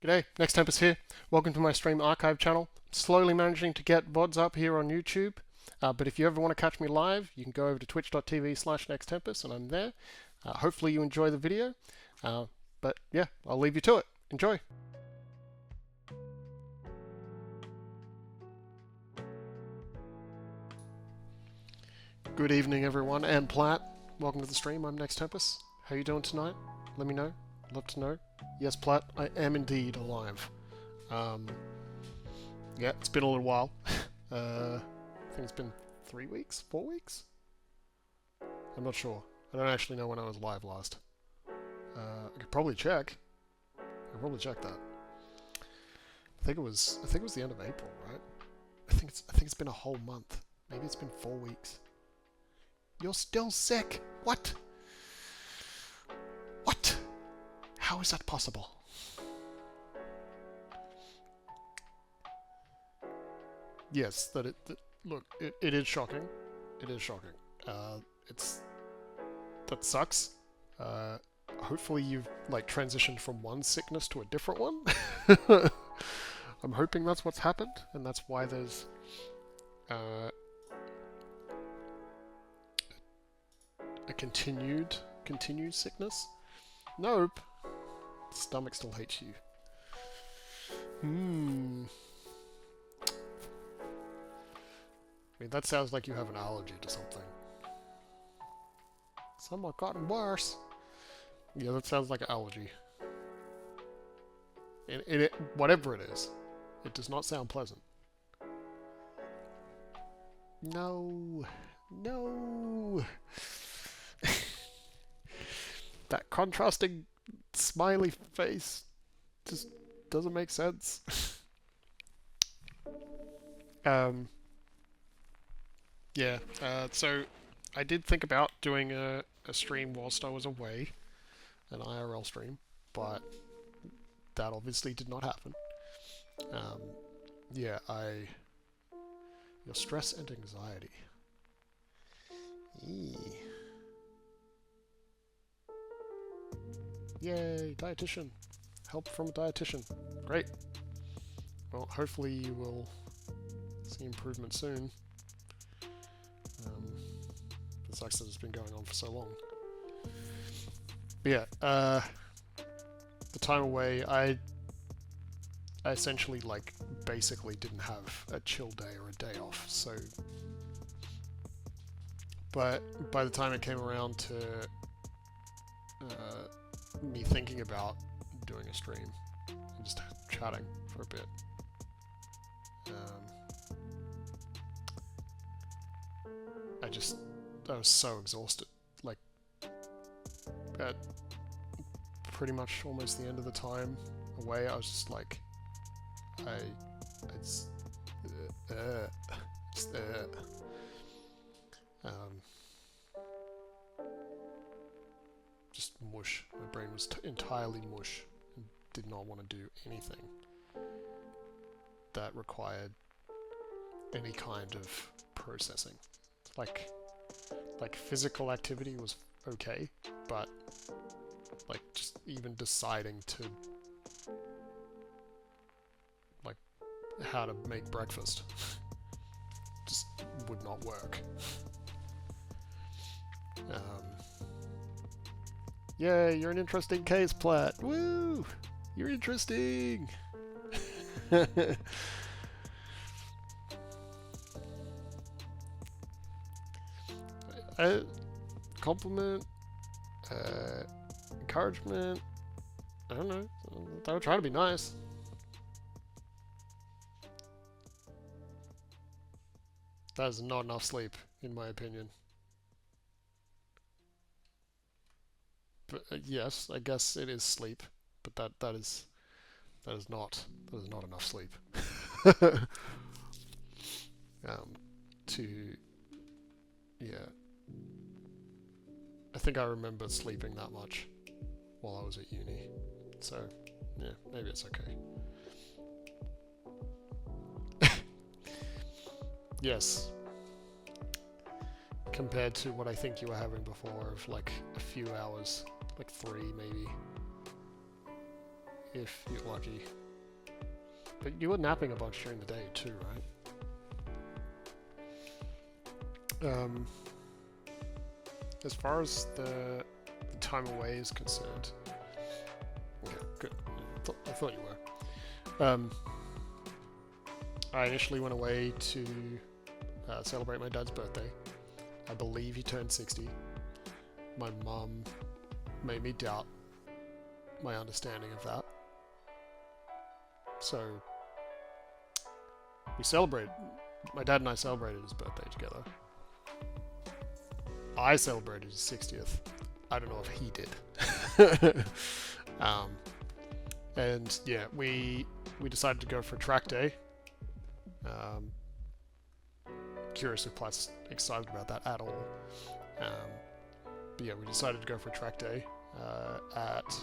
G'day, Nextempus here. Welcome to my stream archive channel. Slowly managing to get VODs up here on YouTube, but if you ever want to catch me live, you can go over to twitch.tv/Nextempus and I'm there. Hopefully you enjoy the video, but yeah, I'll leave you to it. Enjoy! Good evening everyone, and Platt. Welcome to the stream, I'm Nextempus. How you doing tonight? Let me know. Love to know. Yes, Platt, I am indeed alive. Yeah, it's been a little while. I think it's been 3 weeks? 4 weeks? I'm not sure. I don't actually know when I was live last. I could probably check. I could probably check that. I think it was the end of April, right? I think it's been a whole month. Maybe it's been 4 weeks. You're still sick. What? What? How is that possible? Yes, look, it is shocking. It is shocking. That sucks. Hopefully you've like transitioned from one sickness to a different one. I'm hoping that's what's happened, and that's why there's a continued sickness. Nope. Stomach still hates you. I mean, that sounds like you have an allergy to something. Somewhat gotten worse. Yeah, that sounds like an allergy. And whatever it is, it does not sound pleasant. No. No. That contrasting smiley face just doesn't make sense. Yeah, so I did think about doing a stream whilst I was away, an IRL stream, but that obviously did not happen. Yeah, your stress and anxiety. Yay, dietitian. Help from a dietitian. Great. Well, hopefully you will see improvement soon. It sucks that it's been going on for so long. But yeah, the time away, I essentially, like, basically didn't have a chill day or a day off, so... But by the time it came around to me thinking about doing a stream and just chatting for a bit, I was so exhausted. Like, at pretty much almost the end of the time away, I was just like, just mush. My brain was entirely mush and did not want to do anything that required any kind of processing. Like physical activity was okay, but like just even deciding to like how to make breakfast just would not work. Yeah, you're an interesting case, Platt. Woo! You're interesting! Compliment, encouragement, I don't know, they were trying to be nice. That is not enough sleep, in my opinion. But yes, I guess it is sleep, but that is not enough sleep. Yeah. I think I remember sleeping that much while I was at uni, so yeah, maybe it's okay. Yes. Compared to what I think you were having before of like a few hours, like 3 maybe. if you're lucky. But you were napping a bunch during the day too, right? As far as the time away is concerned, okay, good. I thought you were. I initially went away to celebrate my dad's birthday. I believe he turned 60. My mum made me doubt my understanding of that. So we celebrated. My dad and I celebrated his birthday together. I celebrated his 60th. I don't know if he did. And yeah, we decided to go for track day. Curious if Platt's excited about that at all. But yeah, we decided to go for track day at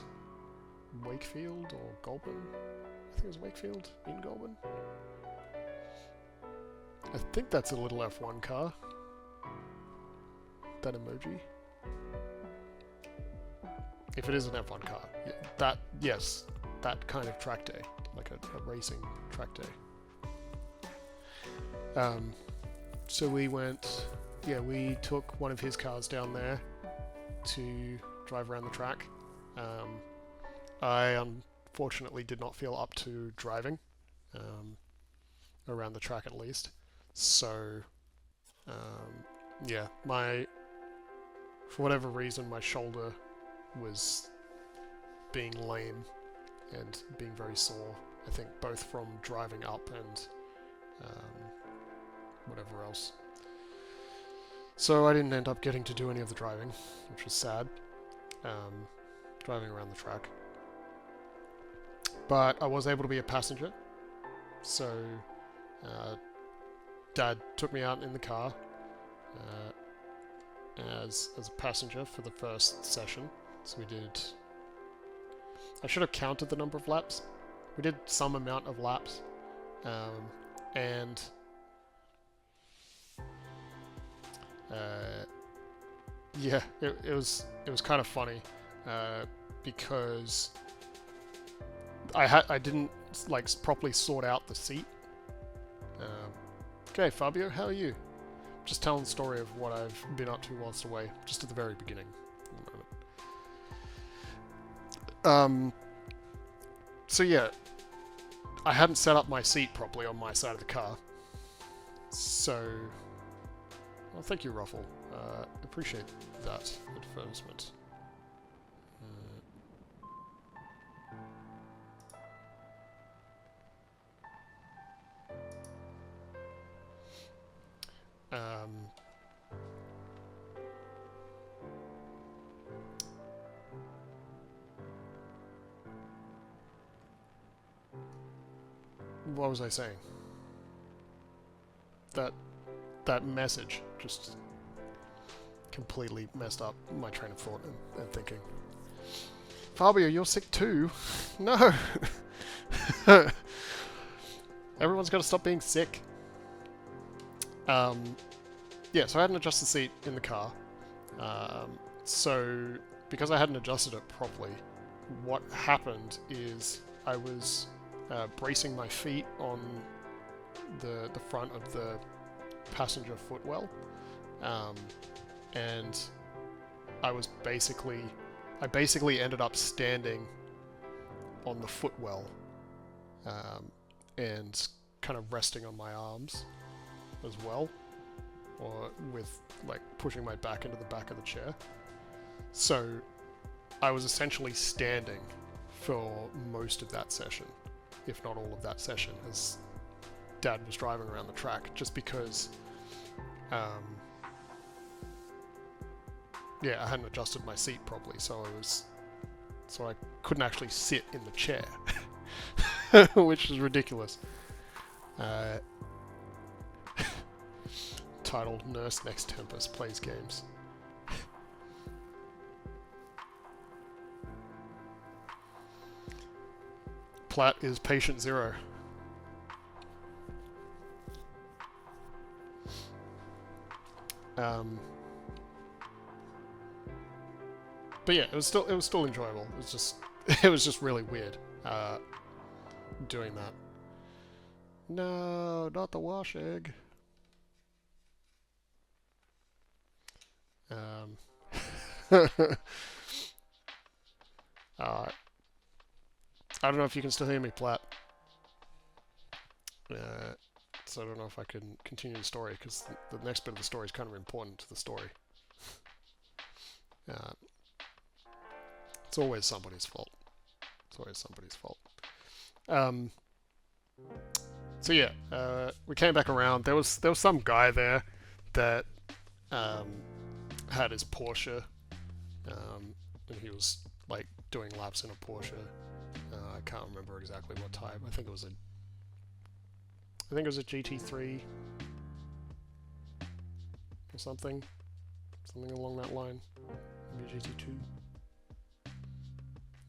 Wakefield or Goulburn. I think it was Wakefield in Goulburn. I think that's a little F1 car. That emoji. If it is an F1 car, yes, that kind of track day, like a racing track day. So we went, we took one of his cars down there to drive around the track. I unfortunately did not feel up to driving, around the track at least. So, for whatever reason, my shoulder was being lame and being very sore. I think both from driving up and whatever else. So I didn't end up getting to do any of the driving, which was sad. Driving around the track. But I was able to be a passenger. So Dad took me out in the car as a passenger for the first session. So we did... I should have counted the number of laps. We did some amount of laps. And... yeah, it was kind of funny because I didn't like properly sort out the seat. Okay, Fabio, how are you? Just telling the story of what I've been up to whilst away, just at the very beginning. So yeah, I hadn't set up my seat properly on my side of the car. So, well, thank you, Ruffle. Appreciate that advertisement. What was I saying? That message just completely messed up my train of thought and thinking. Fabio, you're sick too? No! Everyone's got to stop being sick. Yeah, so I hadn't adjusted the seat in the car. So, because I hadn't adjusted it properly, what happened is I was bracing my feet on the front of the passenger footwell, and I basically ended up standing on the footwell and kind of resting on my arms as well, or with like pushing my back into the back of the chair. So I was essentially standing for most of that session, if not all of that session, as Dad was driving around the track, just because I hadn't adjusted my seat properly, so I couldn't actually sit in the chair, which is ridiculous. Titled Nurse Nextempus Plays Games. Platt is patient zero. But yeah, it was still enjoyable. It was just really weird. doing that. No, not the wash egg. I don't know if you can still hear me, Plat. So I don't know if I can continue the story, because the next bit of the story is kind of important to the story. It's always somebody's fault. It's always somebody's fault. So yeah, we came back around. There was some guy there that had his Porsche, and he was like doing laps in a Porsche. I can't remember exactly what type. I think it was a GT3 or something along that line. Maybe a GT2,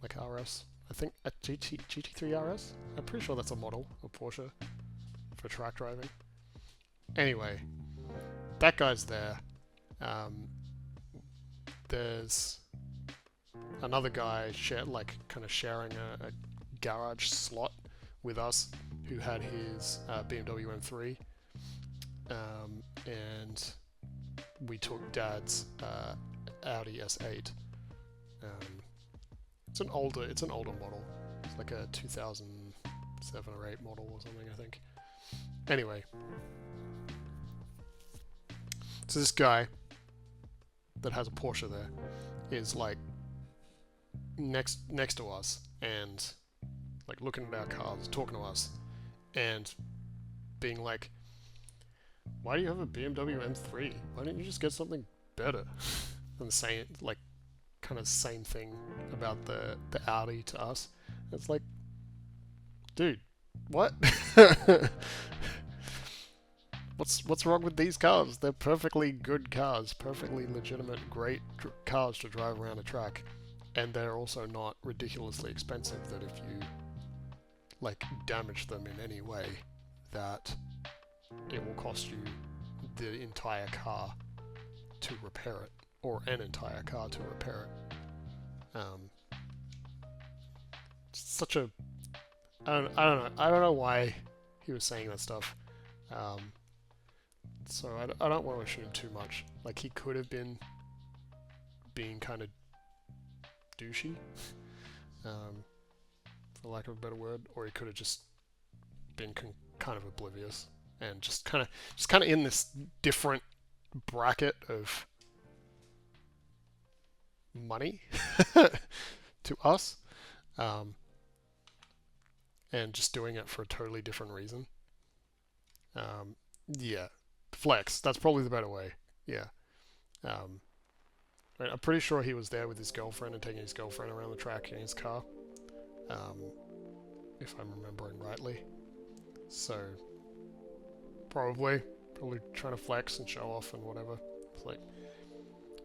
like RS. I think a GT3 RS. I'm pretty sure that's a model of Porsche for track driving. Anyway, that guy's there. There's another guy kind of sharing a garage slot with us, who had his BMW M3, and we took Dad's Audi S8. It's an older model. It's like a 2007 or 8 model or something, I think. Anyway, so this guy that has a Porsche there is like next to us, and like looking at our cars, talking to us, and being like, "Why do you have a BMW M3? Why don't you just get something better?" And saying like kind of same thing about the Audi to us. It's like, dude, what? What's wrong with these cars? They're perfectly good cars, perfectly legitimate, great cars to drive around a track, and they're also not ridiculously expensive. That if you like damage them in any way, that it will cost you the entire car to repair it, or an entire car to repair it. Such a I don't know why he was saying that stuff. So I don't want to assume too much. Like, he could have been being kind of douchey, for lack of a better word, or he could have just been kind of oblivious and just kind of in this different bracket of money to us, and just doing it for a totally different reason. Yeah, flex. That's probably the better way. Yeah. I'm pretty sure he was there with his girlfriend and taking his girlfriend around the track in his car, if I'm remembering rightly. So probably trying to flex and show off and whatever. It's like,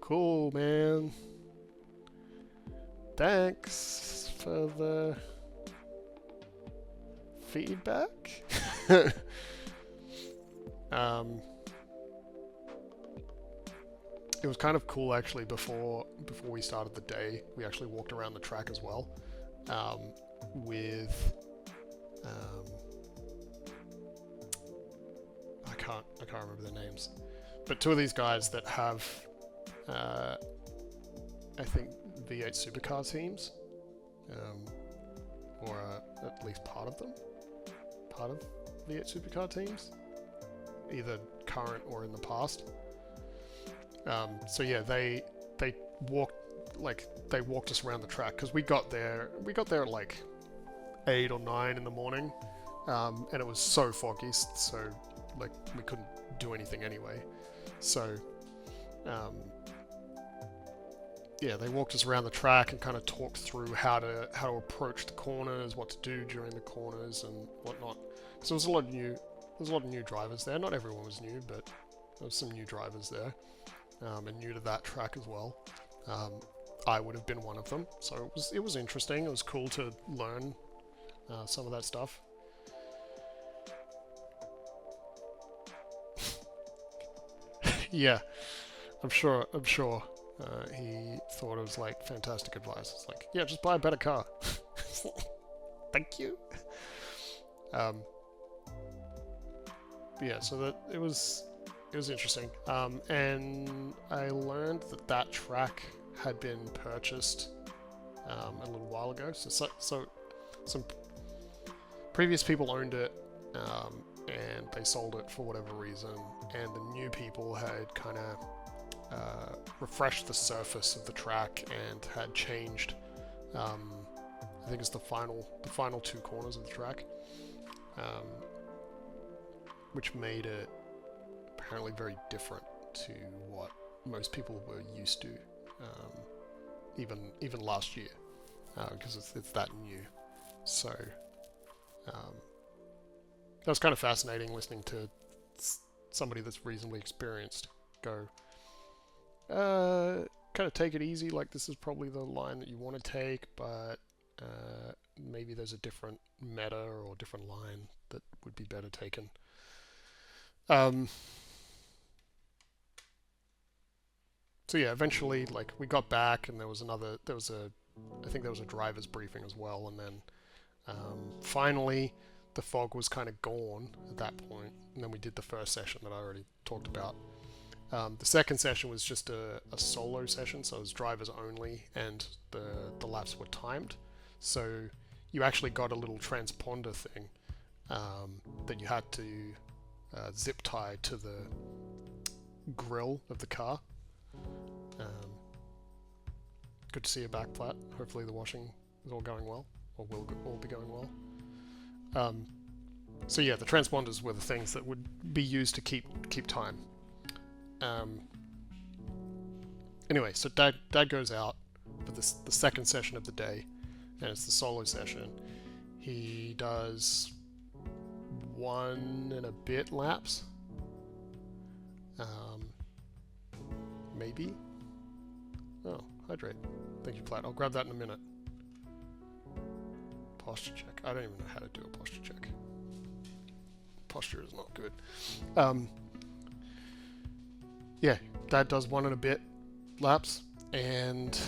cool, man. Thanks for the feedback. It was kind of cool actually. Before we started the day, we actually walked around the track as well, with I can't remember their names, but two of these guys that have I think V8 supercar teams, or at least part of V8 supercar teams, either current or in the past. So yeah, they walked us around the track, because we got there at like 8 or 9 in the morning, and it was so foggy, so like we couldn't do anything anyway. So yeah, they walked us around the track and kind of talked through how to approach the corners, what to do during the corners and whatnot. So there was a lot of new drivers there. Not everyone was new, but there was some new drivers there, and new to that track as well. I would have been one of them, so it was interesting. It was cool to learn some of that stuff. Yeah, I'm sure. He thought it was like fantastic advice. It's like, yeah, just buy a better car. Thank you. Yeah, so that it was interesting, and I learned that that track had been purchased a little while ago. So some previous people owned it, and they sold it for whatever reason, and the new people had kind of refreshed the surface of the track and had changed. I think it's the final two corners of the track, which made it apparently very different to what most people were used to, even last year, because it's that new. So that was kind of fascinating listening to somebody that's reasonably experienced go, kind of take it easy, like this is probably the line that you want to take, but maybe there's a different meta or different line that would be better taken. So yeah, eventually, like, we got back, and I think there was a driver's briefing as well, and then finally the fog was kind of gone at that point, and then we did the first session that I already talked about. The second session was just a solo session, so it was drivers only, and the laps were timed. So you actually got a little transponder thing that you had to zip tie to the grill of the car. Good to see you back, Platt. Hopefully the washing is all going well, or will all be going well. So yeah, the transponders were the things that would be used to keep time. Anyway, so Dad goes out for the second session of the day, and it's the solo session. He does 1 and a bit laps, maybe. Oh, hydrate. Thank you, Platt. I'll grab that in a minute. Posture check. I don't even know how to do a posture check. Posture is not good. Yeah, Dad does 1 and a bit laps, and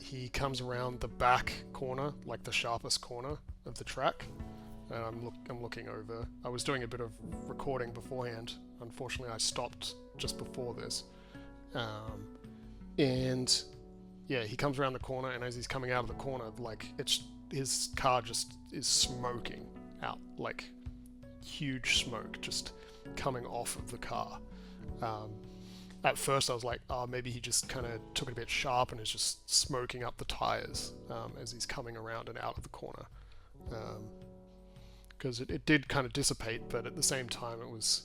he comes around the back corner, like the sharpest corner of the track. And I'm looking over. I was doing a bit of recording beforehand. Unfortunately, I stopped just before this. And yeah, he comes around the corner, and as he's coming out of the corner, like, his car just is smoking out, like huge smoke just coming off of the car. At first I was like, oh, maybe he just kind of took it a bit sharp and is just smoking up the tires as he's coming around and out of the corner. Because it did kind of dissipate, but at the same time it was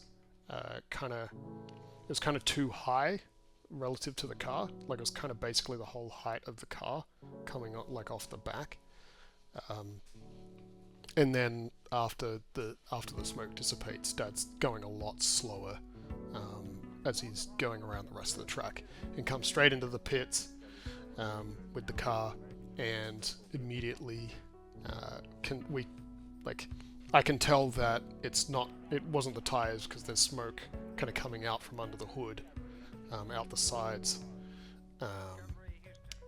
kind of too high relative to the car. Like, it was kind of basically the whole height of the car coming up, like, off the back. And then after the smoke dissipates, Dad's going a lot slower as he's going around the rest of the track, and comes straight into the pits with the car, and immediately I can tell that it wasn't the tires, because there's smoke kind of coming out from under the hood, out the sides,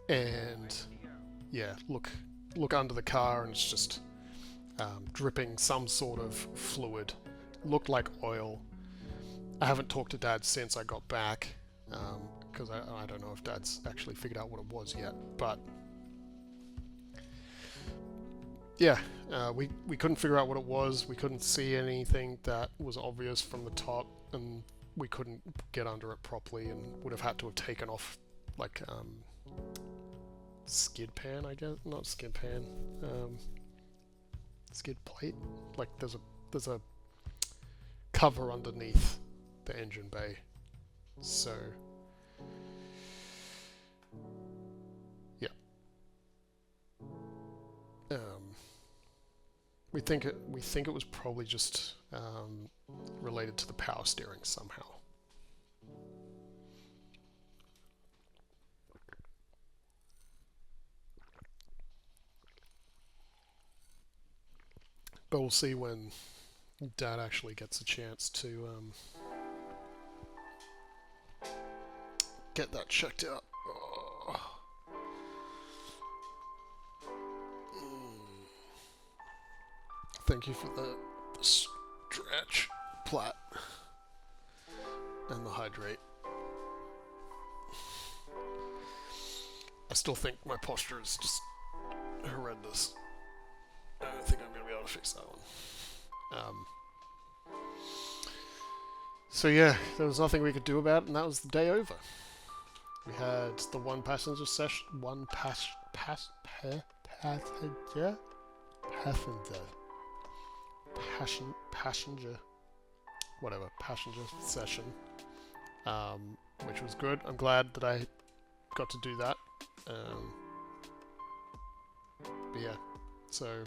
and yeah, look under the car, and it's just dripping some sort of fluid. Looked like oil. I haven't talked to Dad since I got back, because I don't know if Dad's actually figured out what it was yet, but yeah, we couldn't figure out what it was. We couldn't see anything that was obvious from the top, and we couldn't get under it properly, and would have had to have taken off, like, skid pan, I guess. Not skid pan, skid plate. Like, there's a cover underneath the engine bay, so yeah. We think it was probably just related to the power steering somehow. But we'll see when Dad actually gets a chance to get that checked out. Oh. Thank you for the stretch, plat, and the hydrate. I still think my posture is just horrendous. I don't think I'm going to be able to fix that one. So yeah, there was nothing we could do about it, and that was the day over. We had the one passenger session, passenger session, which was good. I'm glad that I got to do that. But yeah, so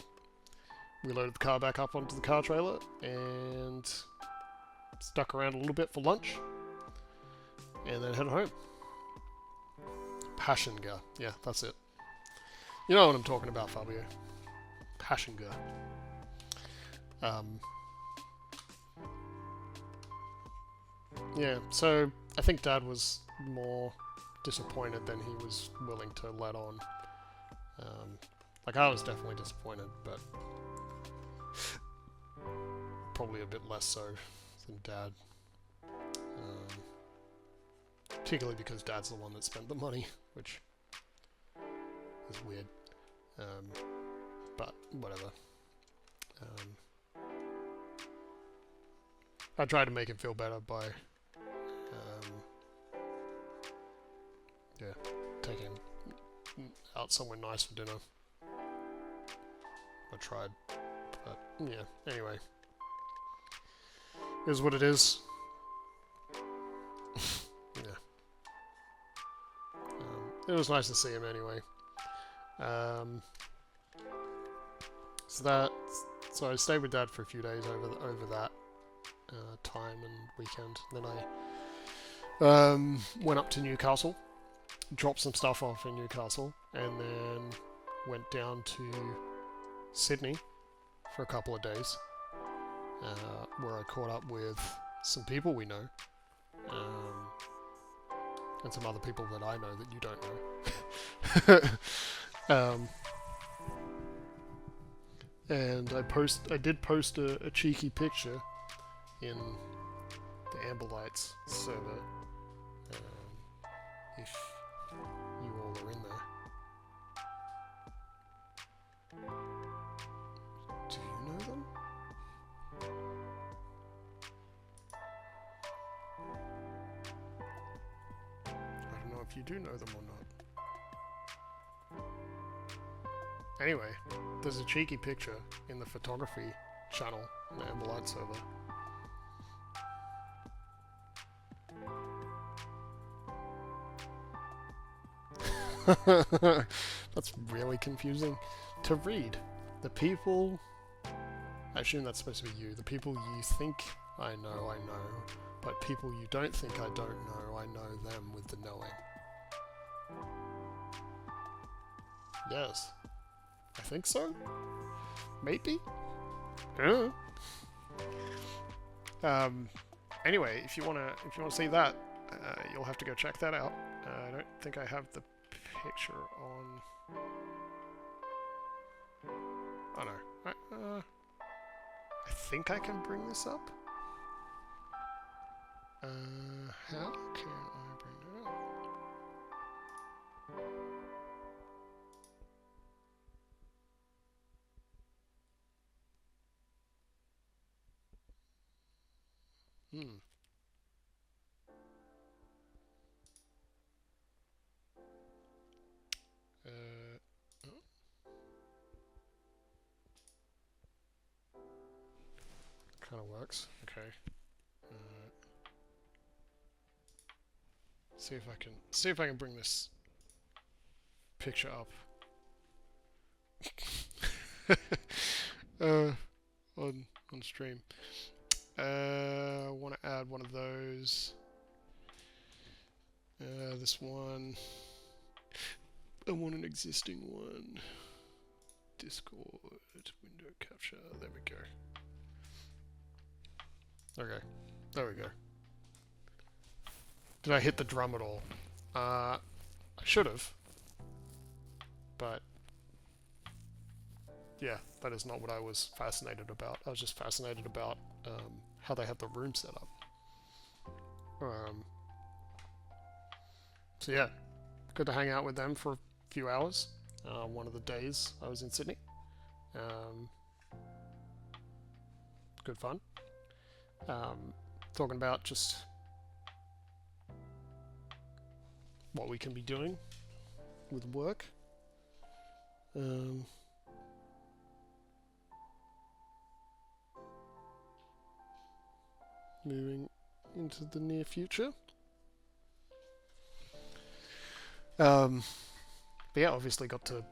we loaded the car back up onto the car trailer and stuck around a little bit for lunch, and then head home. Passenger, yeah, that's it. You know what I'm talking about, Fabio. Passenger. Yeah, so I think Dad was more disappointed than he was willing to let on. Like, I was definitely disappointed, but probably a bit less so than Dad. Particularly because Dad's the one that spent the money, which is weird. But whatever. I tried to make him feel better by taking him out somewhere nice for dinner. I tried, but yeah, anyway. It is what it is. Yeah. It was nice to see him anyway. So I stayed with Dad for a few days over that time and weekend. Then I went up to Newcastle, dropped some stuff off in Newcastle, and then went down to Sydney for a couple of days, where I caught up with some people we know, and some other people that I know that you don't know. And I did post a cheeky picture in the Amberlights server, if you all are in there. Do you know them? I don't know if you do know them or not. Anyway, there's a cheeky picture in the photography channel in the Amberlight server. That's really confusing to read. The people... I assume that's supposed to be you. The people you think I know, but people you don't think I don't know, I know them with the knowing. Yes. I think so? Maybe? Anyway, if you wanna see that, you'll have to go check that out. I don't think I have the picture on... Oh no. I think I can bring this up. How can I bring it up? Kind of works. Okay. See if I can bring this picture up. On stream. I want to add one of those. This one. I want an existing one. Discord, window capture. There we go. Okay, there we go. Did I hit the drum at all? I should have, but yeah, that is not what I was fascinated about. I was just fascinated about how they had the room set up. Um, so yeah, good to hang out with them for a few hours. One of the days I was in Sydney. Um, good fun. Talking about just what we can be doing with work. Moving into the near future. But yeah, obviously got to.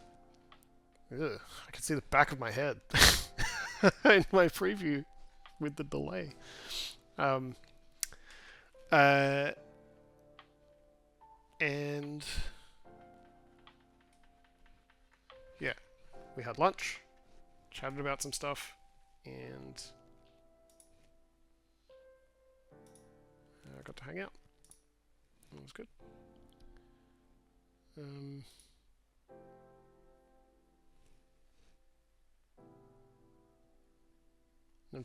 Ugh, I can see the back of my head in my preview with the delay. Um, and yeah, we had lunch, chatted about some stuff, and I got to hang out. It was good. And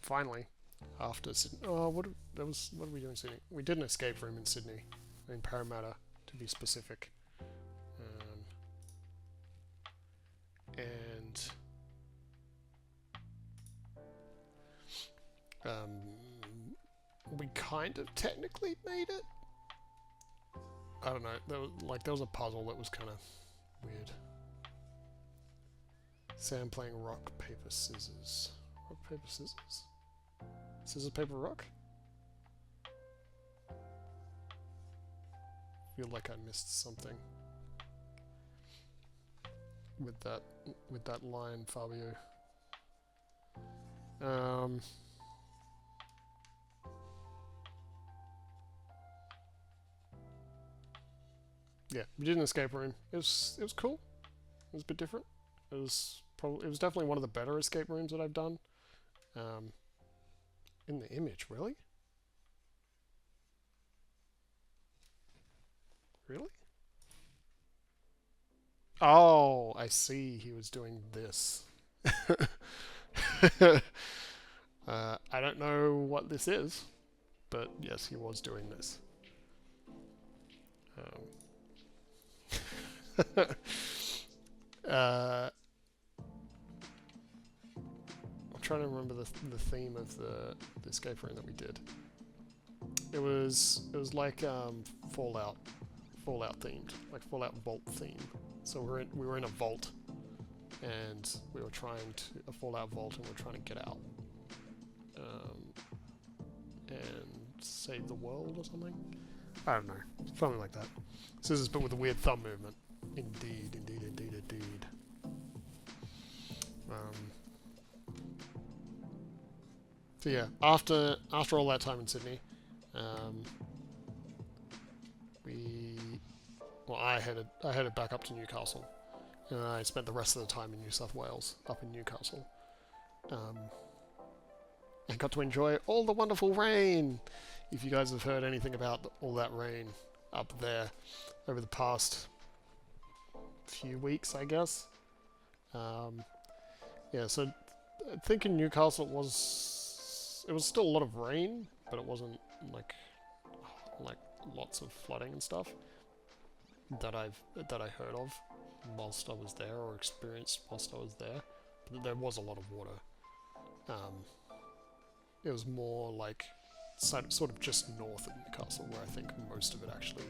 finally, after Sydney, what did we do in Sydney? We did an escape room in Sydney, in Parramatta, to be specific. And we kind of technically made it. I don't know. There was a puzzle that was kind of weird. Sam playing rock paper scissors. Rock paper scissors. Scissors paper rock. Feel like I missed something with that line, Fabio. Yeah, we did an escape room. It was cool. It was a bit different. It was definitely one of the better escape rooms that I've done. In the image, really? Really? Oh, I see. He was doing this. I don't know what this is, but yes, he was doing this. I'm trying to remember the theme of the escape room that we did. It was like Fallout themed, like Fallout Vault theme. So we were in a vault, and we were trying to a Fallout vault, and we're trying to get out, and save the world or something. I don't know, something like that. Scissors, but with a weird thumb movement. Indeed. So yeah, after all that time in Sydney, I headed back up to Newcastle, and I spent the rest of the time in New South Wales, up in Newcastle. I got to enjoy all the wonderful rain. If you guys have heard anything about all that rain up there over the past few weeks, I guess. Yeah, so I think in Newcastle it was still a lot of rain, but it wasn't like lots of flooding and stuff that I heard of whilst I was there, or experienced whilst I was there. But there was a lot of water. It was more like sort of just north of Newcastle, where I think most of it actually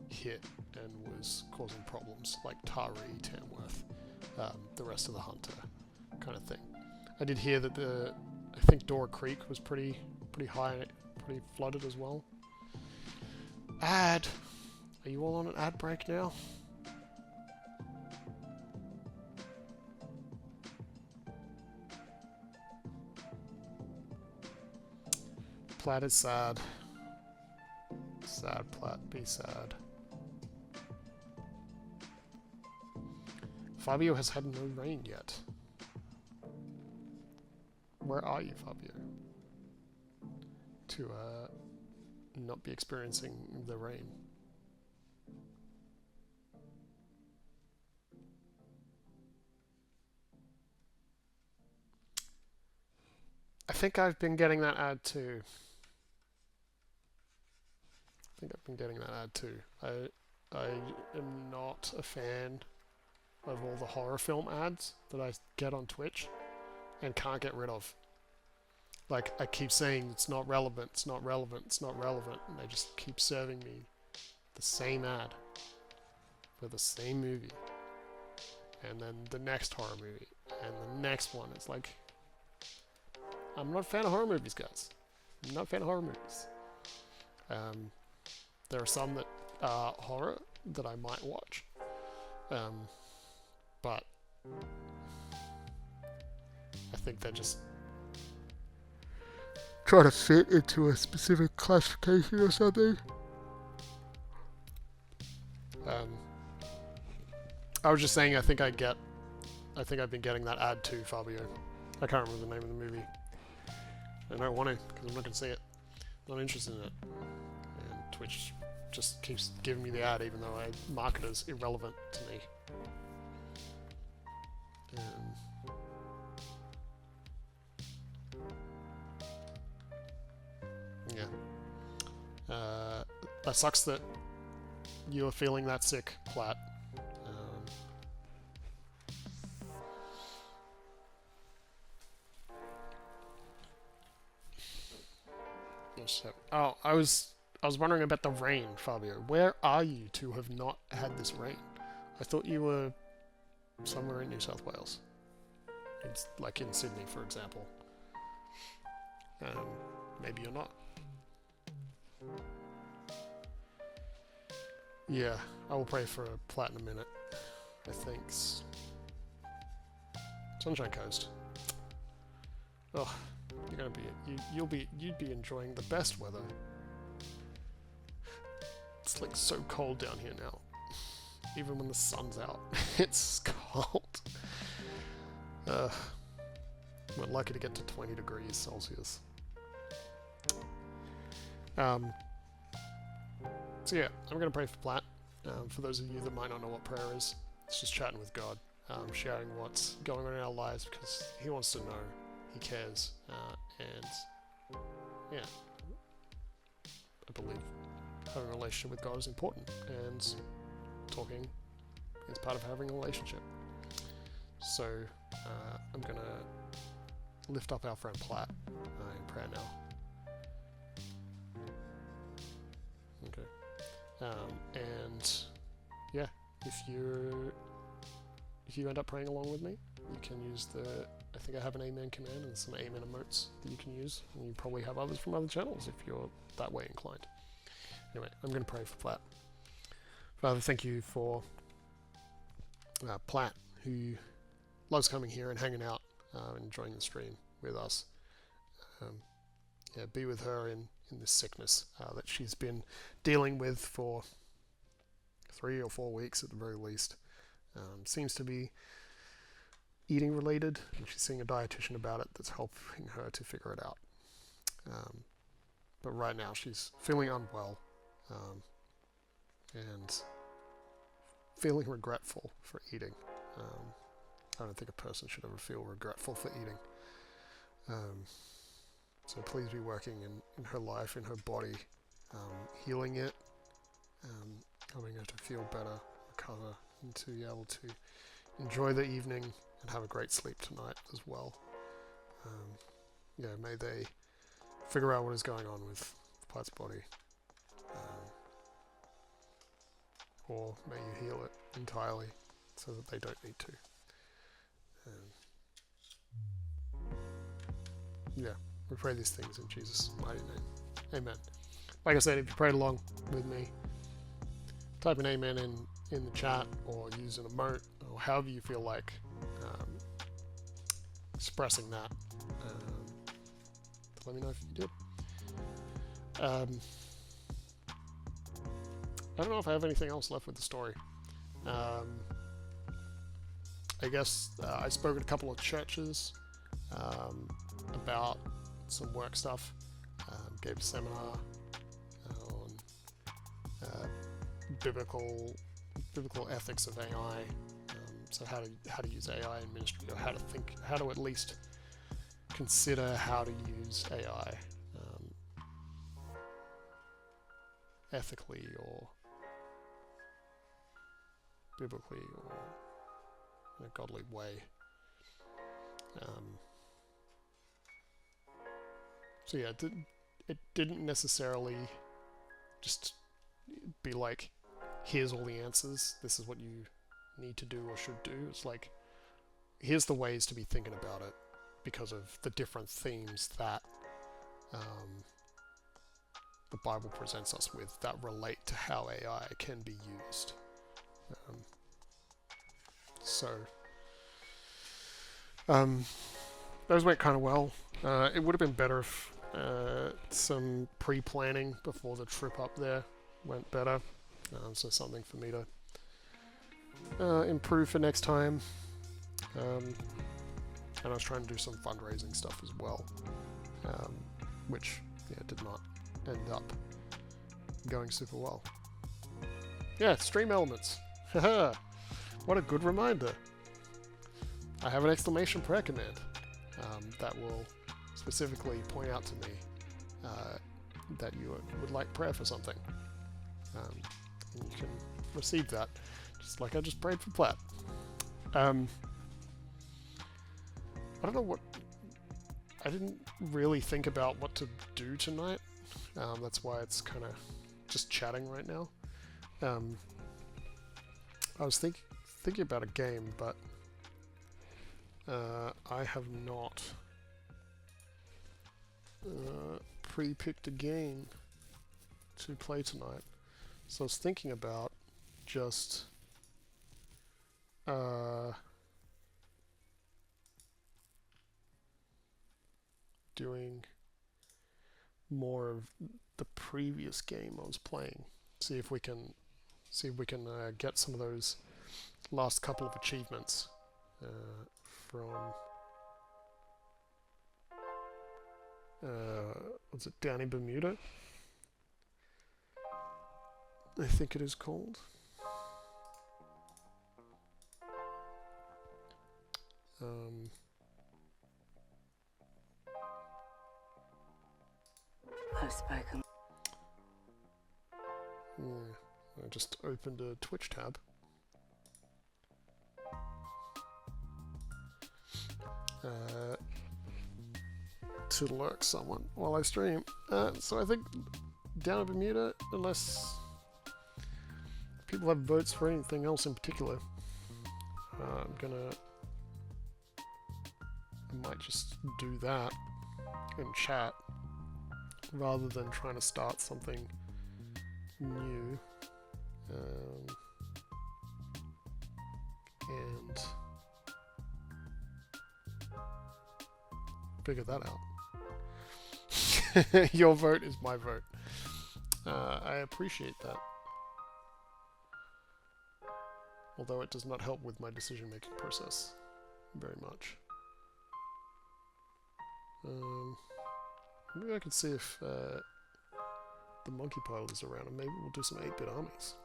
hit and was causing problems, like Taree, Tamworth, the rest of the Hunter kind of thing. I did hear that I think Dora Creek was pretty high, pretty flooded as well. Ad! Are you all on an ad break now? Platt is sad. Sad Platt, be sad. Fabio has had no rain yet. Where are you, Fabio? To not be experiencing the rain. I think I've been getting that ad too. I am not a fan of all the horror film ads that I get on Twitch and can't get rid of. Like, I keep saying it's not relevant, it's not relevant, it's not relevant, and they just keep serving me the same ad for the same movie. And then the next horror movie, and the next one. It's like, I'm not a fan of horror movies, guys. I'm not a fan of horror movies. There are some that are horror that I might watch, but I think they're just trying to fit into a specific classification or something. I was just saying, I think I've been getting that ad too, Fabio. I can't remember the name of the movie. I don't want to, because I'm not going to see it. I'm not interested in it. And Twitch just keeps giving me the ad, even though I mark it as irrelevant to me. That sucks that you're feeling that sick, Platt. Oh, I was wondering about the rain, Fabio. Where are you to have not had this rain? I thought you were somewhere in New South Wales. It's like in Sydney, for example. Maybe you're not. Yeah, I will pray for a Platt in a minute. I think. Sunshine Coast. Oh, you're gonna be you'd be enjoying the best weather. It's like so cold down here now. Even when the sun's out, it's cold. We're lucky to get to 20 degrees Celsius. So yeah, I'm going to pray for Platt. For those of you that might not know what prayer is, it's just chatting with God, sharing what's going on in our lives because He wants to know, He cares, and yeah, I believe having a relationship with God is important, and talking is part of having a relationship. So I'm going to lift up our friend Platt in prayer now. Okay. And yeah, if you end up praying along with me, you can use I think I have an amen command and some amen emotes that you can use, and you probably have others from other channels if you're that way inclined. Anyway, I'm going to pray for Platt. Father, thank you for Platt, who loves coming here and hanging out and enjoying the stream with us. Yeah, be with her in this sickness that she's been dealing with for 3 or 4 weeks at the very least. Seems to be eating related, and she's seeing a dietitian about it that's helping her to figure it out. But right now she's feeling unwell and feeling regretful for eating. I don't think a person should ever feel regretful for eating. So please be working in her life, in her body, healing it, helping her to feel better, recover, and to be able to enjoy the evening and have a great sleep tonight as well. Yeah, may they figure out what is going on with Platt's body, or may you heal it entirely so that they don't need to. Yeah, we pray these things in Jesus' mighty name. Amen. Like I said, if you prayed along with me, type an amen in the chat, or use an emote, or however you feel like expressing that. Let me know if you did. I don't know if I have anything else left with the story. I guess I spoke at a couple of churches about some work stuff. Gave a seminar on biblical ethics of AI. So how to use AI in ministry, or how to at least consider how to use AI ethically or biblically or in a godly way. So yeah, it didn't necessarily just be like, here's all the answers, this is what you need to do or should do. It's like, here's the ways to be thinking about it because of the different themes that the Bible presents us with that relate to how AI can be used. Those went kind of well. It would have been better if some pre-planning before the trip up there went better. So something for me to improve for next time. And I was trying to do some fundraising stuff as well, which did not end up going super well. Yeah, stream elements. Haha, what a good reminder. I have an exclamation prayer command that will specifically point out to me that you would like prayer for something. And you can receive that, just like I just prayed for Platt. I don't know what... I didn't really think about what to do tonight. That's why it's kind of just chatting right now. I was thinking about a game, but I have not pre-picked a game to play tonight. So I was thinking about just doing more of the previous game I was playing. See if we can get some of those last couple of achievements from what's it, Down in Bermuda? I think it is called. I've spoken. Yeah, I just opened a Twitch tab. To lurk someone while I stream. So I think Down in Bermuda, unless people have votes for anything else in particular, I might just do that in chat rather than trying to start something new. And figure that out. Your vote is my vote. I appreciate that. Although it does not help with my decision-making process very much. Maybe I could see if the monkey pilot is around, and maybe we'll do some 8-bit armies.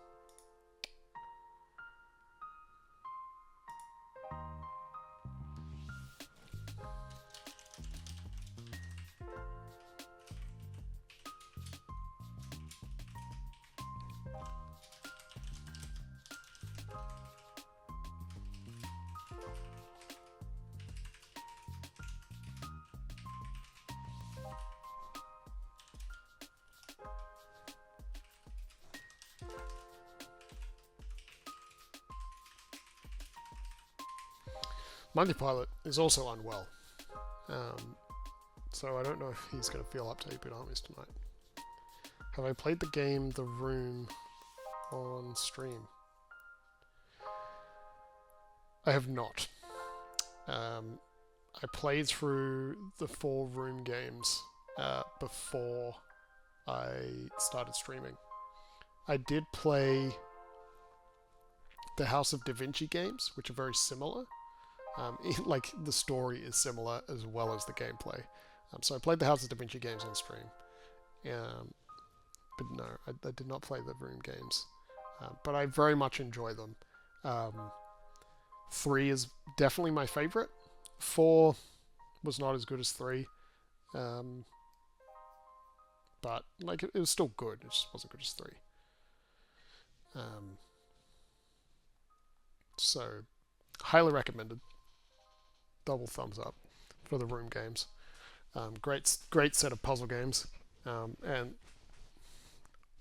Monkey Pilot is also unwell, so I don't know if he's going to feel up to 8-bit armies tonight. Have I played the game The Room on stream? I have not. I played through the 4 Room games before I started streaming. I did play the House of Da Vinci games, which are very similar. Like, the story is similar as well as the gameplay. So I played the House of Da Vinci games on stream. But no, I did not play the Room games. But I very much enjoy them. 3 is definitely my favorite. 4 was not as good as 3. But like it was still good. It just wasn't good as 3. So highly recommended. Double thumbs up for the room games. Great set of puzzle games. And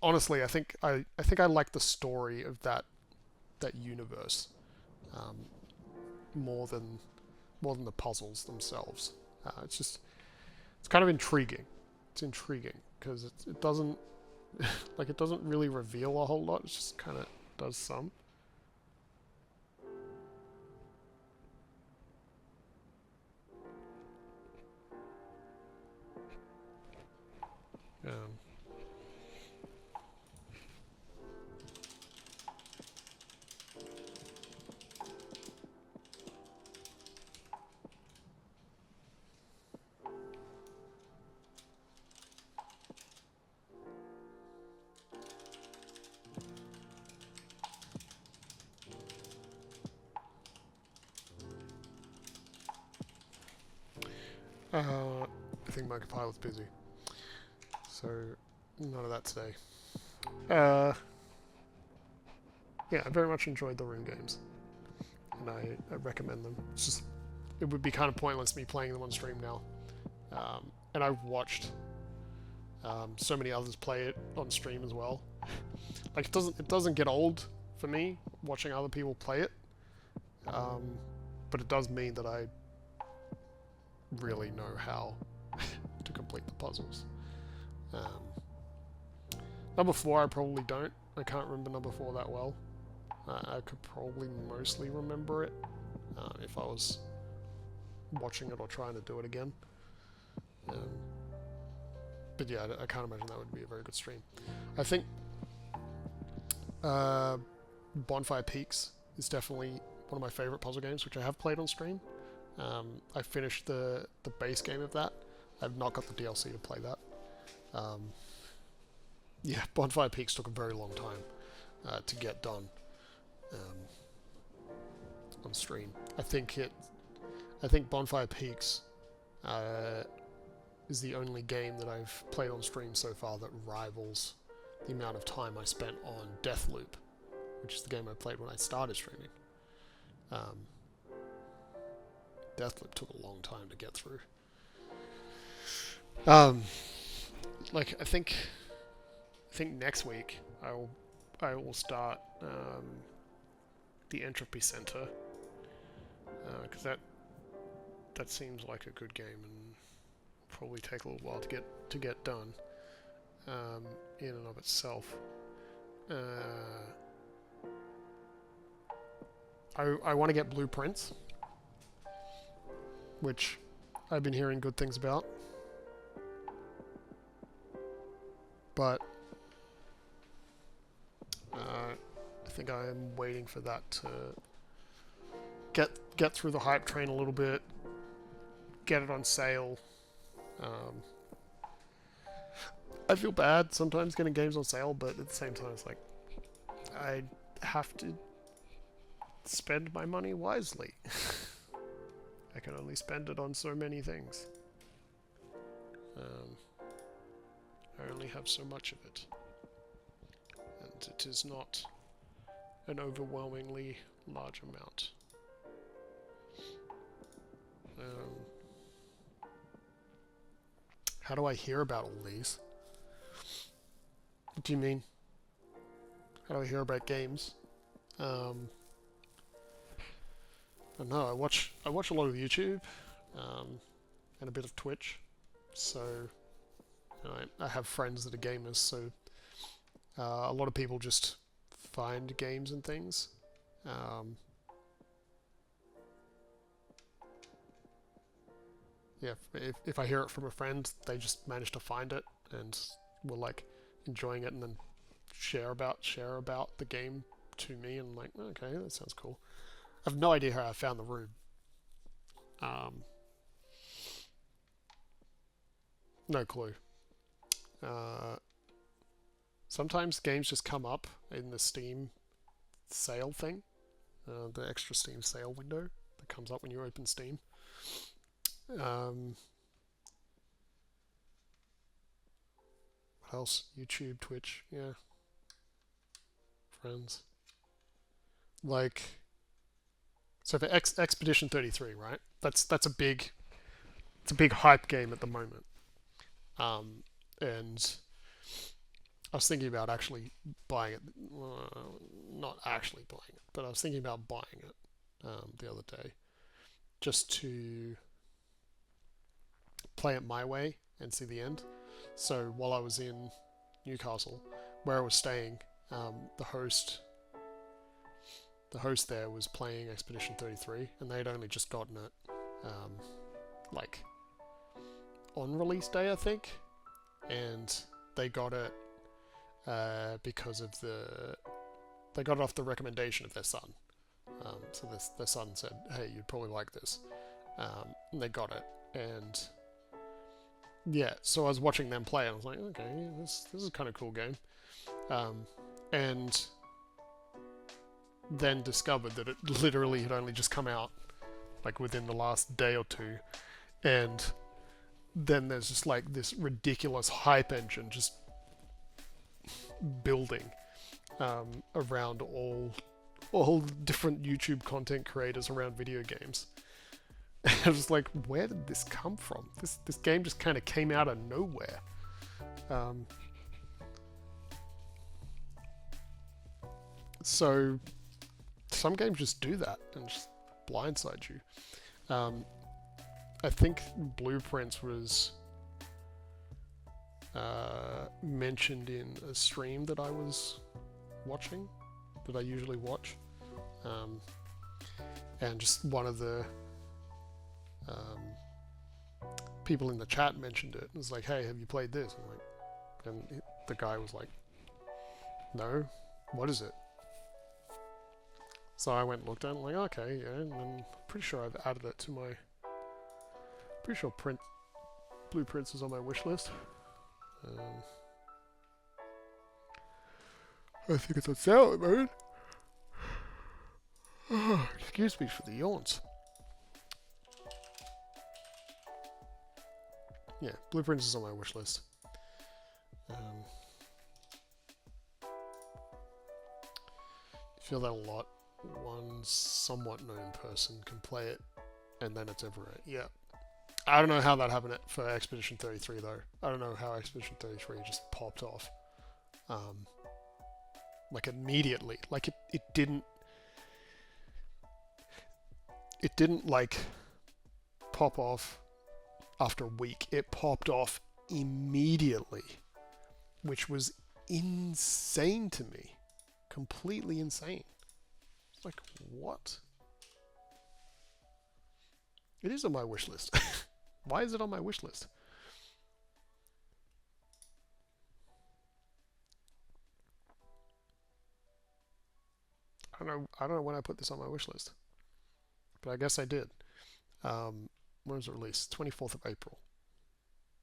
honestly, I think I like the story of that universe more than the puzzles themselves. It's kind of intriguing. It's intriguing because it doesn't it doesn't really reveal a whole lot. It just kind of does some. I think my compiler's busy, so none of that today. Yeah, I very much enjoyed the room games, and I recommend them. It's just, it would be kind of pointless me playing them on stream now. And I've watched so many others play it on stream as well. Like it doesn't get old for me watching other people play it, but it does mean that I really know how to complete the puzzles. Number 4 I probably don't. I can't remember number 4 that well. I could probably mostly remember it if I was watching it or trying to do it again. But yeah, I can't imagine that would be a very good stream. I think Bonfire Peaks is definitely one of my favourite puzzle games, which I have played on stream. I finished the base game of that. I've not got the DLC to play that. Yeah, Bonfire Peaks took a very long time to get done on stream. I think Bonfire Peaks is the only game that I've played on stream so far that rivals the amount of time I spent on Deathloop, which is the game I played when I started streaming. Deathloop took a long time to get through. Like I think next week I will start the Entropy Center because that seems like a good game and probably take a little while to get done in and of itself. I want to get Blueprints, which I've been hearing good things about, but I think I am waiting for that to get through the hype train a little bit, get it on sale. I feel bad sometimes getting games on sale, but at the same time it's like I have to spend my money wisely. I can only spend it on so many things. I only have so much of it. And it is not an overwhelmingly large amount. How do I hear about all these? What do you mean? How do I hear about games? I don't know. I watch a lot of YouTube and a bit of Twitch. So you know, I have friends that are gamers. So a lot of people just find games and things. Yeah, if I hear it from a friend, they just manage to find it and were like enjoying it, and then share about the game to me, and I'm like, okay, that sounds cool. I have no idea how I found the room. No clue. Sometimes games just come up in the Steam sale thing, the extra Steam sale window that comes up when you open Steam. What else? YouTube, Twitch, yeah, friends. Like, so for Expedition 33, right? That's a big, it's a big hype game at the moment. And I was thinking about actually buying it. Not actually buying it, but I was thinking about buying it the other day just to play it my way and see the end. So while I was in Newcastle, where I was staying, the host there was playing Expedition 33, and they'd only just gotten it, like on release day, I think, and they got it because of they got it off the recommendation of their son. So their son said, "Hey, you'd probably like this," and they got it, and yeah. So I was watching them play, and I was like, "Okay, this is kind of cool game," and then discovered that it literally had only just come out, like within the last day or two, and then there's just like this ridiculous hype engine just building around all different YouTube content creators around video games. I was like, where did this come from? This game just kind of came out of nowhere. So some games just do that and just blindside you. I think Blueprints was mentioned in a stream that I was watching, that I usually watch, and just one of the people in the chat mentioned it. It was like, "Hey, have you played this?" And the guy was like, "No, what is it?" So I went and looked at it, and I'm like, "Okay, yeah," and I'm pretty sure I've added it to my. Pretty sure Blueprints is on my wish list. I think it's on sale at the moment. Excuse me for the yawns. Yeah, Blueprints is on my wish list. I feel that a lot. One somewhat known person can play it, and then it's everywhere. Yeah. I don't know how that happened for Expedition 33 though. I don't know how Expedition 33 just popped off. Like immediately. Like it didn't like pop off after a week. It popped off immediately, which was insane to me. Completely insane. It's like, what? It is on my wish list. Why is it on my wish list? I don't know when I put this on my wish list, but I guess I did. When was it released? 24th of April.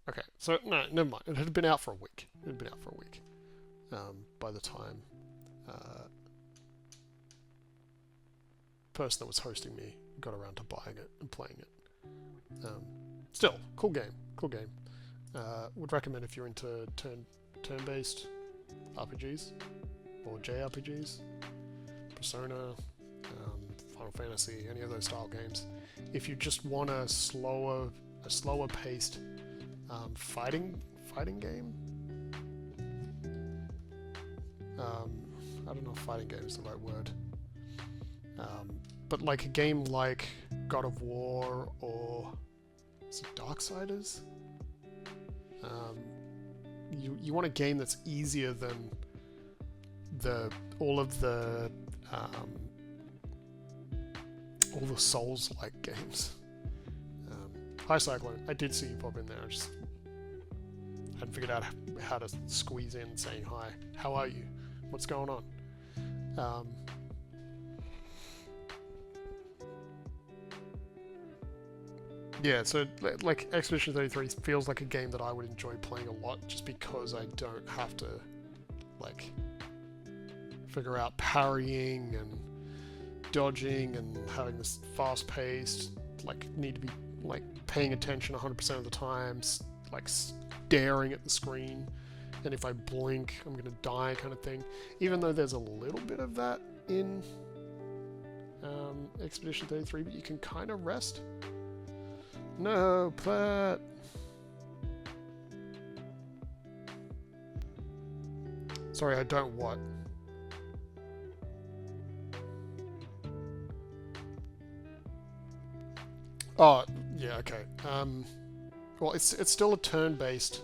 Okay, so no, never mind. It had been out for a week. It had been out for a week by the time person that was hosting me got around to buying it and playing it. Still, cool game. Cool game. Would recommend if you're into turn-based RPGs or JRPGs, Persona, Final Fantasy, any of those style games. If you just want a slower paced fighting game. I don't know if fighting game is the right word. But like a game like God of War or is it Darksiders? You want a game that's easier than all the Souls-like games. Hi Cyclone, I did see you pop in there. I just hadn't figured out how to squeeze in saying hi. How are you? What's going on? Yeah, so like Expedition 33 feels like a game that I would enjoy playing a lot just because I don't have to like figure out parrying and dodging and having this fast-paced, like need to be like paying attention 100% of the time, like staring at the screen, and if I blink, I'm gonna die kind of thing. Even though there's a little bit of that in Expedition 33, but you can kind of rest. No, Platt! Sorry, I don't what? Oh, yeah, okay. Well, it's still a turn-based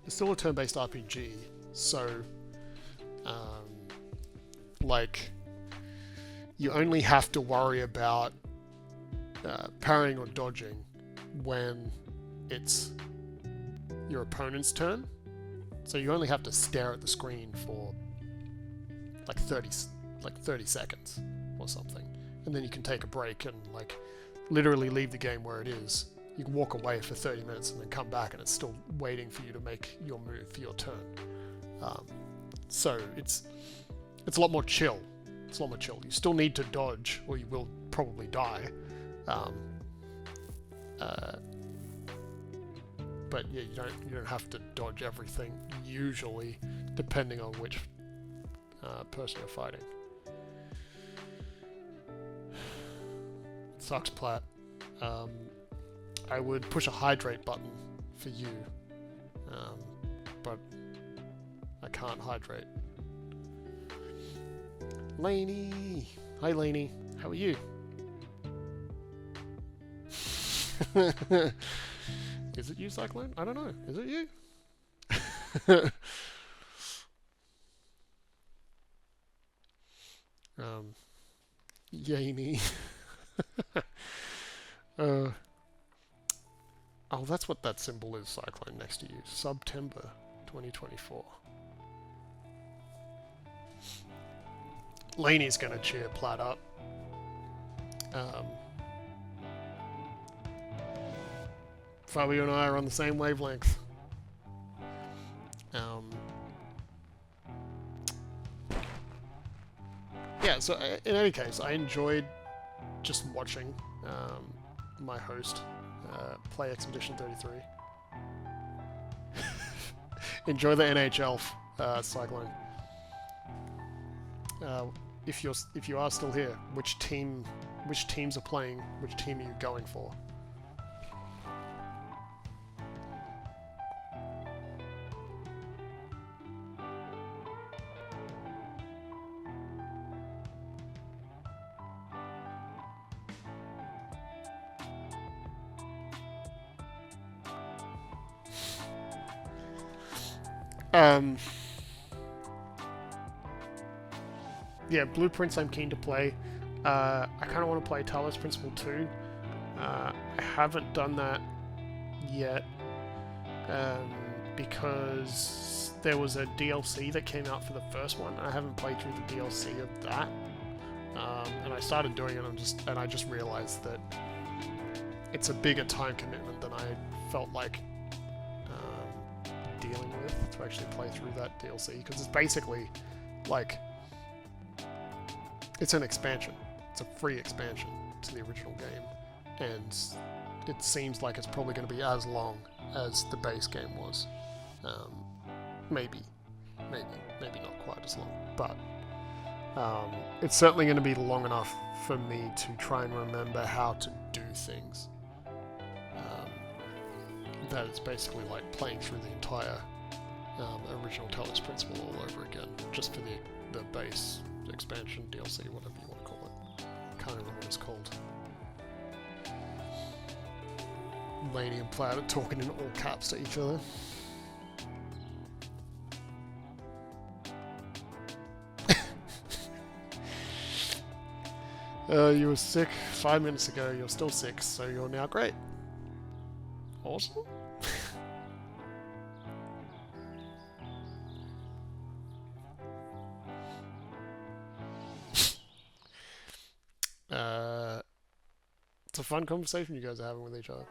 RPG, so like you only have to worry about parrying or dodging when it's your opponent's turn. So you only have to stare at the screen for like 30 seconds or something, and then you can take a break and like literally leave the game where it is. You can walk away for 30 minutes and then come back and it's still waiting for you to make your move for your turn. So it's a lot more chill. It's a lot more chill. You still need to dodge, or you will probably die. But yeah, you don't have to dodge everything usually, depending on which person you're fighting. It sucks, Platt. I would push a hydrate button for you, but I can't hydrate. Lainey! Hi, Lainey. How are you? Is it you, Cyclone? I don't know. Is it you? Yaney. Oh, that's what that symbol is, Cyclone, next to you. September 2024. Laney's gonna cheer Platt up. Fabio and I are on the same wavelength. Yeah, so in any case, I enjoyed just watching my host play Expedition 33. Enjoy the NHL, Cyclone. If you are still here, which teams are playing? Which team are you going for? Yeah, Blueprints I'm keen to play. I kind of want to play Talos Principle 2. I haven't done that yet because there was a DLC that came out for the first one. I haven't played through the DLC of that, and I started doing it and I just realized that it's a bigger time commitment than I felt like dealing with to actually play through that DLC, because it's basically like it's an expansion. It's a free expansion to the original game, and it seems like it's probably going to be as long as the base game was. Maybe not quite as long, but it's certainly going to be long enough for me to try and remember how to do things. That it's basically like playing through the entire original Talos Principle all over again, just for the base expansion, DLC, whatever you want to call it. Can't remember what it's called. Laney and Platt are talking in all caps to each other. You were sick 5 minutes ago, you're still sick, so you're now great. Awesome. It's a fun conversation you guys are having with each other.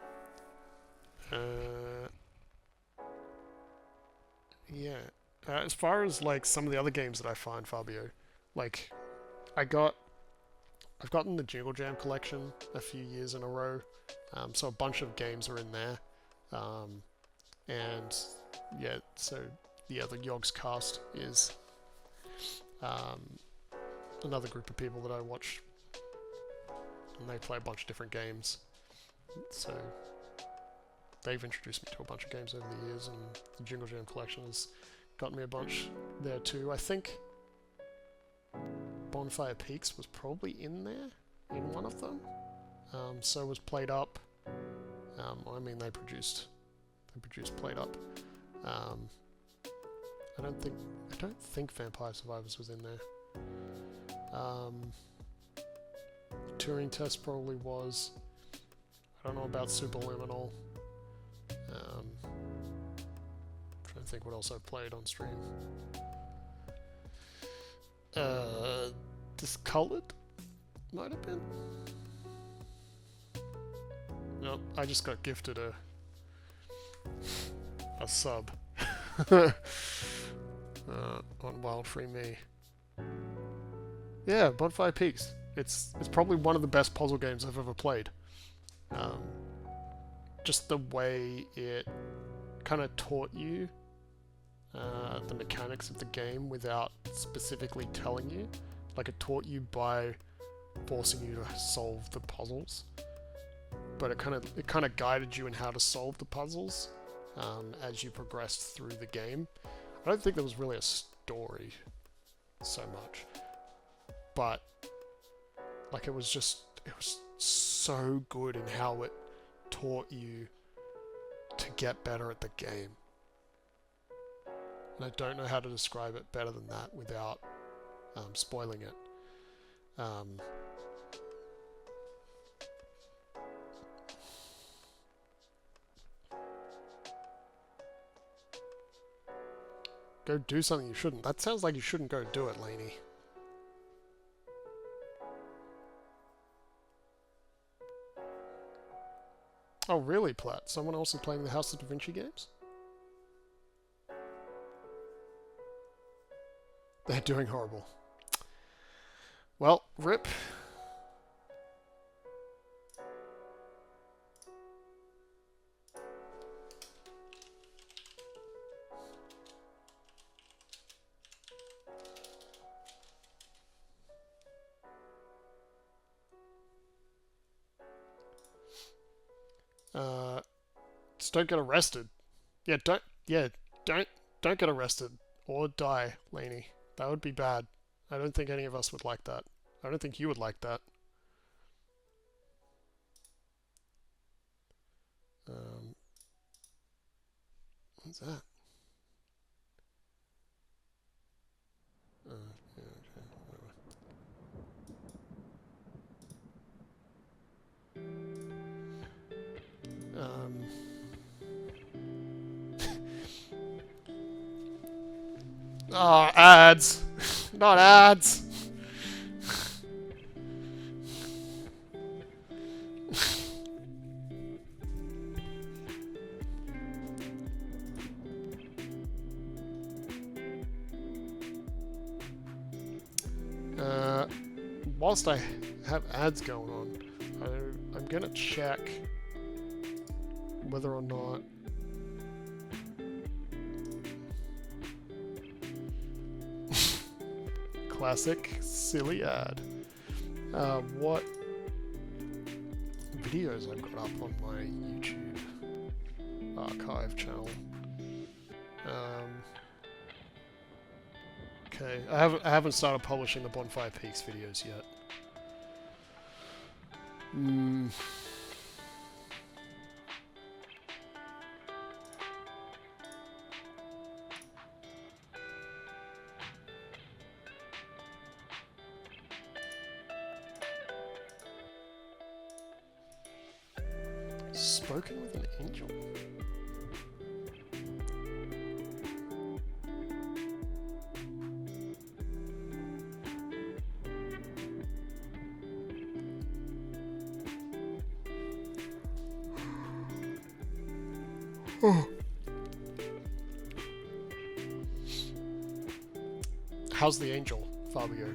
Yeah. As far as like some of the other games that I find, Fabio, like I got I've gotten the Jingle Jam collection a few years in a row, so a bunch of games are in there. And yeah, so yeah, the Yogs cast is another group of people that I watch, and they play a bunch of different games. So they've introduced me to a bunch of games over the years, and the Jingle Jam collection has gotten me a bunch there too. I think Bonfire Peaks was probably in there, in one of them. So was Played Up. I mean, they produced Played Up. I don't think Vampire Survivors was in there. Turing Test probably was. I don't know about Superliminal. Trying to think what else I played on stream. Discolored might have been. Nope, I just got gifted a sub on Wild Free Me. Yeah, Bonfire Peaks. It's probably one of the best puzzle games I've ever played. Just the way it kind of taught you the mechanics of the game without specifically telling you. Like, it taught you by forcing you to solve the puzzles, but it kind of guided you in how to solve the puzzles as you progressed through the game. I don't think there was really a story so much, but like it was so good in how it taught you to get better at the game. And I don't know how to describe it better than that without spoiling it. Go do something you shouldn't. That sounds like you shouldn't go do it, Lainey. Oh, really, Platt? Someone else is playing the House of Da Vinci games? They're doing horrible. Well, rip. Just don't get arrested. Don't get arrested or die, Lainey. That would be bad. I don't think any of us would like that. I don't think you would like that. What's that? Yeah, okay, oh, ads! Not ads! Whilst I have ads going on, I'm gonna check whether or not classic silly ad. What videos I've got up on my YouTube archive channel. Okay, I haven't started publishing the Bonfire Peaks videos yet. Spoken with an angel. Oh. How's the angel, Fabio?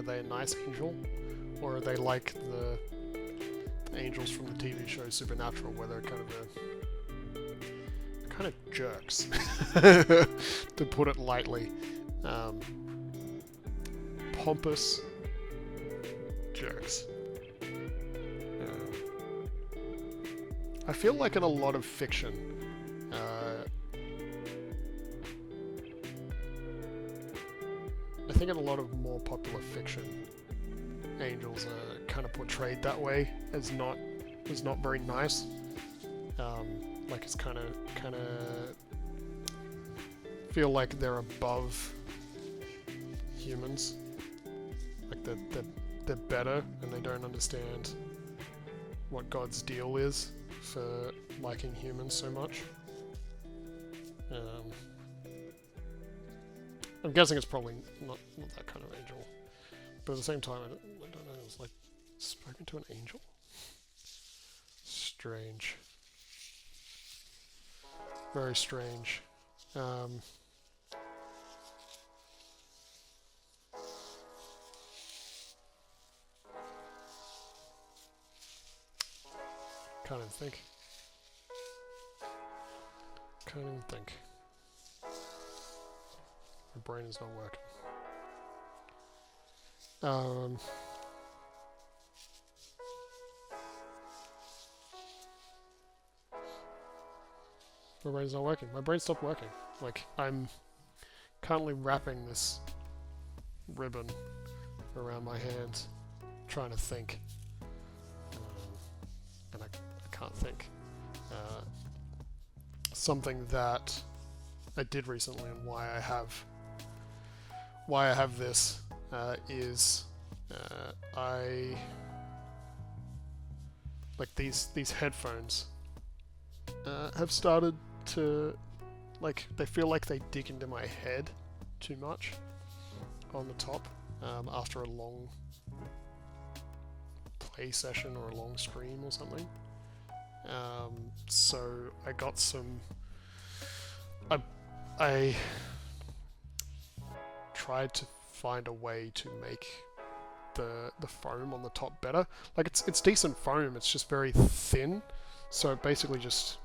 Are they a nice angel? Or are they like the angels from the TV show Supernatural, where they're kind of jerks, to put it lightly. Pompous jerks. I feel like in a lot of fiction, I think in a lot of more popular fiction, angels are kind of portrayed that way as not very nice. Like it's kind of feel like they're above humans. Like they're better and they don't understand what God's deal is for liking humans so much. I'm guessing it's probably not that kind of angel. But at the same time, I don't know, it's like, spoken to an angel? Strange. Very strange. Can't even think. Can't even think. My brain is not working. My brain's not working. My brain stopped working. Like, I'm currently wrapping this ribbon around my hands, trying to think. And I can't think. Something that I did recently and why I have this is I like these headphones have started to, like, they feel like they dig into my head too much on the top after a long play session or a long stream or something. So I got some. I tried to find a way to make the foam on the top better. Like it's decent foam. It's just very thin, so it basically just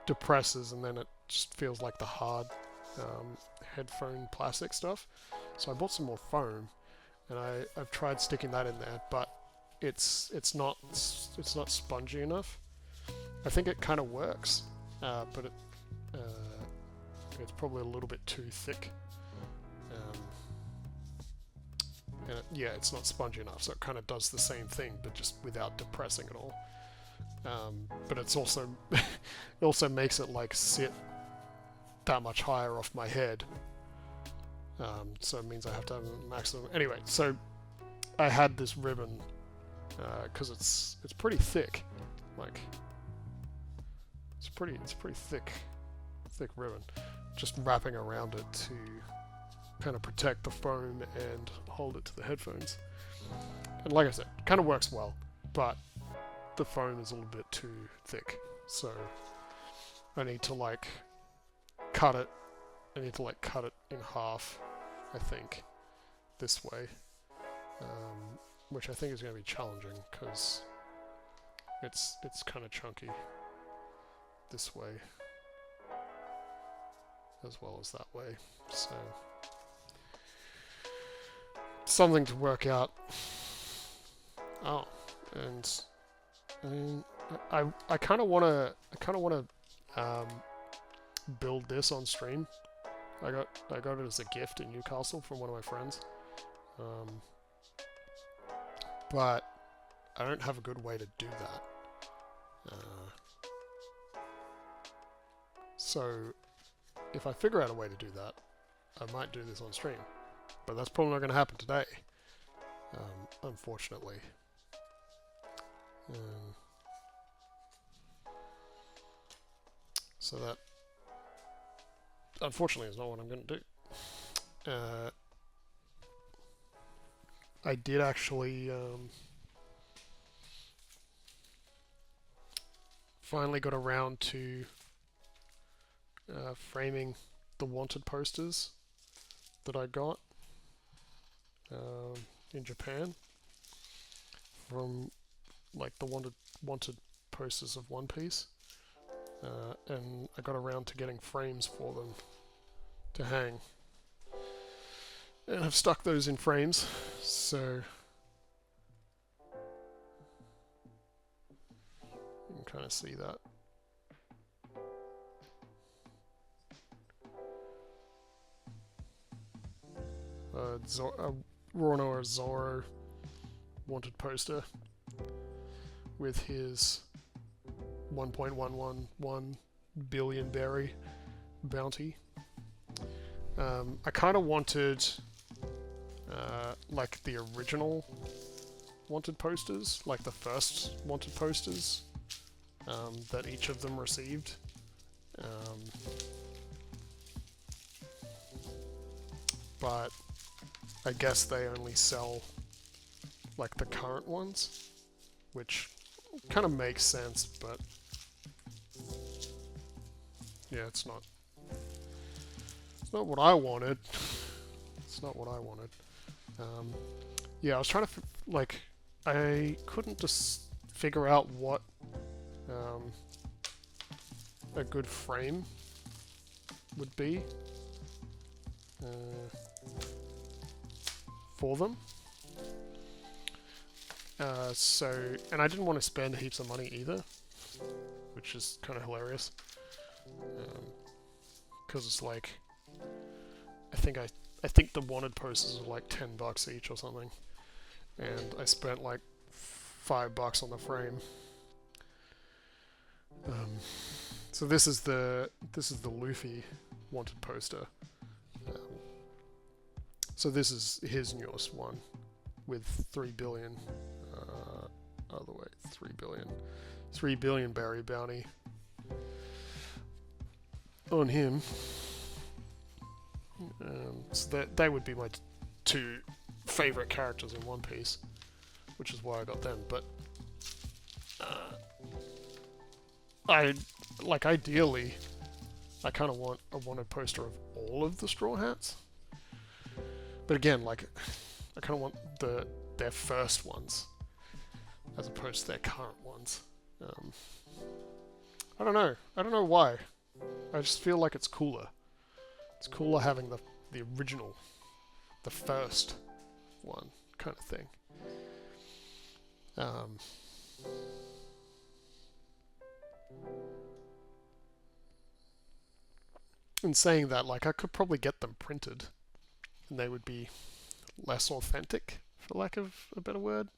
depresses, and then it just feels like the hard headphone plastic stuff. So I bought some more foam, and I've tried sticking that in there, but it's not spongy enough. I think it kind of works, but it's probably a little bit too thick. And yeah, it's not spongy enough, so it kind of does the same thing, but just without depressing at all. But it's also it also makes it like sit that much higher off my head. So it means I have to have a maximum. Anyway, so I had this ribbon because it's pretty thick, like it's pretty thick ribbon, just wrapping around it to kind of protect the foam and hold it to the headphones. And like I said, kind of works well, but the foam is a little bit too thick, so I need to like cut it. I need to like cut it in half, I think, this way, which I think is going to be challenging because it's kind of chunky this way as well as that way, so something to work out. Oh, and I kind of want to build this on stream. I got it as a gift in Newcastle from one of my friends, but I don't have a good way to do that. So if I figure out a way to do that, I might do this on stream, but that's probably not going to happen today, unfortunately. So that, unfortunately, is not what I'm going to do. I did actually finally got around to framing the wanted posters that I got. in Japan from like the wanted posters of One Piece, and I got around to getting frames for them to hang, and I've stuck those in frames, so you can kind of see that. Roronoa Zoro wanted poster with his 1.111 billion berry bounty. I kind of wanted like the original wanted posters, like the first wanted posters that each of them received. But I guess they only sell like the current ones, which kind of makes sense, but yeah, it's not what I wanted. It's not what I wanted. Yeah, I was trying to like, I couldn't just figure out what a good frame would be for them. And I didn't want to spend heaps of money either, which is kind of hilarious. Because it's like, I think the wanted posters are like $10 each or something, and I spent like $5 on the frame. So this is the Luffy wanted poster. So this is his newest one with 3 billion. Other way, 3 billion. 3 billion berry bounty on him. So they would be my two favorite characters in One Piece, which is why I got them. But ideally, I kind of want a poster of all of the Straw Hats. But again, like, I kind of want their first ones as opposed to their current ones. I don't know. I don't know why. I just feel like it's cooler. It's cooler having the original, the first one kind of thing. In saying that, like, I could probably get them printed, and they would be less authentic, for lack of a better word.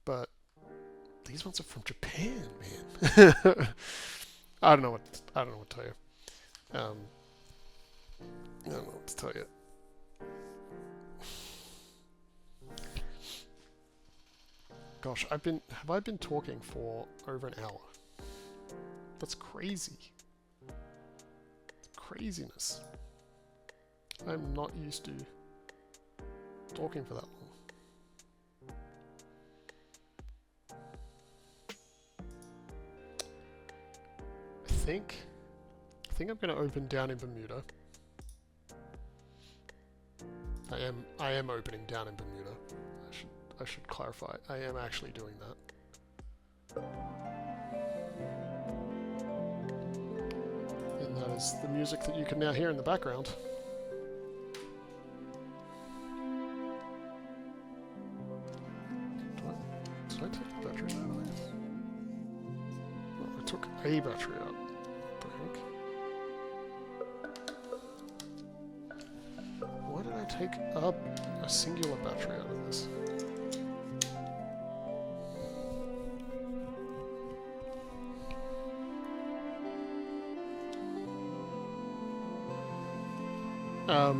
But these ones are from Japan, man. I don't know what to tell you. I don't know what to tell you. Gosh, have I been talking for over an hour? That's crazy. It's craziness. I'm not used to talking for that long. I think I'm going to open down in Bermuda. I am opening down in Bermuda. I should clarify. I am actually doing that. And that is the music that you can now hear in the background. Did I take the battery out of this? Well, I took a battery out. Why did I take up a singular battery out of this? I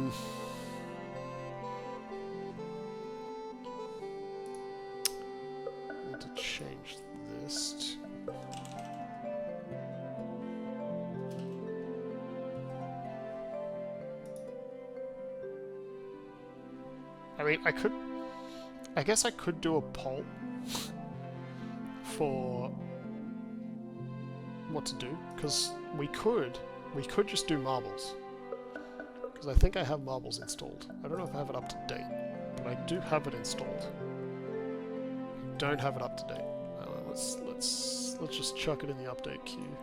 need to change this to... I mean, I guess I could do a poll for what to do, because we could just do marbles. Because I think I have marbles installed. I don't know if I have it up to date, but I do have it installed. Don't have it up to date. Let's just chuck it in the update queue,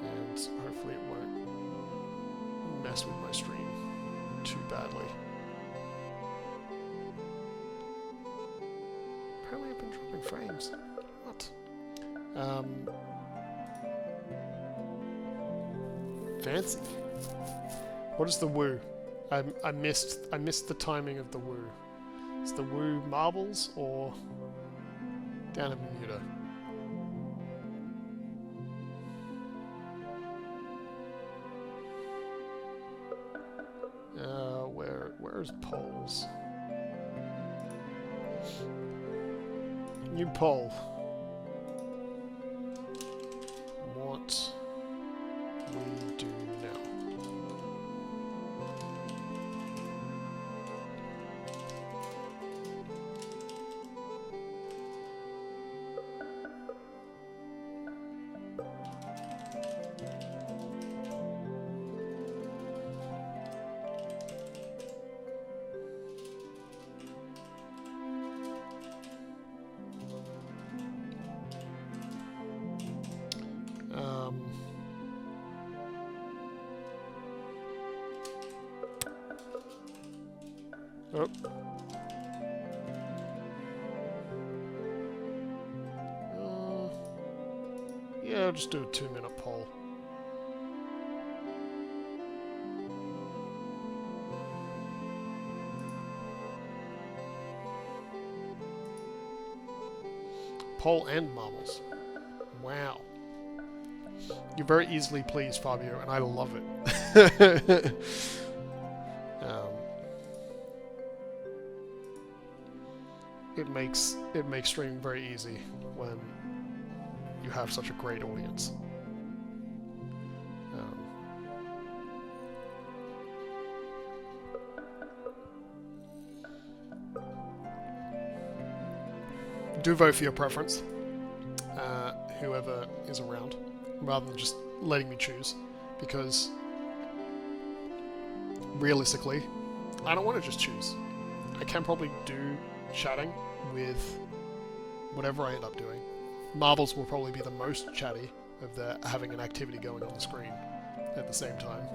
and hopefully it won't mess with my stream too badly. Apparently I've been dropping frames. What? Fancy. What is the woo? I missed the timing of the woo. Is the woo marbles or down in Bermuda? Where's polls? New poll. What we do now. Oh. Yeah, I'll just do a 2-minute poll. Poll and marbles. Wow. You're very easily pleased, Fabio, and I love it. It makes streaming very easy when you have such a great audience. Do vote for your preference, whoever is around, rather than just letting me choose, because realistically, I don't want to just choose. I can probably do chatting with whatever I end up doing. Marbles will probably be the most chatty of having an activity going on the screen at the same time.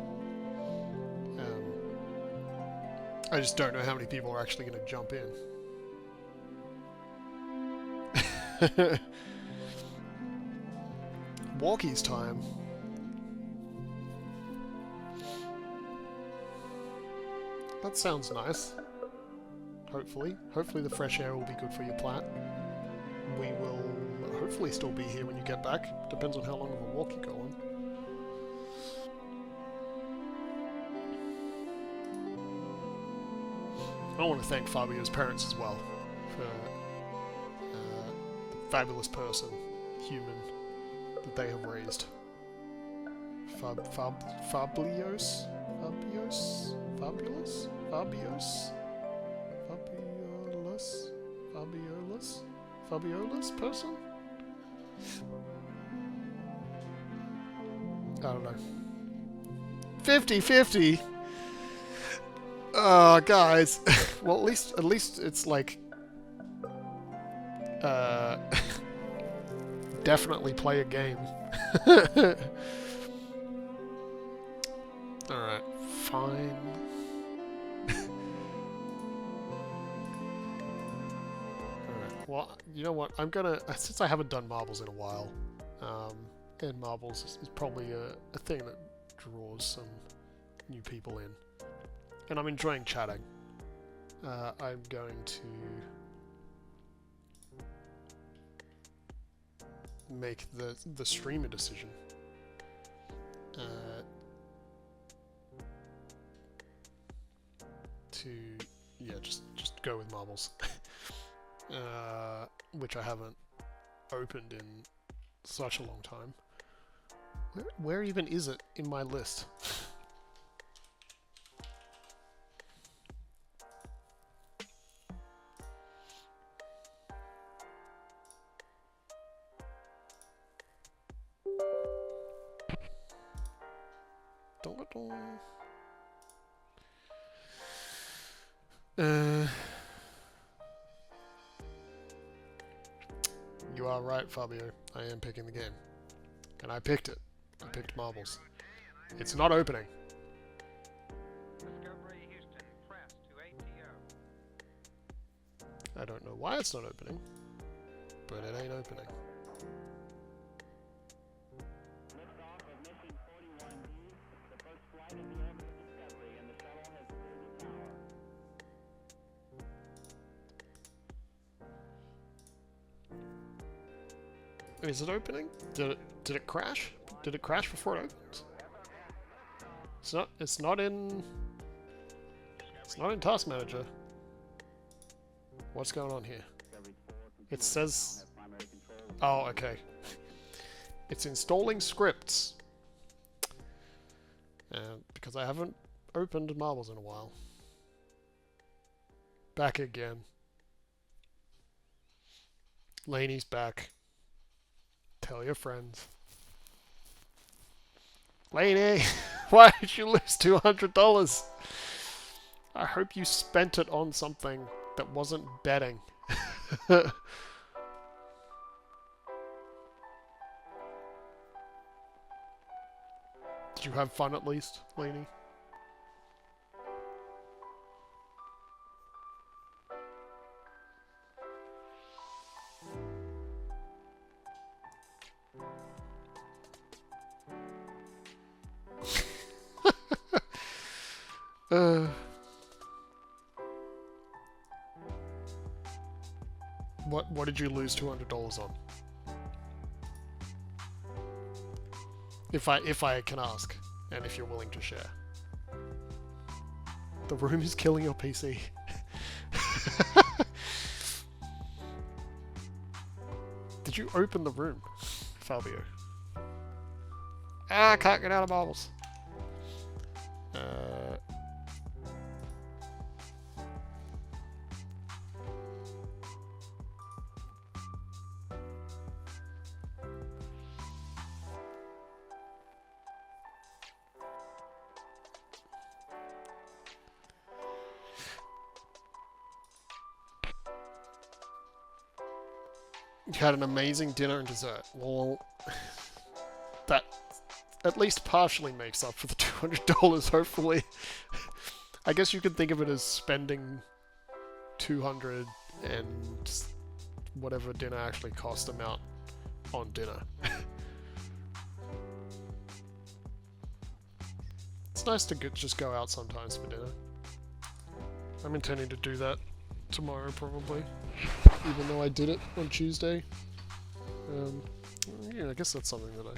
I just don't know how many people are actually going to jump in. Walkie's time. That sounds nice. Hopefully the fresh air will be good for your plant. We will hopefully still be here when you get back. Depends on how long of a walk you go on. I want to thank Fabio's parents as well for the fabulous person, human, that they have raised. Fabulous? Fabulous person? I don't know. 50-50? Guys. Well, at least it's like... definitely play a game. Alright, fine. Well, you know what? I'm gonna, since I haven't done marbles in a while, and marbles is probably a thing that draws some new people in, and I'm enjoying chatting. I'm going to make the streamer decision. Just go with marbles. Which I haven't opened in such a long time. Where even is it in my list? You are right, Fabio. I am picking the game. And I picked it. I picked marbles. It's not opening. I don't know why it's not opening, but it ain't opening. Is it opening? Did it crash? Did it crash before it opened? It's not in Task Manager. What's going on here? It says... Oh, okay. It's installing scripts. Because I haven't opened marbles in a while. Back again. Laney's back. Tell your friends. Laney! Why did you lose $200? I hope you spent it on something that wasn't betting. Did you have fun at least, Laney? What did you lose $200 on? If I can ask, and if you're willing to share. The room is killing your PC. Did you open the room, Fabio? Ah, I can't get out of marbles. You had an amazing dinner and dessert. Well, that at least partially makes up for the $200, hopefully. I guess you could think of it as spending $200 and whatever dinner actually cost amount on dinner. It's nice to just go out sometimes for dinner. I'm intending to do that tomorrow, probably. Even though I did it on Tuesday. Yeah, I guess that's something that I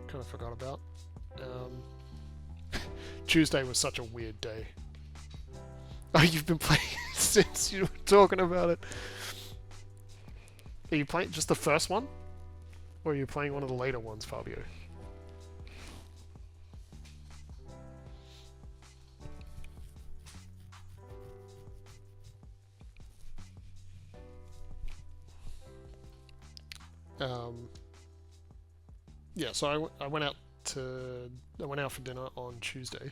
kind of forgot about. Tuesday was such a weird day. Oh, you've been playing since you were talking about it. Are you playing just the first one? Or are you playing one of the later ones, Fabio? Yeah, so I went out for dinner on Tuesday.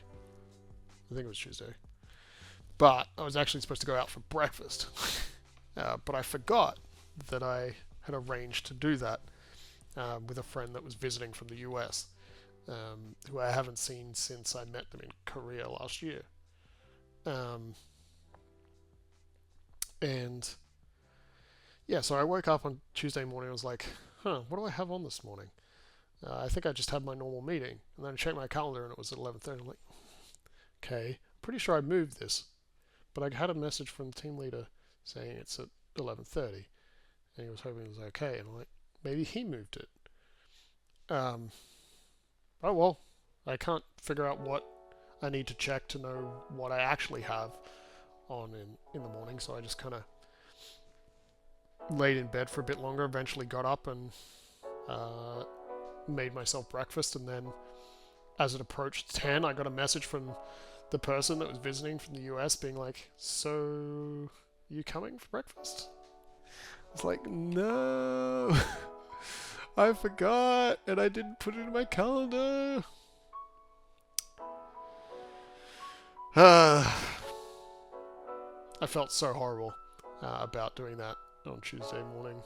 I think it was Tuesday. But I was actually supposed to go out for breakfast. But I forgot that I had arranged to do that with a friend that was visiting from the US, who I haven't seen since I met them in Korea last year. And yeah, so I woke up on Tuesday morning and was like, what do I have on this morning? I think I just had my normal meeting. And then I checked my calendar and it was at 11:30. I'm like, okay, pretty sure I moved this. But I had a message from the team leader saying it's at 11:30. And he was hoping it was okay. And I'm like, maybe he moved it. Oh well, I can't figure out what I need to check to know what I actually have on in the morning. So I just kind of laid in bed for a bit longer, eventually got up and made myself breakfast, and then as it approached 10, I got a message from the person that was visiting from the US being like, so you coming for breakfast? I was like, no, I forgot and I didn't put it in my calendar. I felt so horrible about doing that on Tuesday morning.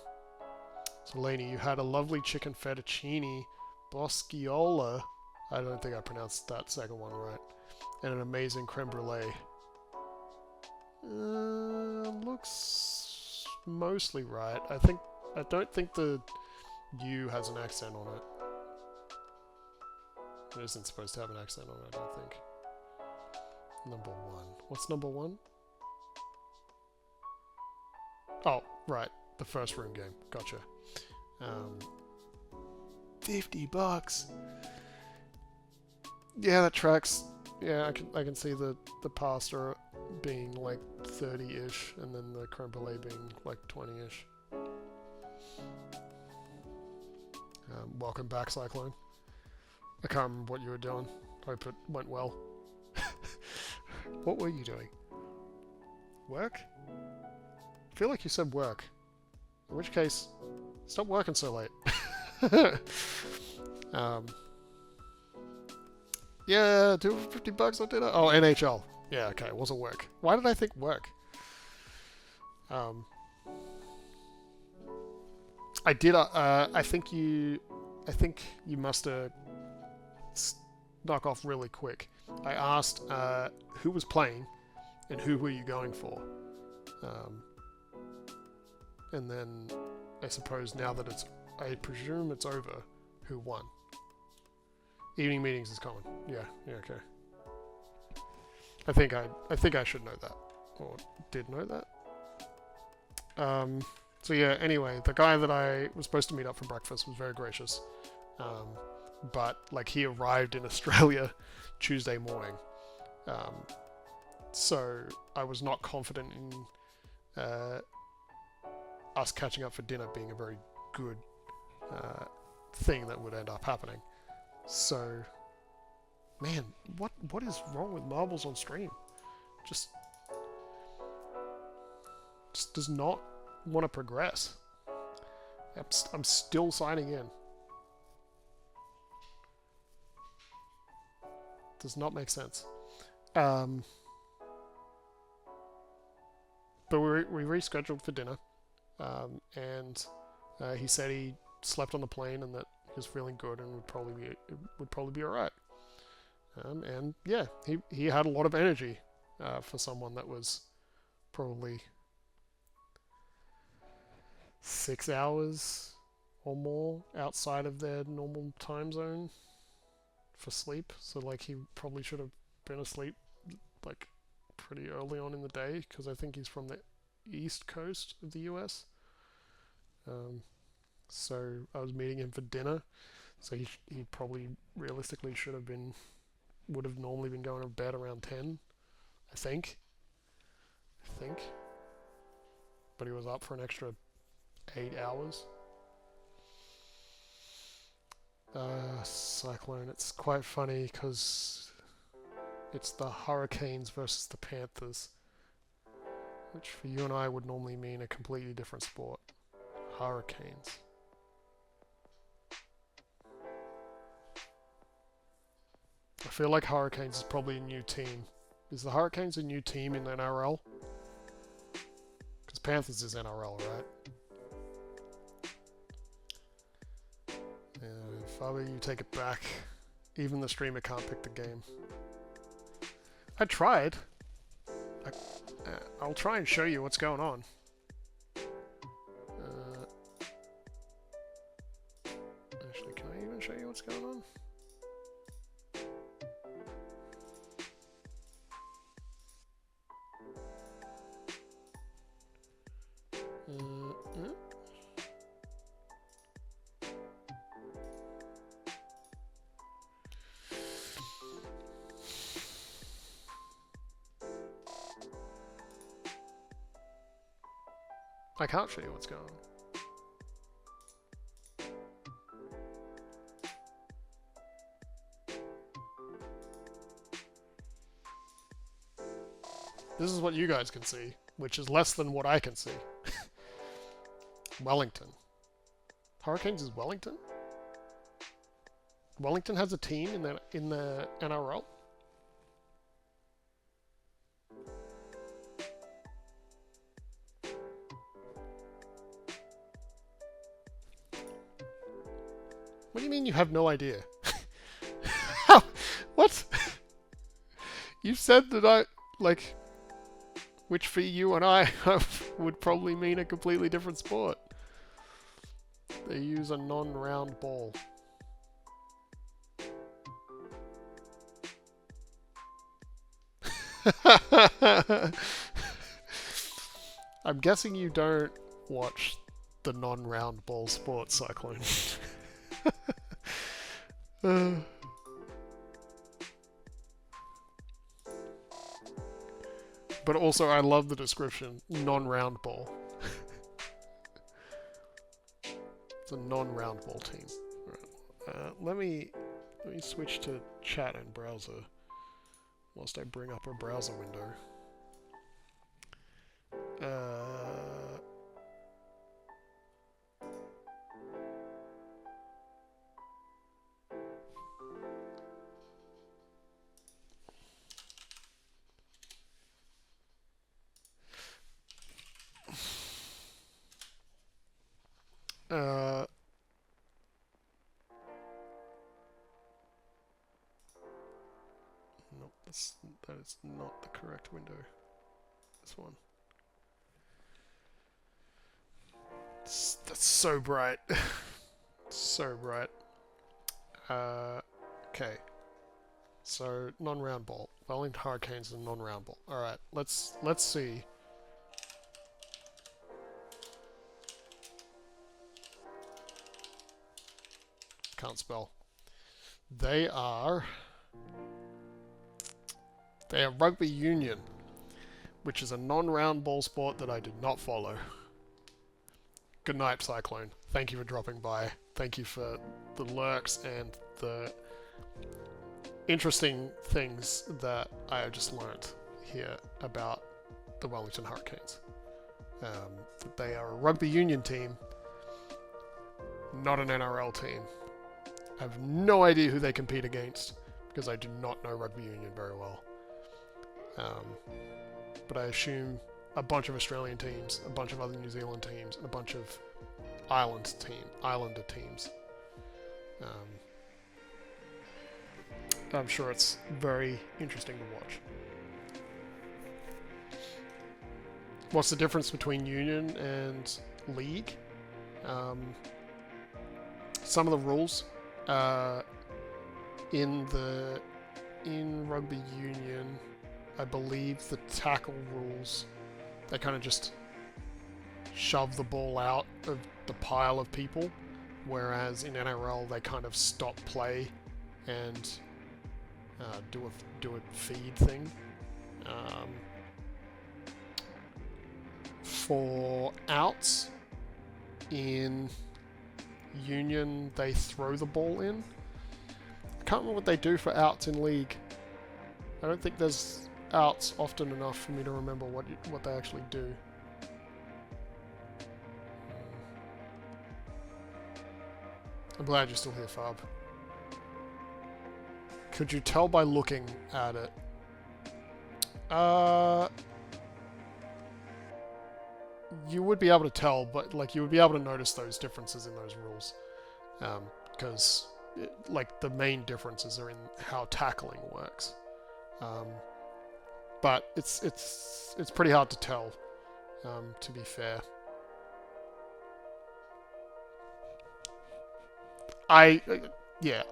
So Lainey, you had a lovely chicken fettuccine, bosciola. I don't think I pronounced that second one right. And an amazing creme brulee. Looks mostly right. I don't think the U has an accent on it. It isn't supposed to have an accent on it, I don't think. Number 1. What's number 1? Oh, right. The first room game. Gotcha. $50. Yeah, that tracks. Yeah, I can see the pasta being like 30-ish, and then the creme brulee being like 20-ish. Welcome back, Cyclone. I can't remember what you were doing. Hope it went well. What were you doing? Work? I feel like you said work. In which case, stop working so late. Yeah, $250 on dinner. Oh, NHL. Yeah, okay, it wasn't work. Why did I think work? I did. I think you must have snuck off really quick. I asked who was playing and who were you going for, and then I suppose now that I presume it's over, who won? Evening meetings is common. Yeah, okay. I think I should know that, or did know that. So yeah. Anyway, the guy that I was supposed to meet up for breakfast was very gracious, but like he arrived in Australia Tuesday morning, so I was not confident in us catching up for dinner being a very good thing that would end up happening. So, man, what is wrong with marbles on stream? Just does not want to progress. I'm still signing in. Does not make sense. But we rescheduled for dinner, and he said he slept on the plane and that he was feeling good and would probably be alright. And yeah, he had a lot of energy for someone that was probably 6 hours or more outside of their normal time zone for sleep. So like he probably should have been asleep like pretty early on in the day, because I think he's from the east coast of the US. So I was meeting him for dinner, so he probably realistically would have normally been going to bed around 10, I think. But he was up for an extra 8 hours. Cyclone, it's quite funny because it's the Hurricanes versus the Panthers, which for you and I would normally mean a completely different sport. Hurricanes. I feel like Hurricanes is probably a new team. Is the Hurricanes a new team in NRL? Because Panthers is NRL, right? Father, you take it back. Even the streamer can't pick the game. I tried. I'll try and show you what's going on. Actually, can I even show you what's going on? I can't show you what's going on. This is what you guys can see, which is less than what I can see. Wellington. Hurricanes is Wellington? Wellington has a team in the NRL? What do you mean you have no idea? How? What? You said that like, which for you and I would probably mean a completely different sport. They use a non-round ball. I'm guessing you don't watch the non-round ball sport, Cyclone. But also, I love the description, non-round ball. It's a non-round ball team. Right. Let me switch to chat and browser whilst I bring up a browser window. Nope, that is not the correct window. This one. That's so bright. So bright. Okay. So non-round ball. Wellington Hurricanes and non-round ball. All right. Let's see. Can't spell. They are rugby union, which is a non-round ball sport that I did not follow. Good night, Cyclone. Thank you for dropping by. Thank you for the lurks and the interesting things that I just learnt here about the Wellington Hurricanes. That they are a rugby union team, not an NRL team. I have no idea who they compete against because I do not know rugby union very well. But I assume a bunch of Australian teams, a bunch of other New Zealand teams, and a bunch of Islander teams. I'm sure it's very interesting to watch. What's the difference between union and league? Some of the rules in rugby union, I believe the tackle rules, they kind of just shove the ball out of the pile of people, whereas in NRL they kind of stop play and do a feed thing. For outs in union, they throw the ball in. I can't remember what they do for outs in league. I don't think there's outs often enough for me to remember what they actually do. I'm glad you're still here, Fab. Could you tell by looking at it? You would be able to tell, but like you would be able to notice those differences in those rules, because like the main differences are in how tackling works. But it's pretty hard to tell, to be fair. Yeah.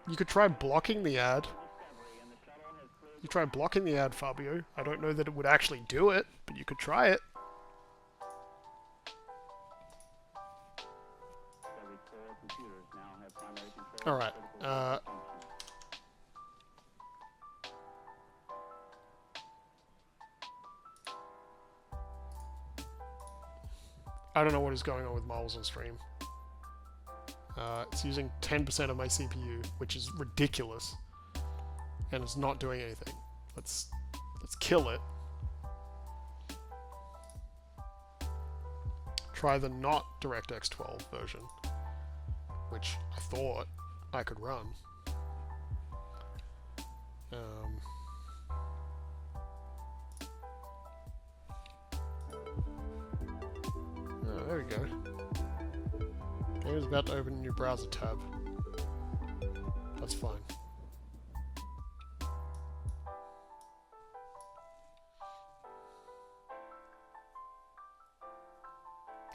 You could try blocking the ad. You try blocking the ad, Fabio. I don't know that it would actually do it, but you could try it. Alright. I don't know what is going on with Marbles on stream. It's using 10% of my CPU, which is ridiculous. And it's not doing anything. Let's kill it. Try the not DirectX 12 version, which I thought I could run. Oh, there we go. Game is about to open a new browser tab. That's fine.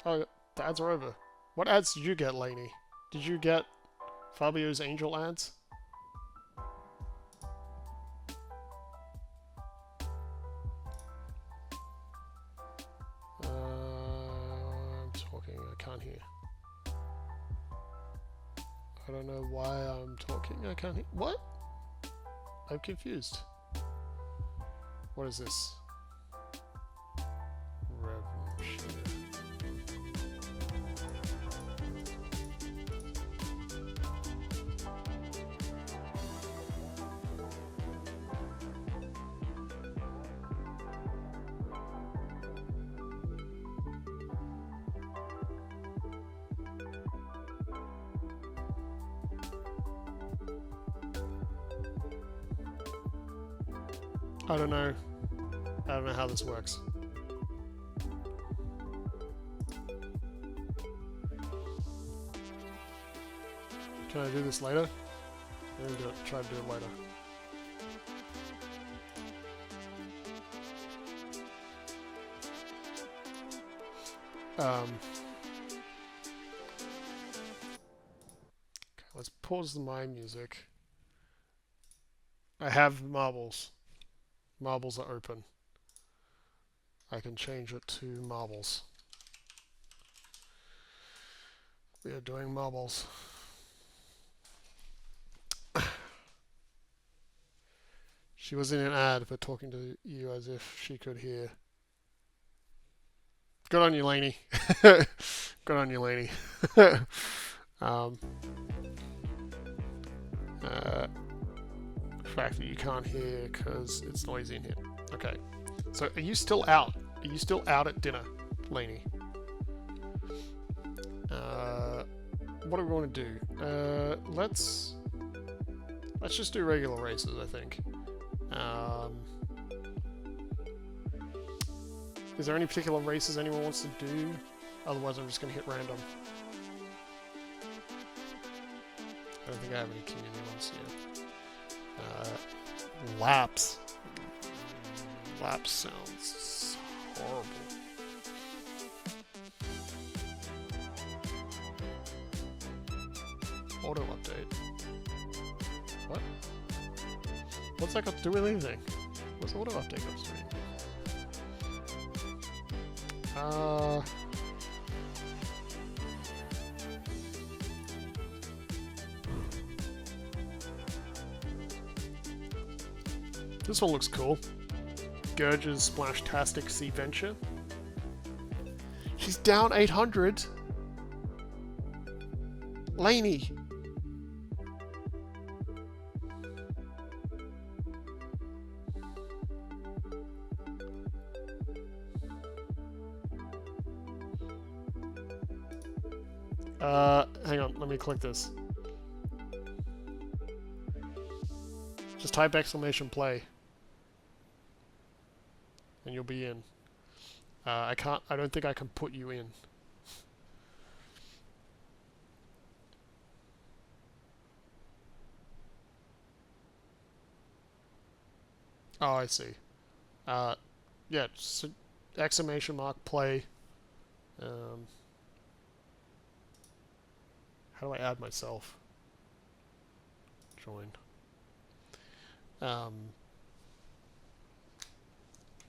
Oh, the ads are over. What ads did you get, Lainey? Did you get Fabio's Angel ads? I'm talking, I can't hear. I don't know why I'm talking, I can't hear. What? I'm confused. What is this? Revenue share. I don't know. I don't know how this works. Can I do this later? Maybe try to do it later. Okay, let's pause the My Music. I have marbles. Marbles are open. I can change it to marbles. We are doing marbles. She was in an ad, but talking to you as if she could hear. Good on you, Lainey. Good on you, Lainey. Fact that you can't hear because it's noisy in here. Okay. So are you still out? Are you still out at dinner, Lainey? What do we want to do? Let's just do regular races, I think. Is there any particular races anyone wants to do? Otherwise I'm just going to hit random. I don't think I have any community ones yet. Laps. Laps sounds horrible. Auto update. What? What's that got to do with anything? What's auto update got to do with anything? This one looks cool. Gurge's Splashtastic Sea Venture. She's down 800. Lainey. Hang on, let me click this. Just type !play. And you'll be in. I don't think I can put you in. Oh, I see. Yeah, so !play. How do I add myself? Join.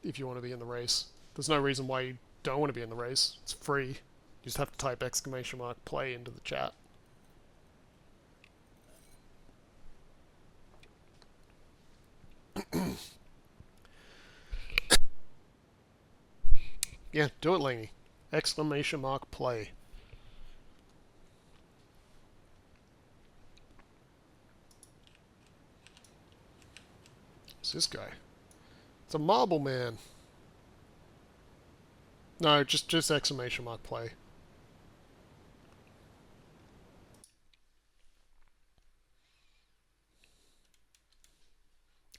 If you want to be in the race. There's no reason why you don't want to be in the race. It's free. You just have to type !play into the chat. Yeah, do it, Laney. Exclamation mark play. What's this guy? It's a marble man. No, just exclamation mark play.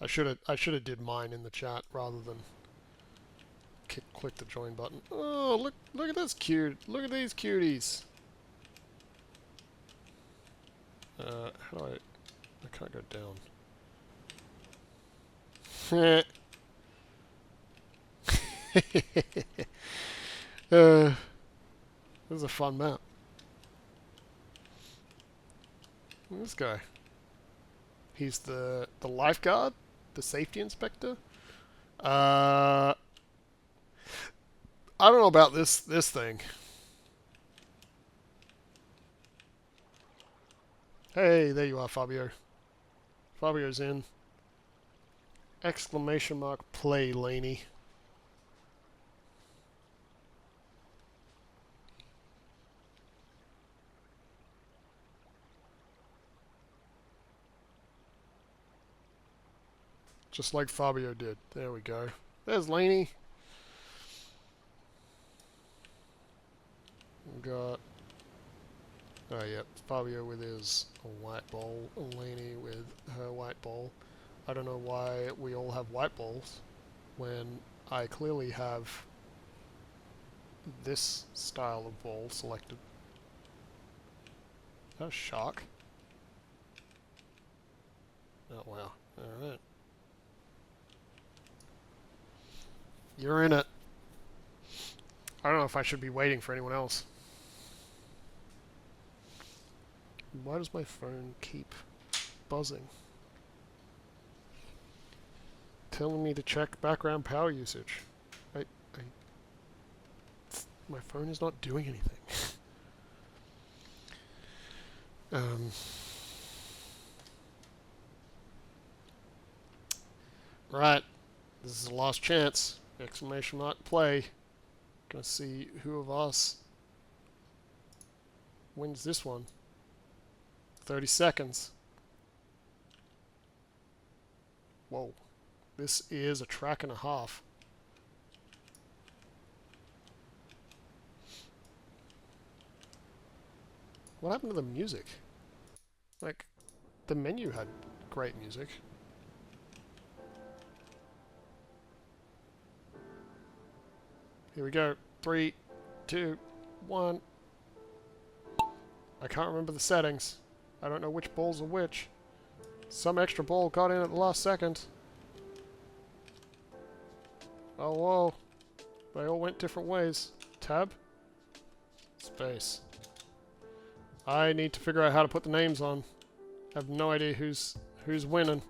I should have did mine in the chat rather than click the join button. Oh, look at this cute. Look at these cuties. How do I can't go down. This is a fun map. Look at this guy. He's the lifeguard, the safety inspector. I don't know about this thing. Hey, there you are, Fabio. Fabio's in. Exclamation mark play, Laney. Just like Fabio did. There we go. There's Laney. We've got... Oh, yeah. Fabio with his white ball. Laney with her white ball. I don't know why we all have white balls when I clearly have this style of ball selected. Is that a shark? Oh, wow. Alright. You're in it. I don't know if I should be waiting for anyone else. Why does my phone keep buzzing? Telling me to check background power usage. My phone is not doing anything. Right. This is the last chance. Exclamation mark play. Gonna see who of us wins this one. 30 seconds. Whoa. This is a track and a half. What happened to the music? Like, the menu had great music. Here we go. 3, 2, 1. I can't remember the settings. I don't know which balls are which. Some extra ball got in at the last second. Oh, whoa. They all went different ways. Tab. Space. I need to figure out how to put the names on. I have no idea who's winning.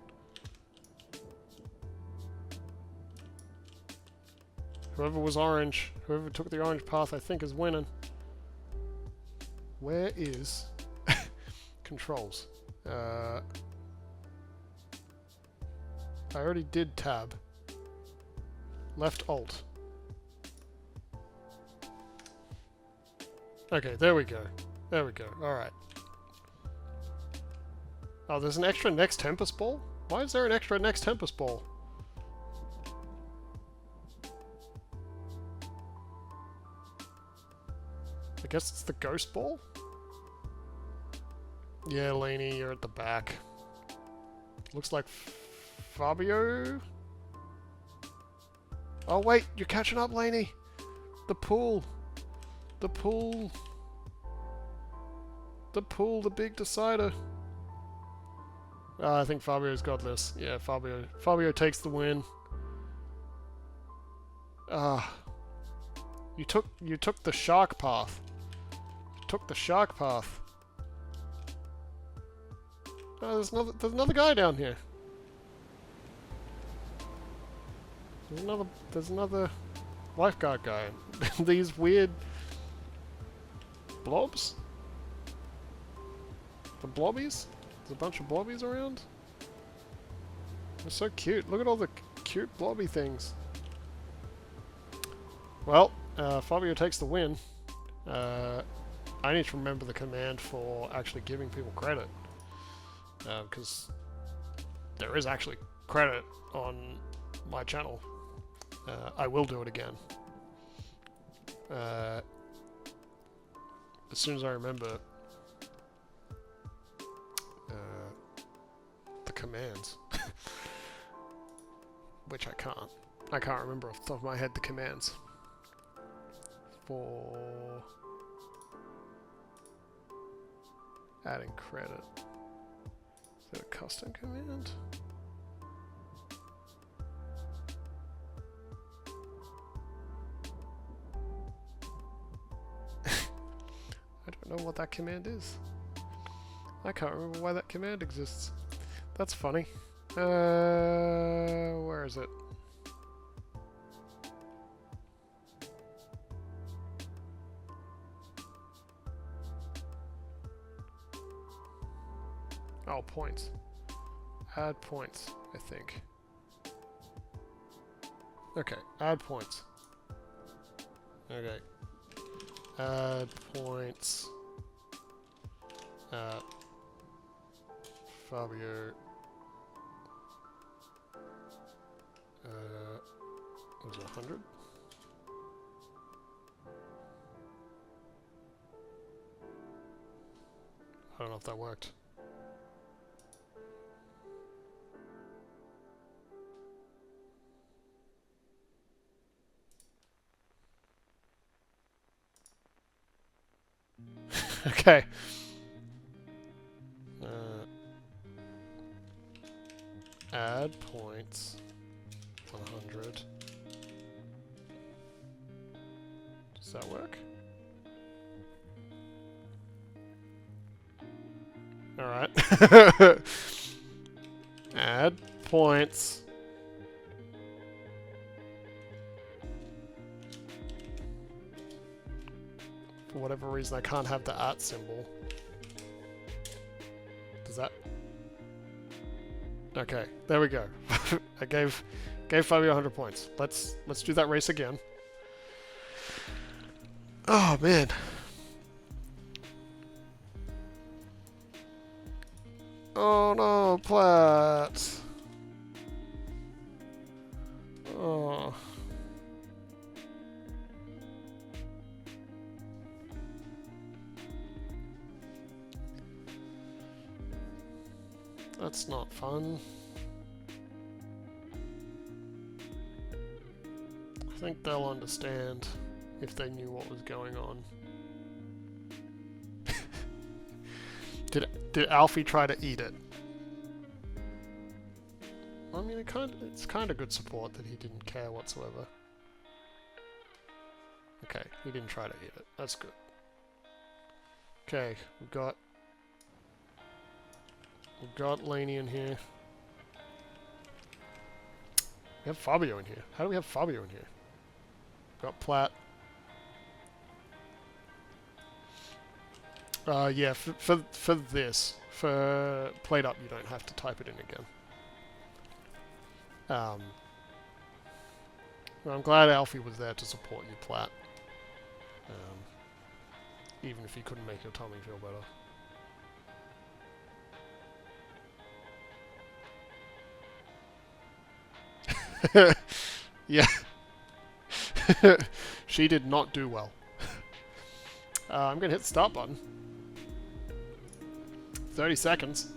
Whoever was orange, whoever took the orange path, I think is winning. Where is controls? I already did tab. Left alt. Okay, there we go. There we go. Alright. Oh, there's an extra Nextempus ball? Why is there an extra Nextempus ball? I guess it's the ghost ball? Yeah, Laney, you're at the back. Looks like Fabio? Oh wait, you're catching up, Laney! The pool! The pool! The pool, the big decider! I think Fabio's got this. Yeah, Fabio takes the win. You took the shark path. You took the shark path. Oh, there's another guy down here. There's another lifeguard guy. These weird blobs? The blobbies? There's a bunch of blobbies around? They're so cute. Look at all the cute blobby things. Well, Fabio takes the win. I need to remember the command for actually giving people credit. Because there is actually credit on my channel. I will do it again. As soon as I remember the commands. Which I can't. I can't remember off the top of my head the commands. For adding credit. Is that a custom command? I don't know what that command is. I can't remember why that command exists. That's funny. Where is it? Oh, points. Add points, I think. Okay, add points. Okay. Add points. Fabio. Was it 100? I don't know if that worked. Okay. Add points. 100. Does that work? Alright. Add points. For whatever reason, I can't have the art symbol. Does that? Okay, there we go. I gave Fabio 100 points. Let's do that race again. Oh man. Oh no, Platt. Oh. That's not fun. I think they'll understand if they knew what was going on. Did Alfie try to eat it? I mean, it's kind of good support that he didn't care whatsoever. Okay, he didn't try to eat it. That's good. Okay, we've got Laney in here. We have Fabio in here. How do we have Fabio in here? Got Platt. Yeah, for this, for Plate Up, you don't have to type it in again. Well, I'm glad Alfie was there to support you, Platt. Even if he couldn't make your tummy feel better. Yeah. She did not do well. I'm going to hit the start button. 30 seconds.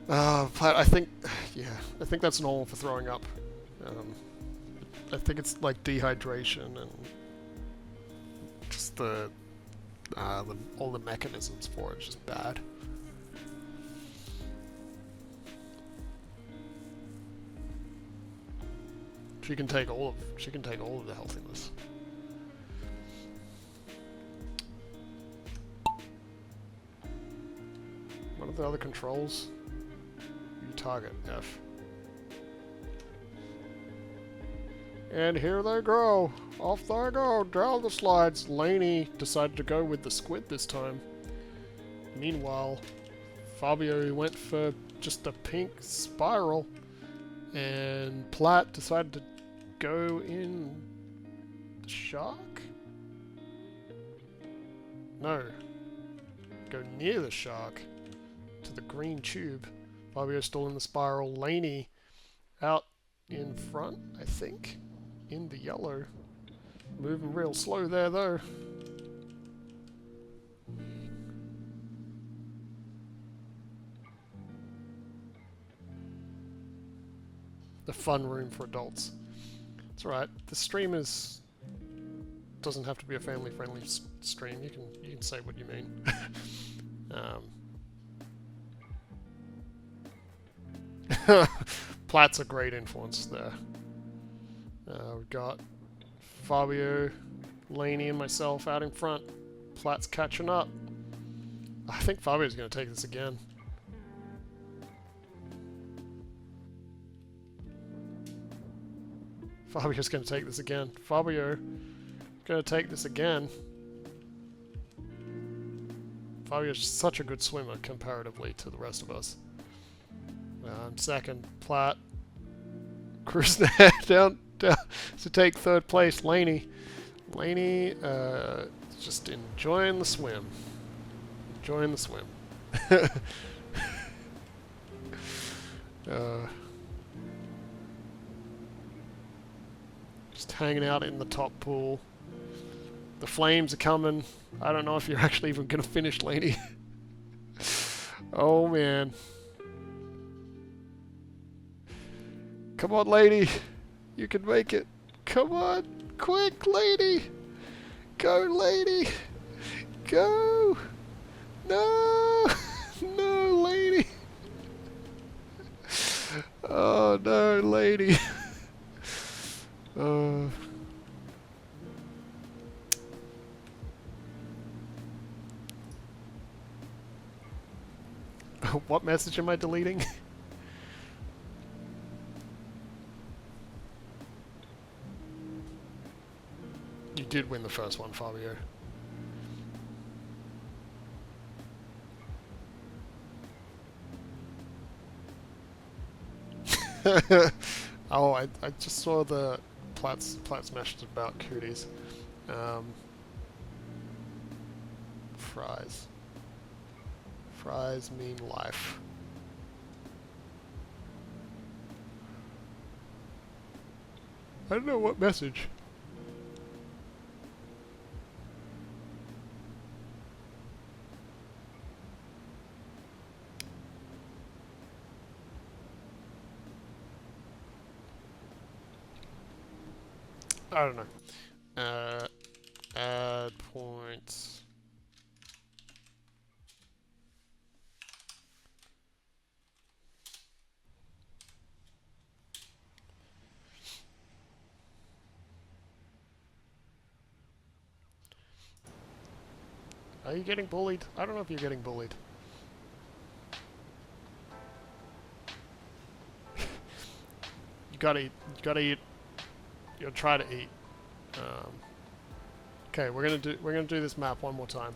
I think that's normal for throwing up. I think it's like dehydration and just all the mechanisms for it is just bad. She can take all of the healthiness. What are the other controls? You target F. And here they go. Off they go. Down the slides. Laney decided to go with the squid this time. Meanwhile, Fabio went for just a pink spiral, and Platt decided to go in the shark? No. Go near the shark to the green tube. Fabio's still in the spiral. Laney out in front, I think, in the yellow. Moving real slow there, though. The fun room for adults. It's alright. The stream doesn't have to be a family-friendly stream. You can say what you mean. Platt's a great influence there. We've got Fabio, Laney, and myself out in front. Platt's catching up. I think Fabio's going to take this again. Fabio's going to take this again. Fabio going to take this again. Fabio's such a good swimmer comparatively to the rest of us. Second, Platt. Cruising down to take third place. Laney just enjoying the swim. Enjoying the swim. Just hanging out in the top pool. The flames are coming. I don't know if you're actually even going to finish, Laney. Oh, man. Come on, lady. You can make it. Come on. Quick, lady. Go, lady. Go. No. No, lady. Oh, no, lady. What message am I deleting? You did win the first one, Fabio. Oh, I just saw the Platt's message about cooties. Fries. Fries mean life. I don't know what message. I don't know. Add points. Are you getting bullied? I don't know if you're getting bullied. You gotta eat. You gotta eat. You'll try to eat. Okay, we're gonna do this map one more time.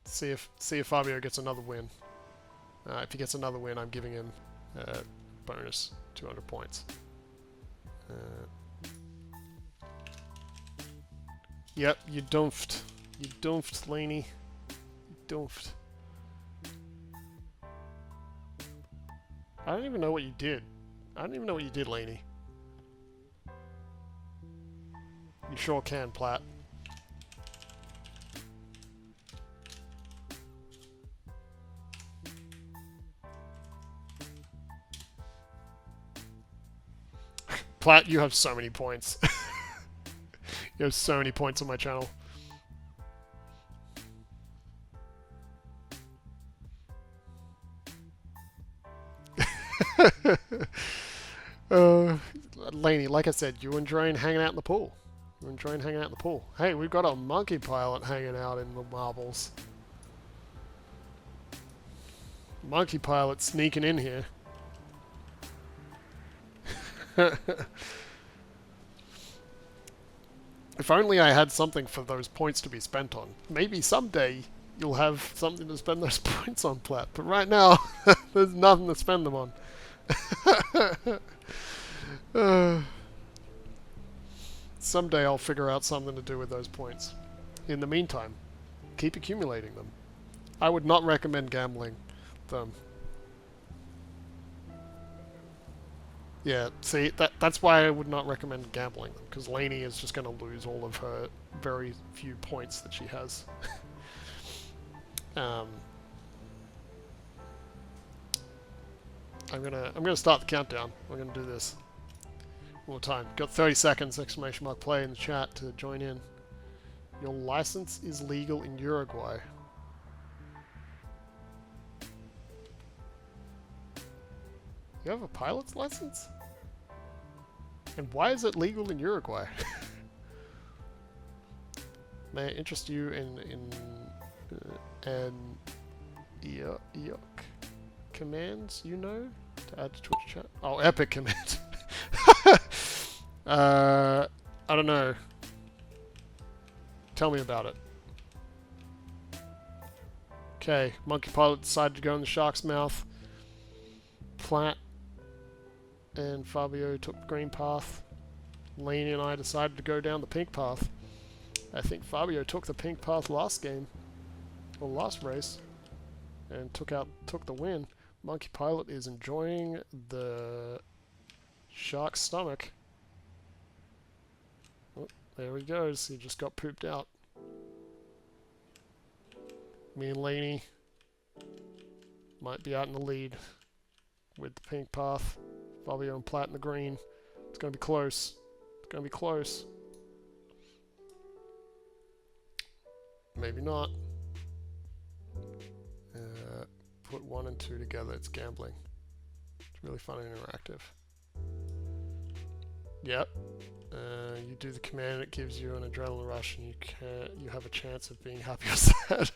See if Fabio gets another win. If he gets another win, I'm giving him bonus 200 points. Yep, you dumped. You dumped, Laney. You dumped. I don't even know what you did. I don't even know what you did, Laney. You sure can, Platt. Platt, you have so many points. You have so many points on my channel. Laney, like I said, you enjoying hanging out in the pool. You're enjoying hanging out in the pool. Hey, we've got a monkey pilot hanging out in the marbles. Monkey pilot sneaking in here. If only I had something for those points to be spent on. Maybe someday you'll have something to spend those points on, Platt. But right now, there's nothing to spend them on. Someday I'll figure out something to do with those points. In the meantime, keep accumulating them. I would not recommend gambling them. Yeah, see, that's why I would not recommend gambling them, because Lainey is just going to lose all of her very few points that she has. I'm gonna start the countdown. We're gonna do this one more time. Got 30 seconds! Exclamation mark play in the chat to join in. Your license is legal in Uruguay. You have a pilot's license? And why is it legal in Uruguay? May I interest you in an EOC commands you know to add to Twitch chat? Oh, epic command. I don't know. Tell me about it. Okay, Monkey Pilot decided to go in the shark's mouth. Platt and Fabio took the green path. Lainey and I decided to go down the pink path. I think Fabio took the pink path last game, or last race, and took the win. Monkey Pilot is enjoying the shark's stomach. Oh, there he goes. He just got pooped out. Me and Lainey might be out in the lead with the pink path. Fabio and Platt in the green. It's going to be close. It's going to be close. Maybe not. Put 1 and 2 together. It's gambling. It's really fun and interactive. Yep. You do the command, it gives you an adrenaline rush, and you have a chance of being happy or sad.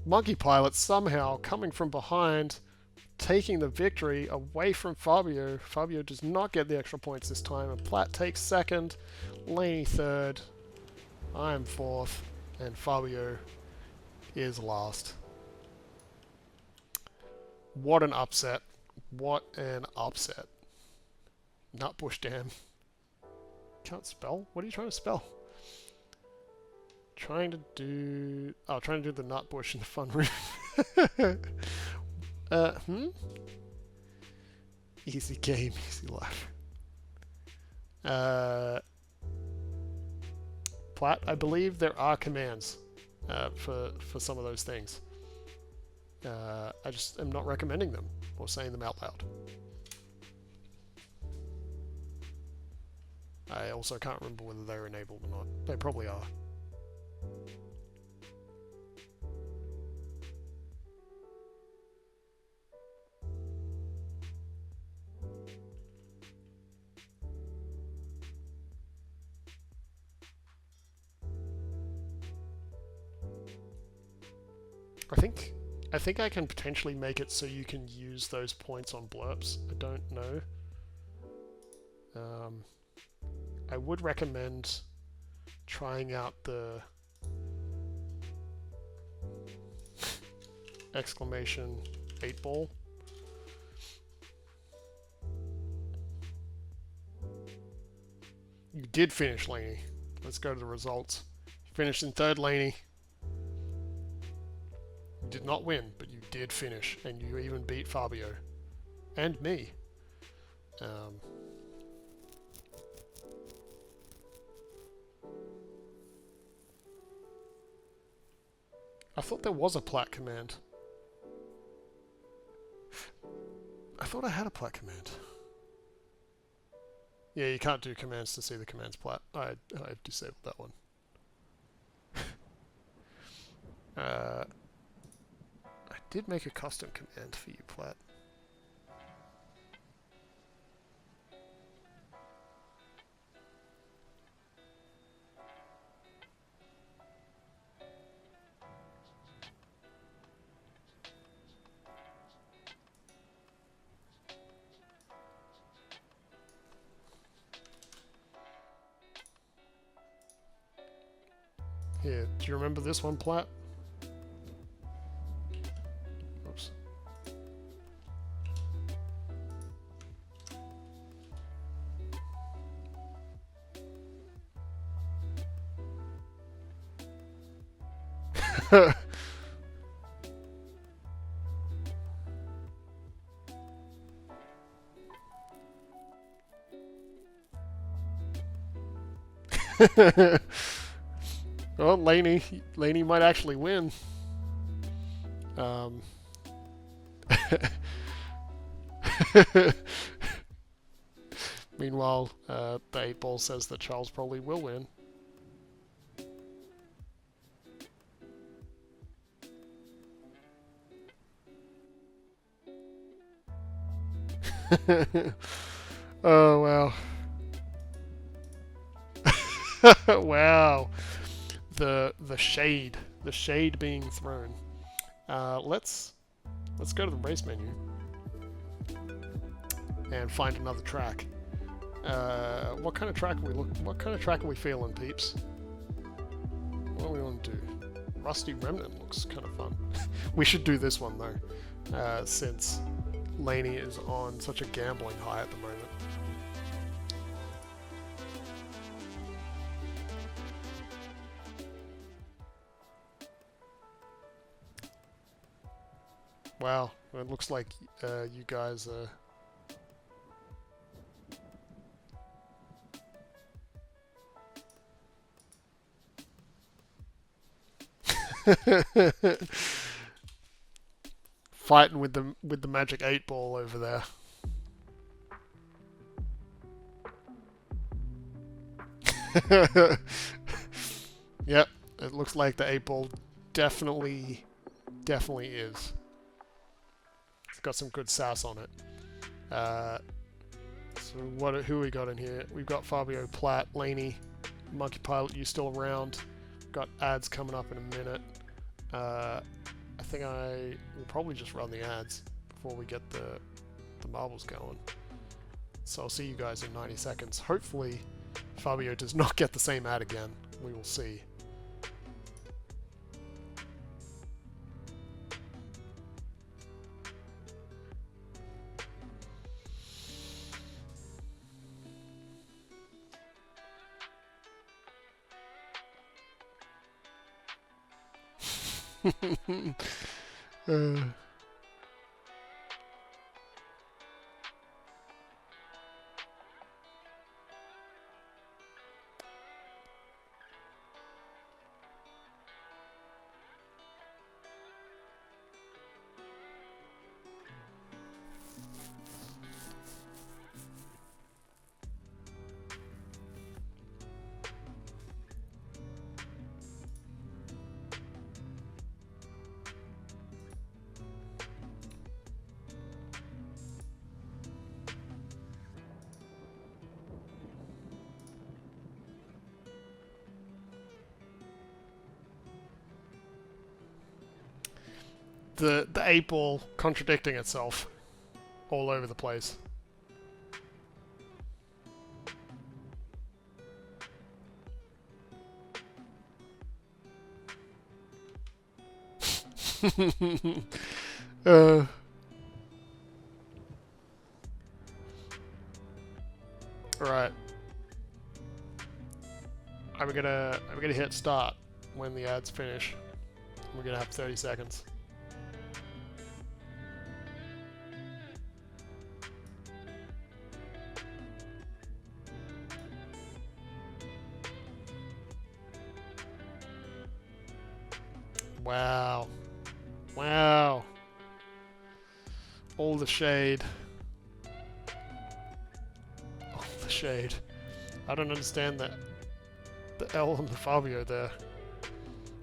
Monkey Pilot somehow coming from behind, taking the victory away from Fabio. Fabio does not get the extra points this time, and Platt takes second, Lainey third, I am fourth, and Fabio is last. What an upset. What an upset. Nutbush Dam. Can't spell? What are you trying to spell? Trying to do the Nutbush in the fun room. Easy game, easy life. Platt, I believe there are commands for some of those things. I just am not recommending them or saying them out loud. I also can't remember whether they're enabled or not. They probably are. I think I can potentially make it so you can use those points on blurps. I don't know. I would recommend trying out the exclamation 8-ball. You did finish, Lainey. Let's go to the results. You finished in third, Lainey. You did not win, but you did finish, and you even beat Fabio. And me. I thought there was a Platt command. I thought I had a Platt command. Yeah, you can't do commands to see the commands Platt. I've disabled that one. I did make a custom command for you, Platt. Here, do you remember this one, Platt? Well, Laney might actually win. Um, Meanwhile, the 8-ball says that Charles probably will win. Oh, wow. Wow. The shade being thrown. Let's go to the race menu and find another track. What kind of track are we feeling, peeps? What do we want to do? Rusty Remnant looks kind of fun. We should do this one though, since Laney is on such a gambling high at the moment. Wow, it looks like you guys are... fighting with the magic 8-ball over there. Yep, it looks like the 8-ball definitely is. It's got some good sass on it. So who we got in here? We've got Fabio Platt, Laney, Monkey Pilot, you still around. Got ads coming up in a minute. I think I will probably just run the ads before we get the marbles going. So I'll see you guys in 90 seconds. Hopefully Fabio does not get the same ad again. We will see. The 8-ball contradicting itself all over the place. Right. I'm gonna hit start when the ads finish. We're gonna have 30 seconds. Wow. Wow. All the shade. All the shade. I don't understand that. The L on the Fabio there.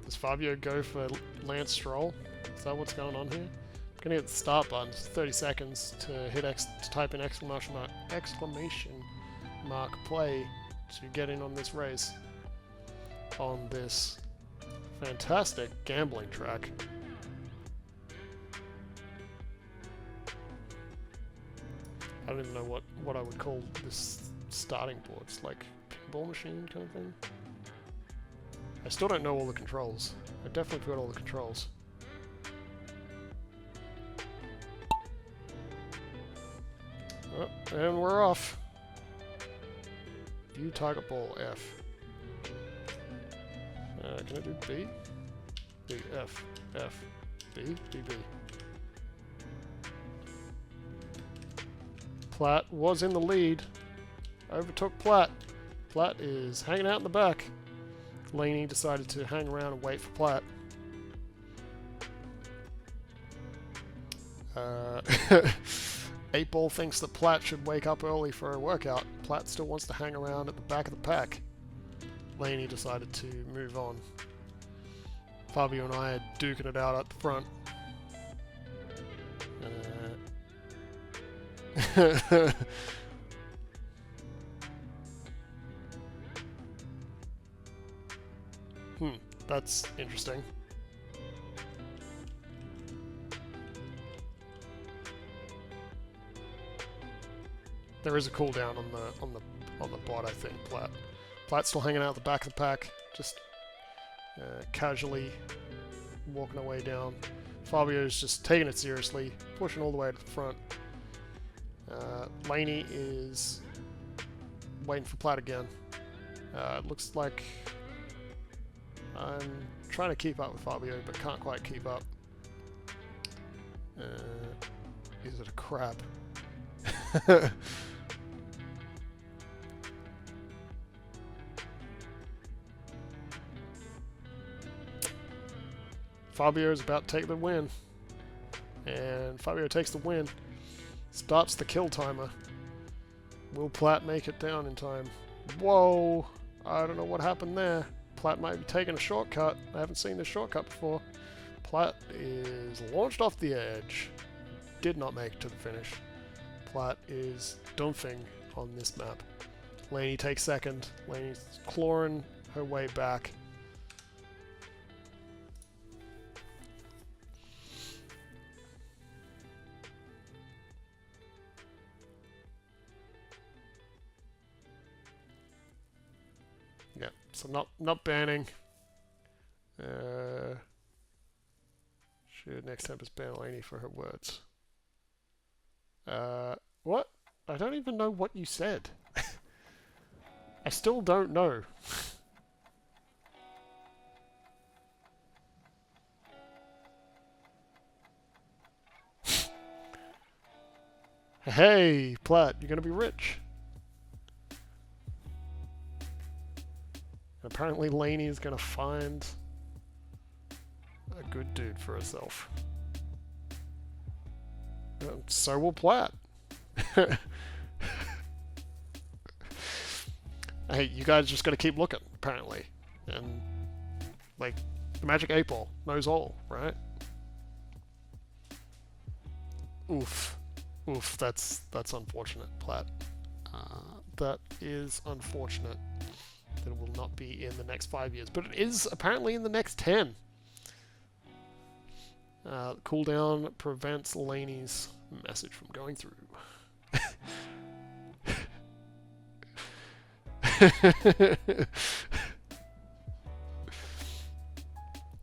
Does Fabio go for Lance Stroll? Is that what's going on here? I'm gonna hit the start button. It's 30 seconds to hit to type in exclamation mark play to get in on this race. On this fantastic gambling track. I don't even know what I would call this starting board. It's like pinball machine kind of thing. I still don't know all the controls. I definitely forgot all the controls. Oh, and we're off. View target ball F. Can I do B? B, F, F, B, B, B. Platt was in the lead. Overtook Platt. Platt is hanging out in the back. Laney decided to hang around and wait for Platt. 8-Ball thinks that Platt should wake up early for a workout. Platt still wants to hang around at the back of the pack. Laney decided to move on. Fabio and I are duking it out at the front. That's interesting. There is a cooldown on the bot, I think. Platt's still hanging out at the back of the pack, just casually walking away down. Fabio's just taking it seriously, pushing all the way to the front. Laney is waiting for Platt again. It looks like I'm trying to keep up with Fabio, but can't quite keep up. Is it a crab? Fabio is about to take the win. And Fabio takes the win. Starts the kill timer. Will Platt make it down in time? Whoa! I don't know what happened there. Platt might be taking a shortcut. I haven't seen this shortcut before. Platt is launched off the edge. Did not make it to the finish. Platt is dumping on this map. Laney takes second. Laney's clawing her way back. Yeah, so not banning. Should Nextempus ban Laney for her words? What? I don't even know what you said. I still don't know. Hey, Platt, you're gonna be rich. And apparently Laney is gonna find a good dude for herself. So will Platt. Hey, you guys just gotta keep looking, apparently. And, like, the Magic 8-Ball knows all, right? Oof. Oof, that's unfortunate, Platt. That is unfortunate that it will not be in the next 5 years, but it is apparently in the next 10. Cooldown prevents Laney's message from going through.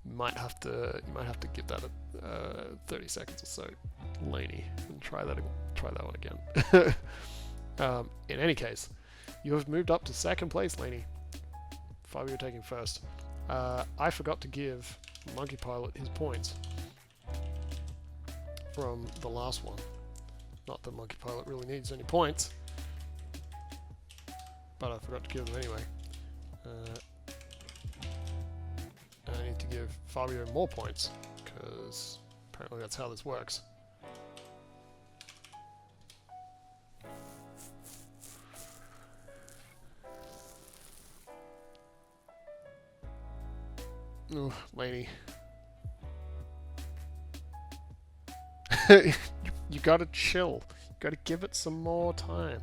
You might have to give that 30 seconds or so, Laney, and try that one again. In any case, you have moved up to second place, Laney. Fabio taking first. I forgot to give Monkey Pilot his points from the last one. Not that Monkey Pilot really needs any points, but I forgot to give them anyway. And I need to give Fabio more points, because apparently that's how this works. Oh, Laney. You gotta chill. You gotta give it some more time.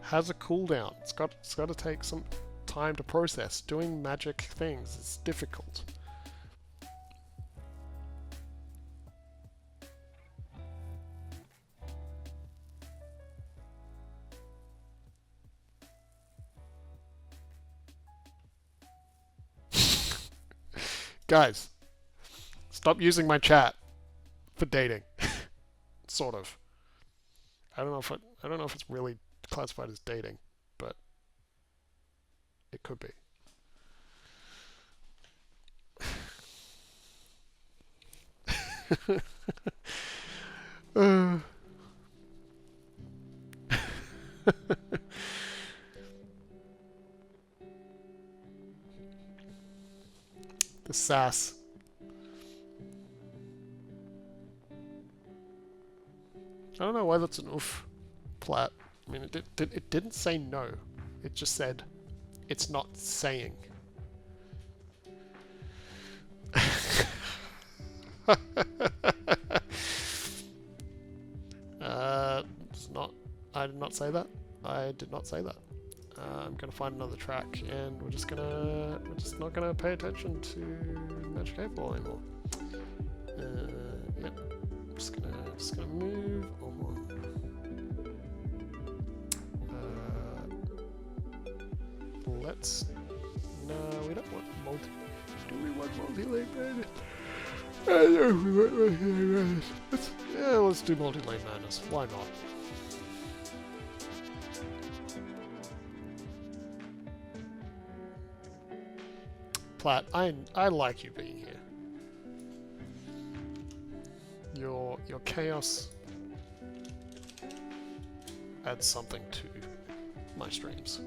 Has a cooldown. It's got to take some time to process. Doing magic things is difficult. Guys, stop using my chat for dating. Sort of. I don't know if it's really classified as dating, but it could be. Uh. The sass. I don't know why that's an oof, Plat. I mean, it didn't say no. It just said, it's not saying. It's not. I did not say that. I did not say that. I'm gonna find another track, and we're just not gonna pay attention to Magic 8 Ball anymore. Yep. Just gonna move on. Let's. No, we don't want multi. Do we want multi-lane madness? Let's do multi-lane madness. Why not? Plat, I like you being here. Your chaos adds something to my streams.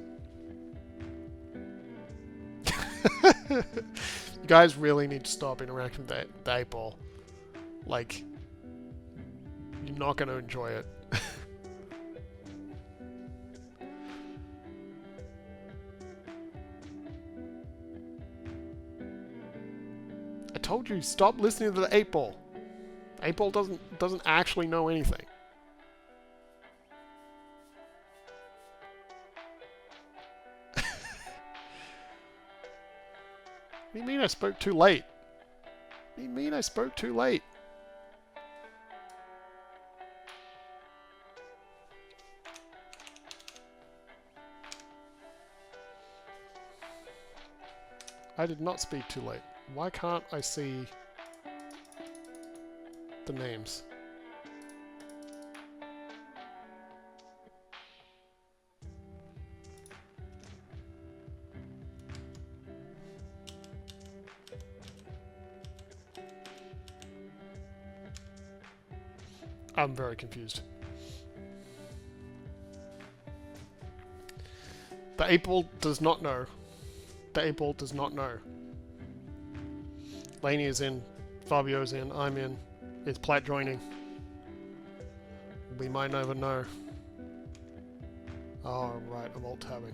You guys really need to stop interacting with the 8 Ball. Like, you're not going to enjoy it. I told you, stop listening to the 8 Ball. 8 Ball doesn't actually know anything. What do you mean I spoke too late? What do you mean I spoke too late? I did not speak too late. Why can't I see the names? I'm very confused. The 8 Ball does not know. The 8 Ball does not know. Laney is in, Fabio's in, I'm in. It's Plat joining. We might never know. Oh, right, I'm alt-tabbing.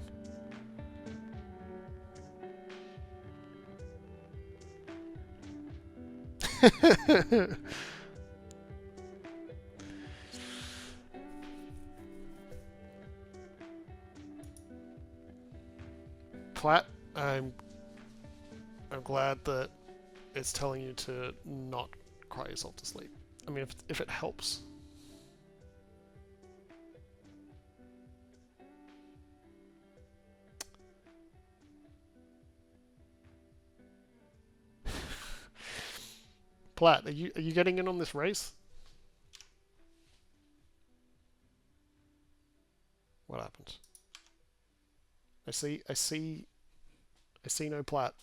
Plat, I'm glad that it's telling you to not cry yourself to sleep. I mean, if it helps. Plat, are you getting in on this race? What happened? I see no Plat.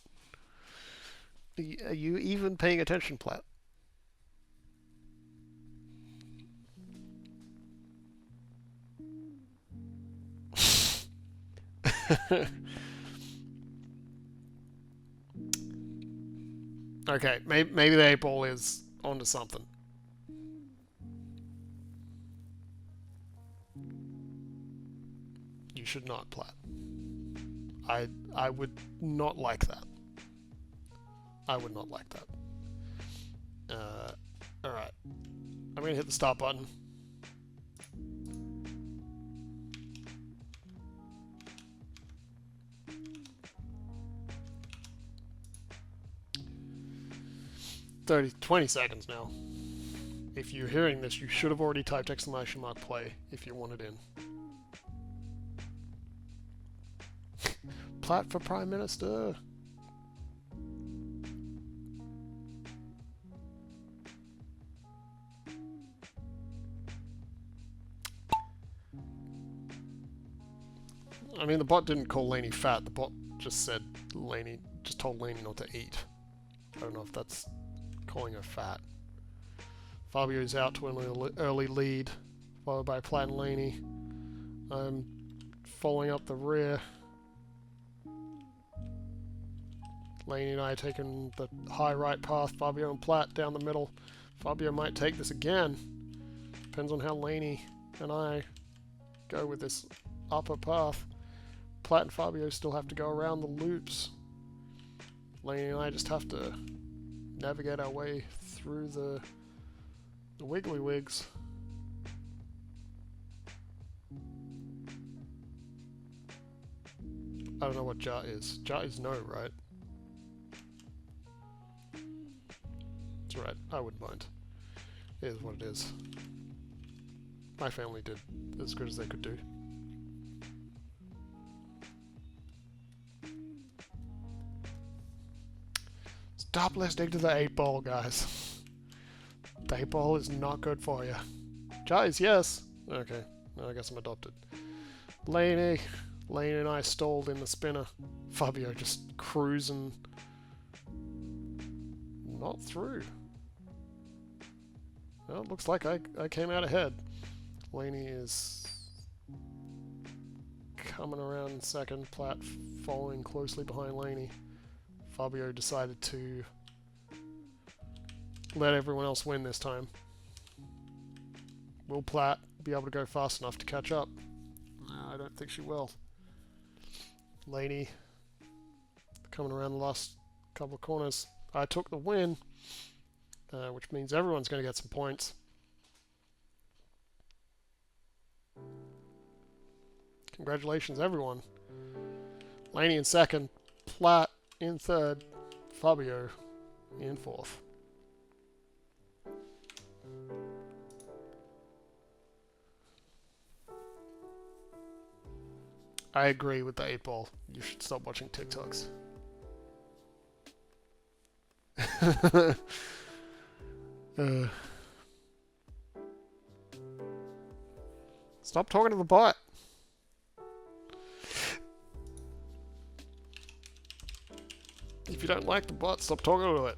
Are you even paying attention, Plat? Okay, maybe the 8 Ball is onto something. You should not, Plat. I would not like that. I would not like that. Alright. I'm gonna hit the start button. 20 seconds now. If you're hearing this, you should have already typed !play if you want it in. Plat for Prime Minister. I mean, the bot didn't call Laney fat. The bot just said just told Laney not to eat. I don't know if that's calling her fat. Fabio's out to an early lead, followed by Platt and Laney. I'm following up the rear. Laney and I are taking the high right path. Fabio and Platt down the middle. Fabio might take this again. Depends on how Laney and I go with this upper path. Platt and Fabio still have to go around the loops. Laney and I just have to navigate our way through the wiggly wigs. I don't know what Ja is. Ja is no, right? That's right, I wouldn't mind. It is what it is. My family did as good as they could do. Stop listening to the 8-ball, guys. The 8-ball is not good for you. Jais, yes. Okay, well, I guess I'm adopted. Laney and I stalled in the spinner. Fabio just cruising. Not through. Well, it looks like I came out ahead. Laney is coming around in second. Platt following closely behind Laney. Fabio decided to let everyone else win this time. Will Platt be able to go fast enough to catch up? I don't think she will. Laney coming around the last couple of corners. I took the win, which means everyone's going to get some points. Congratulations, everyone. Laney in second, Platt in third, Fabio in fourth. I agree with the 8-ball. You should stop watching TikToks. Stop talking to the bot. If you don't like the bot, stop talking to it.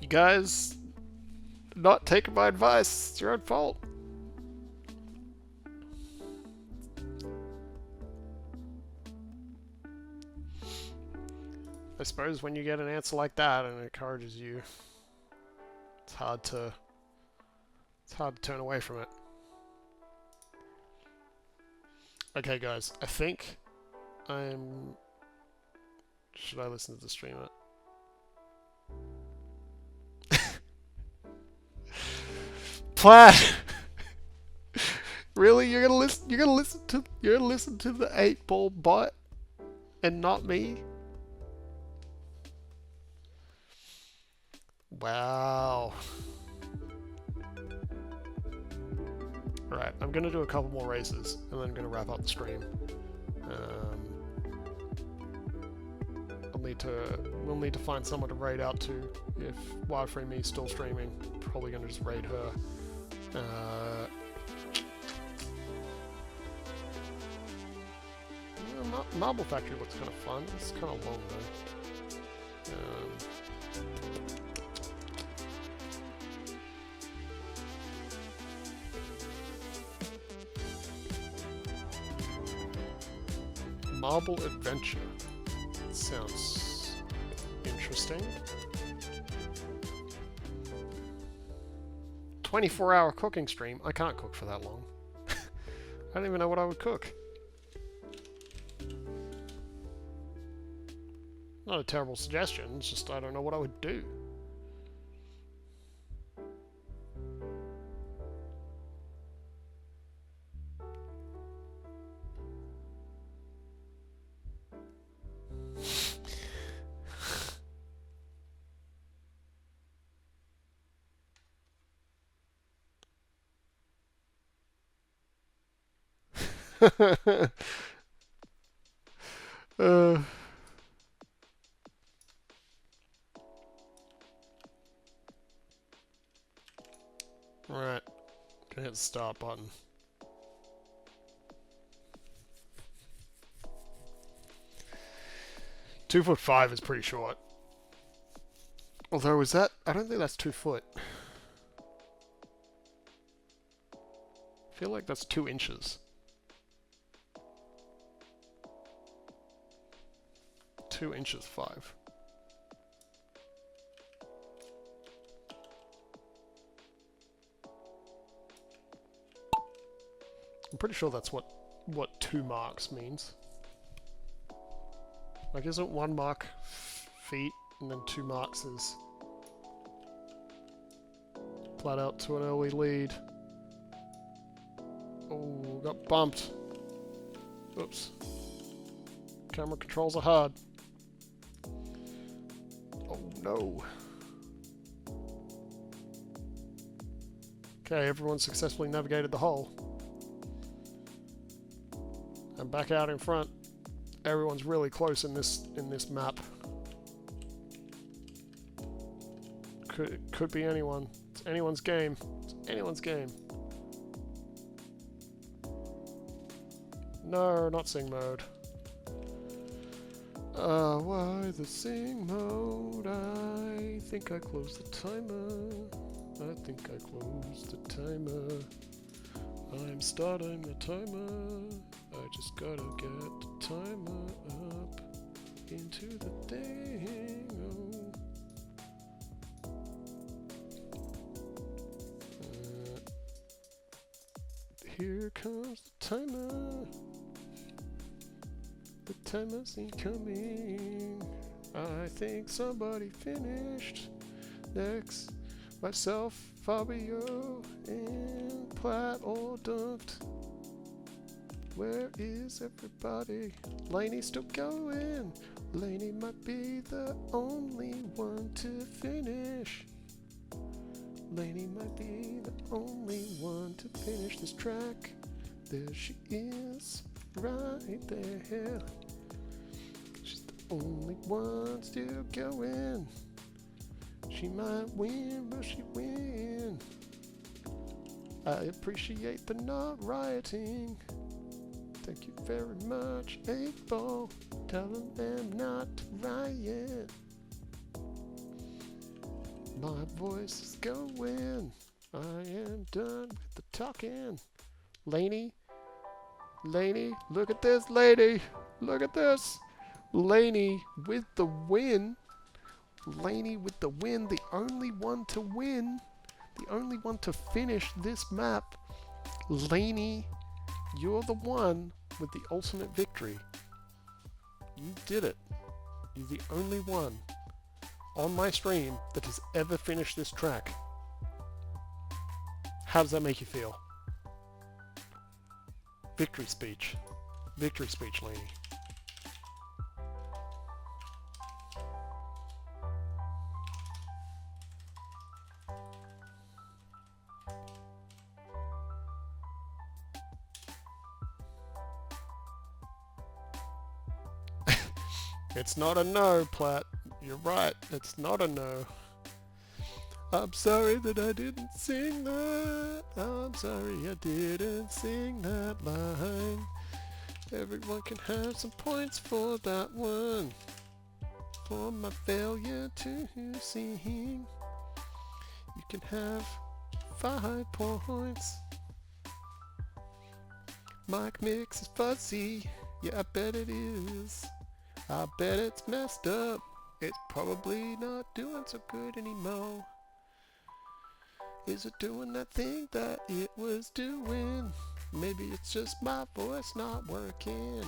You guys not taking my advice. It's your own fault. I suppose when you get an answer like that and it encourages you, it's hard to turn away from it. Okay, guys, I think I'm... Should I listen to the streamer? Platt! Really? You're gonna listen to the 8-ball bot and not me? Wow. Alright, I'm gonna do a couple more races and then I'm gonna wrap up the stream. We'll need to find someone to raid out to if Wildfree Me's still streaming. Probably gonna just raid her. Marble Factory looks kind of fun. It's kind of long though. Marble Adventure. Sounds interesting. 24-hour cooking stream. I can't cook for that long. I don't even know what I would cook. Not a terrible suggestion, it's just I don't know what I would do. uh, right. Gonna hit the start button. "2'5" is pretty short. Although, is that... I don't think that's 2 foot. I feel like that's 2 inches. 2 inches 5. I'm pretty sure that's what 2 marks means. Like, isn't 1 mark feet, and then 2 marks is flat out to an early lead. Oh, got bumped. Oops. Camera controls are hard. Oh no. Okay, everyone successfully navigated the hole. I'm back out in front. Everyone's really close in this map. Could be anyone. It's anyone's game. It's anyone's game. No, not sing mode. Why the sing mode? I think I closed the timer. I think I closed the timer. I'm starting the timer. I just gotta get the timer up into the thing. Here comes the timer. The timer's incoming. I think somebody finished. Next, myself, Fabio, and Platt all dumped. Where is everybody? Laney's still going. Laney might be the only one to finish. Laney might be the only one to finish this track. There she is, right there. She's the only one still going. She might win, will she win? I appreciate the not rioting. Thank you very much, 8-Ball, telling them not to riot. My voice is going. I am done with the talking. Laney, look at this lady. Look at this. Laney with the win. Laney with the win. The only one to win. The only one to finish this map. Laney, you're the one with the ultimate victory. You did it. You're the only one on my stream that has ever finished this track. How does that make you feel? Victory speech. Victory speech, Laney. It's not a no, Platt. You're right. It's not a no. I'm sorry that I didn't sing that. I'm sorry I didn't sing that line. Everyone can have some points for that one. For my failure to sing. You can have 5 points. Mic mix is fuzzy. Yeah, I bet it is. I bet it's messed up. It's probably not doing so good anymore. Is it doing that thing that it was doing? Maybe it's just my voice not working.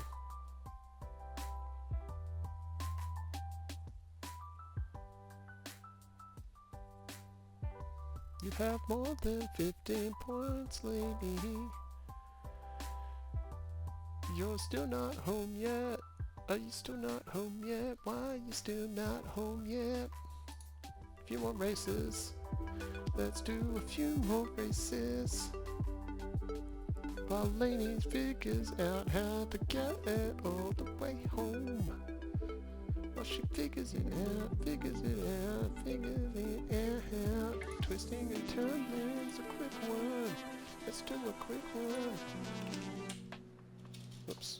You have more than 15 points, lady. You're still not home yet. Are you still not home yet? Why are you still not home yet? A few more races. Let's do a few more races. while Lainey figures out how to get it all the way home. Well, she figures it out, figures it out, figures it out. Twisting and turning is a quick one. Let's do a quick one. Whoops.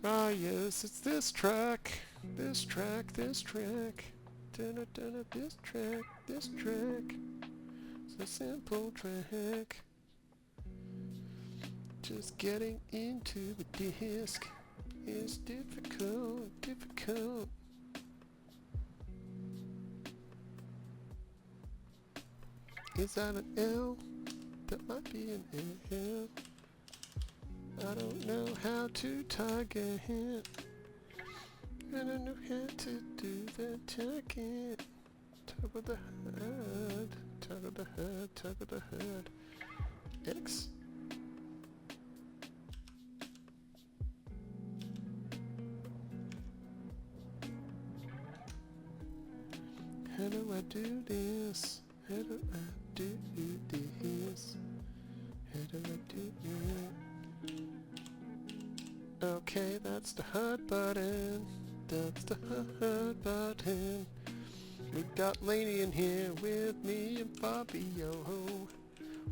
Ah yes, it's this track. This track, this track. This track, this track. It's a simple track. Just getting into the disc is difficult, difficult. Is that an L? That might be an L. I don't know how to target. I don't know how to do the target. Tug of the head, tug of the head, tug of the head. X. How do I do this? How do I do this? How do I do it? Okay, that's the hard button. That's the hard button. We've got Lainey in here with me and Fabio.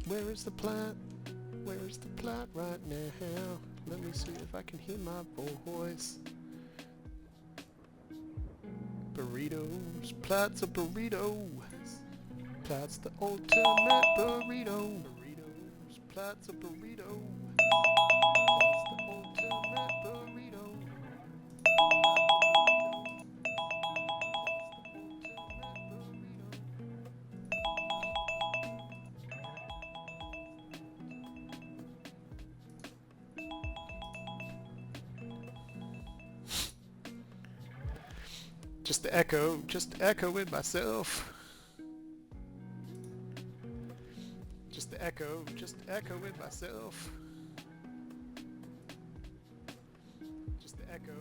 Where is the plat? Where is the plat right now? Let me see if I can hear my voice. Burritos. Plat's a burrito. Plat's the ultimate burrito. Burritos. Plat's a burrito. Plat's the ultimate burrito. Just echo with myself. Just echo with myself. Just echo with myself. Just echo.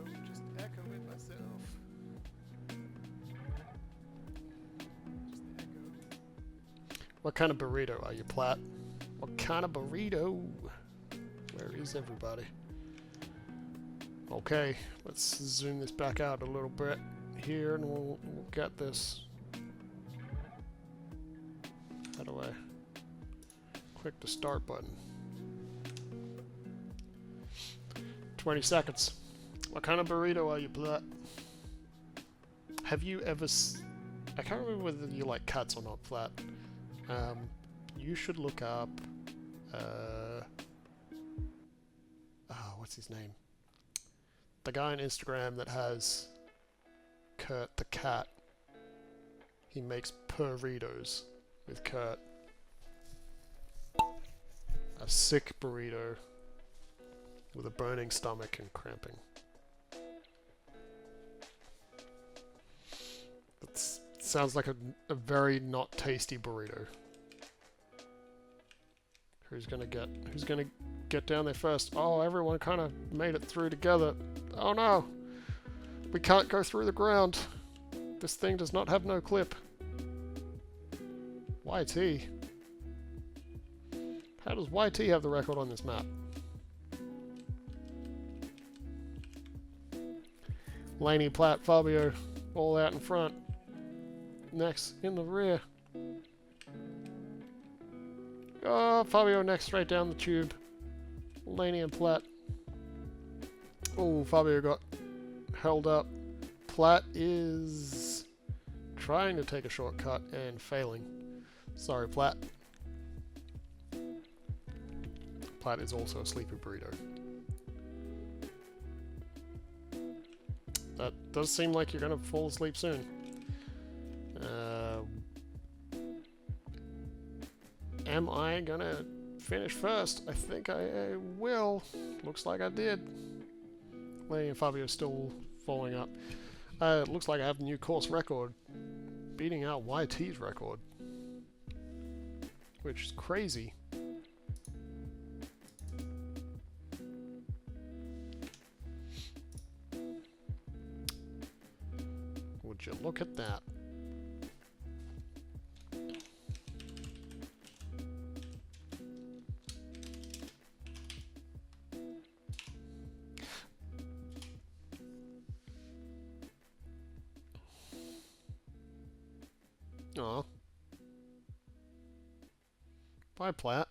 What kind of burrito are you, Platt? What kind of burrito? Where is everybody? Okay, let's zoom this back out a little bit here and we'll get this. How do I click the start button? 20 seconds. What kind of burrito are you, Platt? Have you ever I can't remember whether you like cats or not, Platt. You should look up what's his name? The guy on Instagram that has Kurt the cat. He makes burritos with Kurt. A sick burrito with a burning stomach and cramping. That sounds like a very not tasty burrito. Who's gonna get down there first? Oh, everyone kind of made it through together. Oh no! We can't go through the ground. This thing does not have no clip. YT. How does YT have the record on this map? Lainey, Platt, Fabio, all out in front. Next, in the rear. Oh, Fabio next, straight down the tube. Lainey and Platt. Oh, Fabio got held up. Platt is trying to take a shortcut and failing. Sorry, Platt. Platt is also a sleepy burrito. That does seem like you're gonna fall asleep soon. Am I gonna finish first? I think I will. Looks like I did. Lainey and Fabio still falling up. It looks like I have the new course record, beating out YT's record, which is crazy. Would you look at that? Aw. Bye, Platt.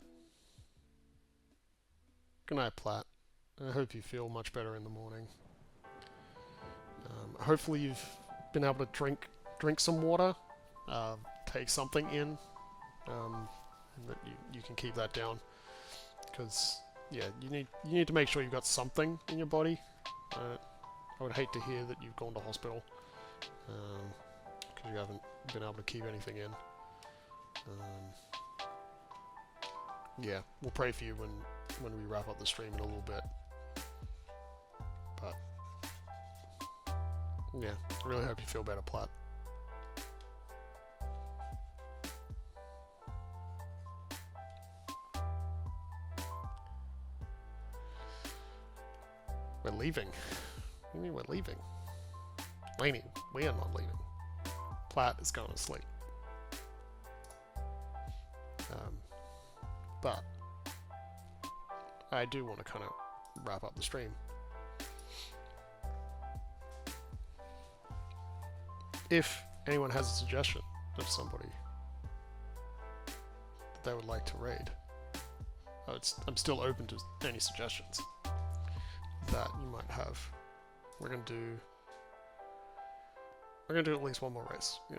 Good night, Platt. I hope you feel much better in the morning. Hopefully you've been able to drink some water, take something in, and that you can keep that down. Because yeah, you need to make sure you've got something in your body. I would hate to hear that you've gone to hospital because you haven't been able to keep anything in. Yeah, we'll pray for you when we wrap up the stream in a little bit. But yeah, I really hope you feel better, Platt. We're leaving. What do you mean we're leaving? Lainey, we are not leaving. Platt is going to sleep. But I do want to kind of wrap up the stream. If anyone has a suggestion of somebody that they would like to raid, I'm still open to any suggestions that you might have. We're gonna do at least one more race. Yeah,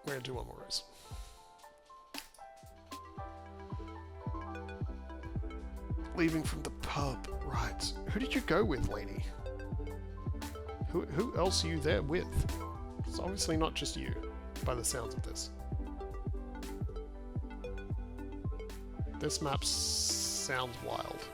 we're gonna do one more race. Leaving from the pub, right? Who did you go with, Lainey? Who else are you there with? It's obviously not just you, by the sounds of this. This map sounds wild.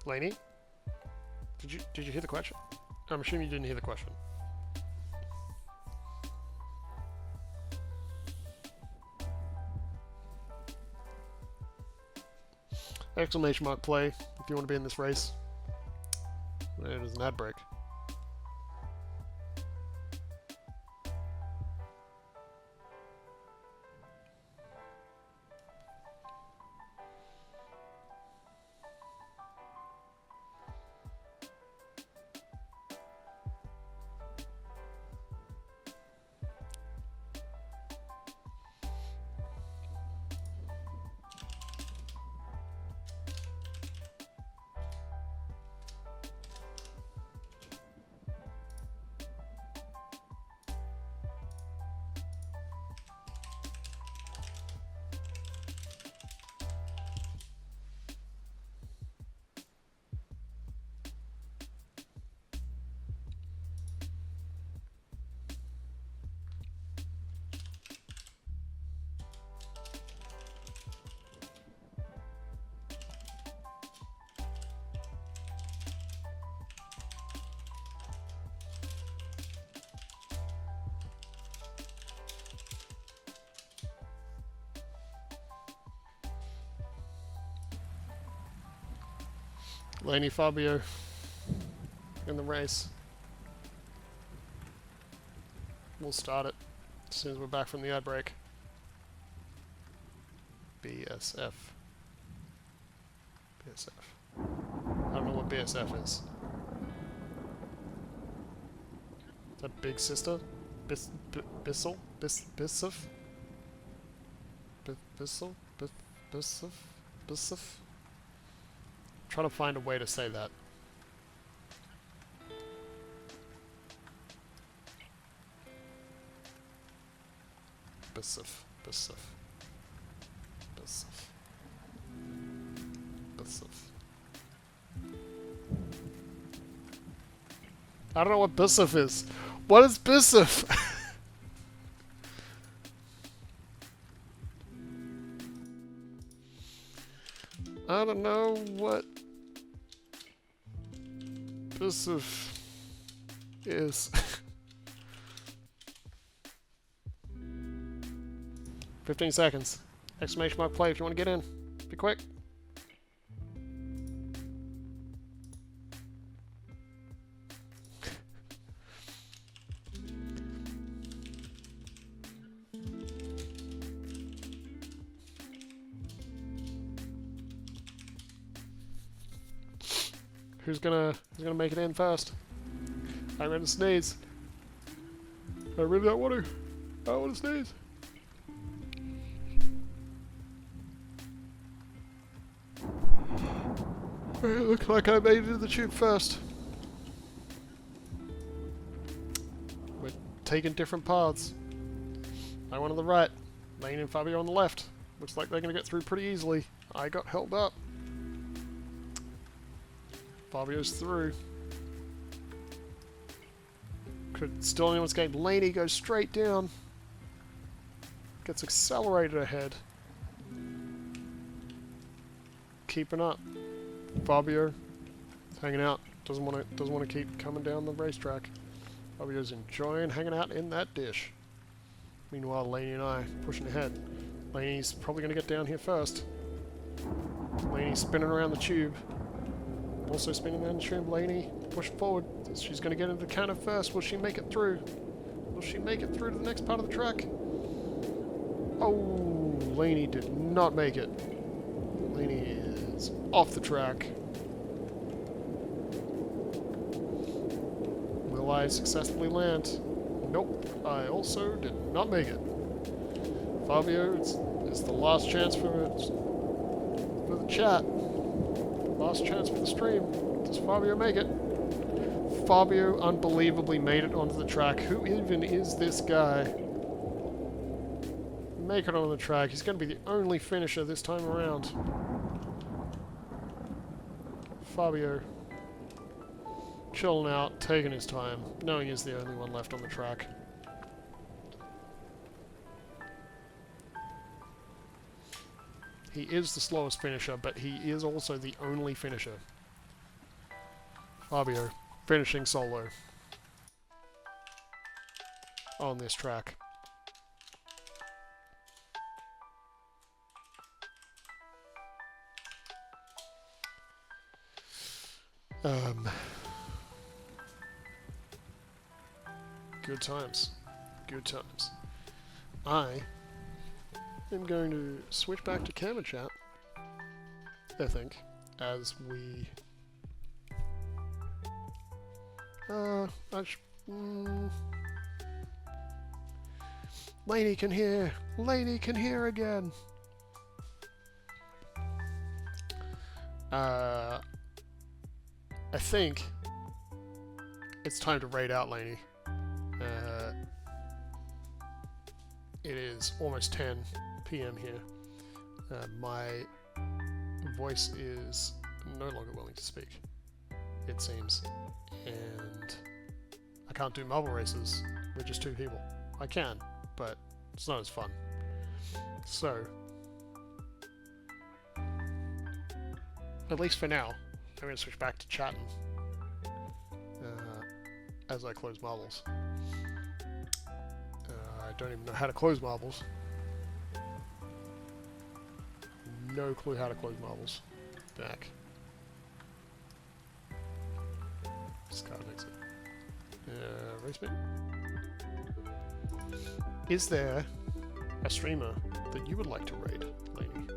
Lainey? Did you hear the question? I'm assuming you didn't hear the question. Exclamation mark play if you want to be in this race. There's an ad break. Lainey Fabio in the race. We'll start it as soon as we're back from the ad break. BSF. BSF. I don't know what BSF is. Is that Big Sister? Bissell? Bissif? Bissell? Bissif? Trying to find a way to say that. Bissif. I don't know what Bissif is. What is Bissif? I don't know what this is. 15 seconds. Exclamation mark play if you want to get in. Be quick. Who's gonna make it in first? I'm gonna sneeze. I really don't want to. I don't want to sneeze. It looks like I made it to the tube first. We're taking different paths. I went on the right. Lane and Fabio on the left. Looks like they're gonna get through pretty easily. I got held up. Fabio's through. Could still anyone's game. Laney goes straight down. Gets accelerated ahead. Keeping up. Fabio hanging out. Doesn't want to keep coming down the racetrack. Fabio's enjoying hanging out in that dish. Meanwhile, Laney and I pushing ahead. Laney's probably going to get down here first. Laney's spinning around the tube. Also spinning around the tube. Laney pushing forward. She's going to get into the counter first. Will she make it through? Will she make it through to the next part of the track? Oh, Laney did not make it. Laney is off the track. Will I successfully land? Nope. I also did not make it. Fabio, it's the last chance for the chat. Last chance for the stream. Does Fabio make it? Fabio unbelievably made it onto the track. Who even is this guy? Make it onto the track. He's going to be the only finisher this time around. Fabio chilling out, taking his time, knowing he's the only one left on the track. He is the slowest finisher, but he is also the only finisher. Fabio finishing solo on this track. Good times. Good times. I am going to switch back to camera chat, I think, as we... Laney can hear! Laney can hear again! I think it's time to raid out Laney. It is almost 10 PM here. My voice is no longer willing to speak, it seems. And I can't do marble races with just 2 people. I can, but it's not as fun. So, at least for now, I'm going to switch back to chatting as I close marbles. I don't even know how to close marbles. No clue how to close marbles. Back. Discard exit. Race bit. Is there a streamer that you would like to raid, Laney?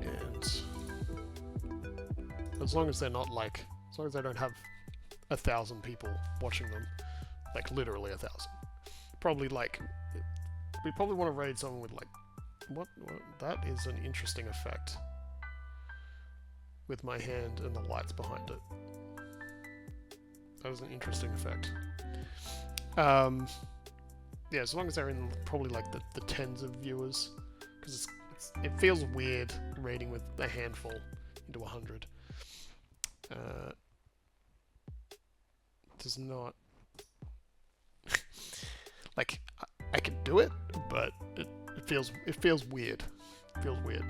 And as long as they're not like, as long as they don't have 1,000 people watching them, like literally 1,000. Probably like, we probably want to raid someone with like, what? That is an interesting effect. With my hand and the lights behind it. That was an interesting effect. Yeah, as long as they're in probably like the tens of viewers, because it feels weird raiding with a handful into 100. Does not like I can do it, but it feels weird. It feels weird.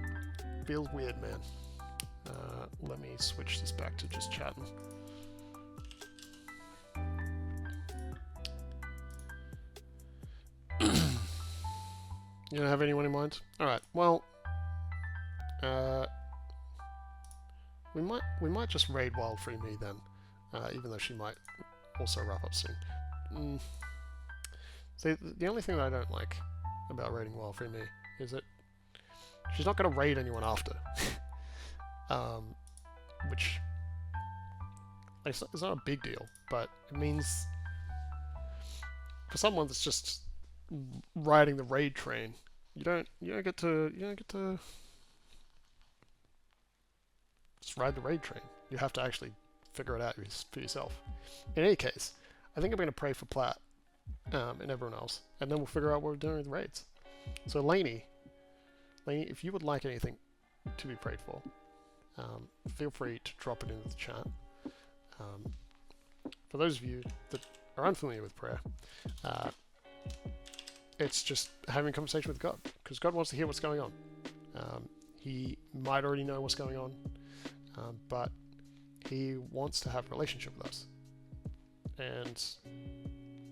feels weird, man. Let me switch this back to just chatting. You don't have anyone in mind? Alright, well, we might just raid Wild Free Me then, even though she might also wrap up soon. See, the only thing that I don't like about raiding Wild Free Me is that she's not going to raid anyone after. Which it's not a big deal, but it means for someone that's just riding the raid train, you don't get to just ride the raid train. You have to actually figure it out for yourself. In any case, I think I'm going to pray for Platt and everyone else, and then we'll figure out what we're doing with the raids. So Lainey, if you would like anything to be prayed for, feel free to drop it into the chat. For those of you that are unfamiliar with prayer, it's just having a conversation with God, because God wants to hear what's going on. He might already know what's going on, but He wants to have a relationship with us, and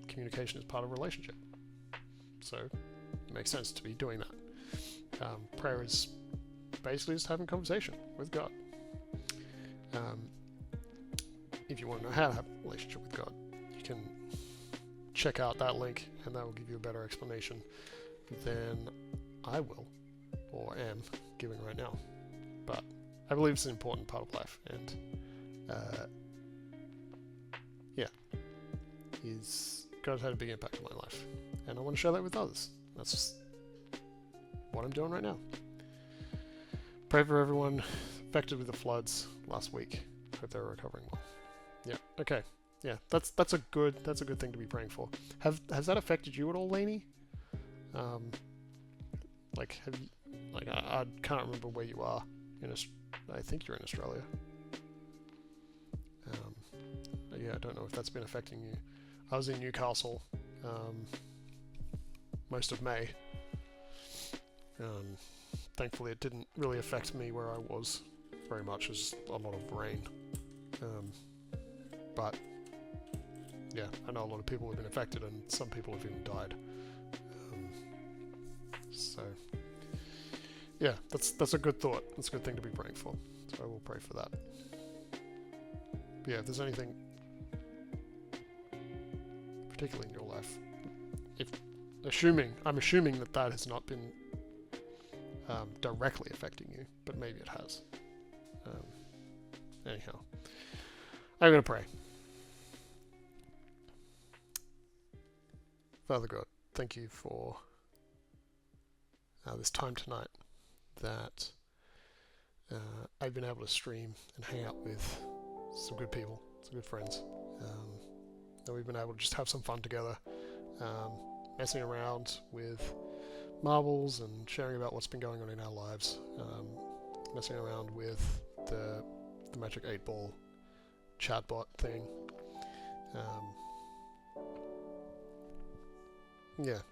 communication is part of a relationship. So it makes sense to be doing that. Prayer is basically just having a conversation with God. If you want to know how to have a relationship with God, you can check out that link, and that will give you a better explanation than I will, or am, giving right now. But I believe it's an important part of life, and God's had a big impact on my life, and I want to share that with others. That's just what I'm doing right now. Pray for everyone affected with the floods last week. Hope they're recovering well. Yeah. Okay. Yeah. That's a good thing to be praying for. Has that affected you at all, Lainey? I can't remember where you are. I think you're in Australia. Yeah, I don't know if that's been affecting you. I was in Newcastle most of May. Thankfully, it didn't really affect me where I was very much. As a lot of rain. But yeah, I know a lot of people have been affected, and some people have even died. So yeah, that's a good thought. That's a good thing to be praying for. So I will pray for that. But yeah, if there's anything particularly in your life, I'm assuming that has not been directly affecting you, but maybe it has. Anyhow, I'm going to pray. Father God, thank you for this time tonight that I've been able to stream and hang out with some good people, some good friends. That we've been able to just have some fun together, messing around with marbles and sharing about what's been going on in our lives, messing around with the Magic 8-Ball chatbot thing. Yeah,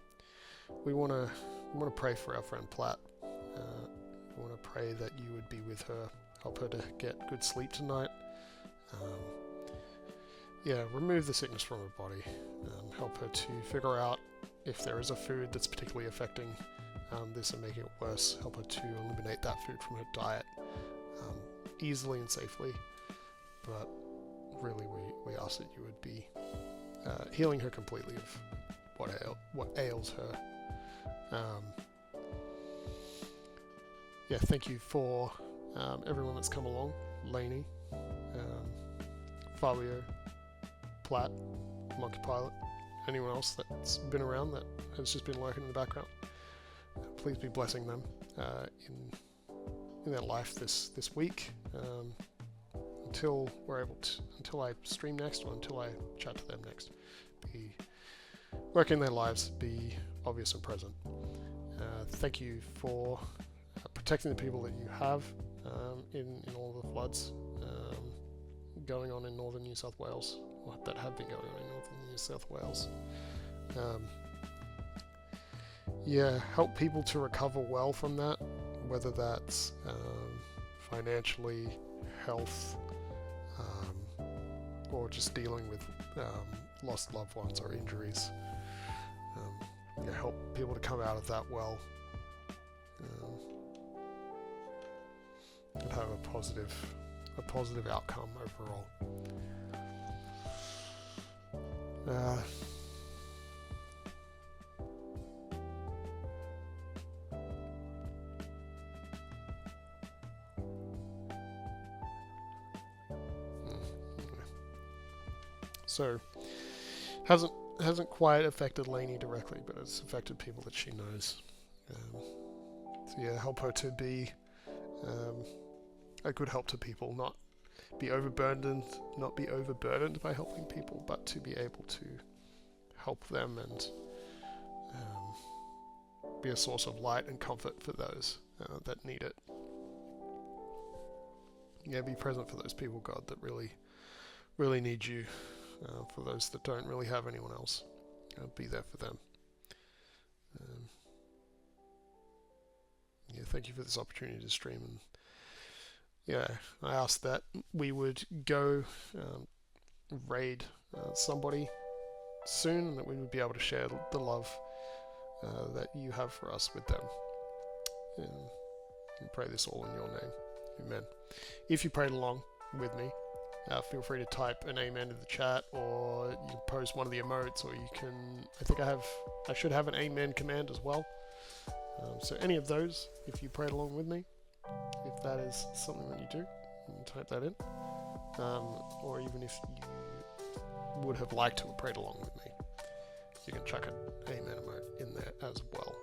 we want to pray for our friend Platt. We want to pray that you would be with her, help her to get good sleep tonight. Yeah, remove the sickness from her body. Help her to figure out if there is a food that's particularly affecting this and making it worse. Help her to eliminate that food from her diet easily and safely. But really, we ask that you would be healing her completely of what ails her. Yeah, thank you for everyone that's come along. Lainey, Fabio, Platt, Monkey Pilot, anyone else that's been around that has just been lurking in the background. Please be blessing them in their life this week, until I stream next, or until I chat to them next. Be working in their lives, be obvious and present. Thank you for protecting the people that you have in all the floods going on in northern New South Wales, or that have been going on in northern New South Wales. Yeah, help people to recover well from that whether that's financially, health, or just dealing with lost loved ones or injuries. Yeah, help people to come out of that well, and have a positive outcome overall. So hasn't quite affected Lainey directly, but it's affected people that she knows. So yeah, help her to be a good help to people, not be overburdened by helping people, but to be able to help them and be a source of light and comfort for those that need it. Yeah, be present for those people, God, that really need you. For those that don't really have anyone else, be there for them. Yeah, thank you for this opportunity to stream, and yeah, I asked that we would go raid somebody soon, and that we would be able to share the love that you have for us with them. And pray this all in your name. Amen. If you prayed along with me, feel free to type an amen in the chat, or you can post one of the emotes, or you can, I should have an amen command as well. So any of those, if you prayed along with me, if that is something that you do, you can type that in. Or even if you would have liked to have prayed along with me, you can chuck an amen emote in there as well.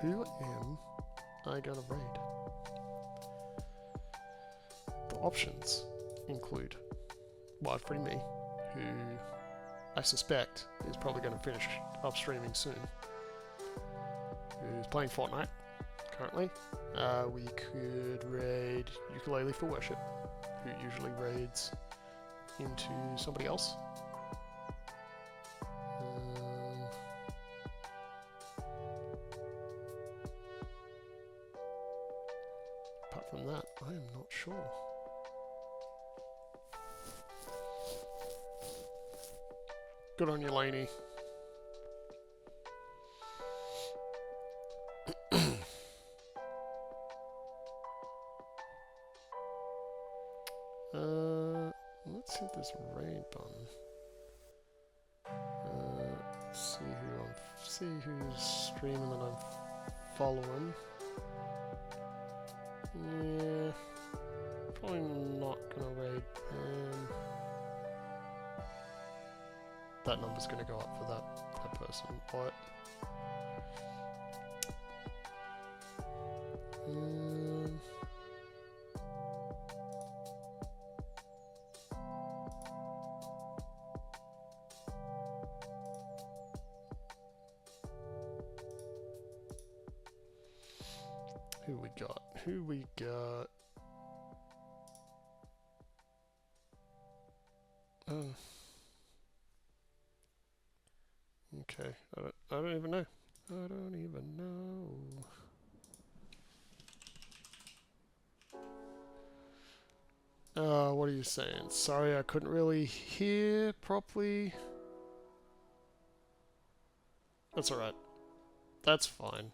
Who am I gonna raid? The options include Wildfree Me, who I suspect is probably going to finish up streaming soon, who's playing Fortnite currently. We could raid Ukulele for Worship, who usually raids into somebody else. Apart from that, I am not sure. Good on you, Lainey. Let's hit this raid button. See who's streaming that I'm following. Yeah, probably not gonna raid them. That number's going to go up for that person, but who we got? Okay, I don't even know. What are you saying? Sorry, I couldn't really hear properly. That's alright. That's fine.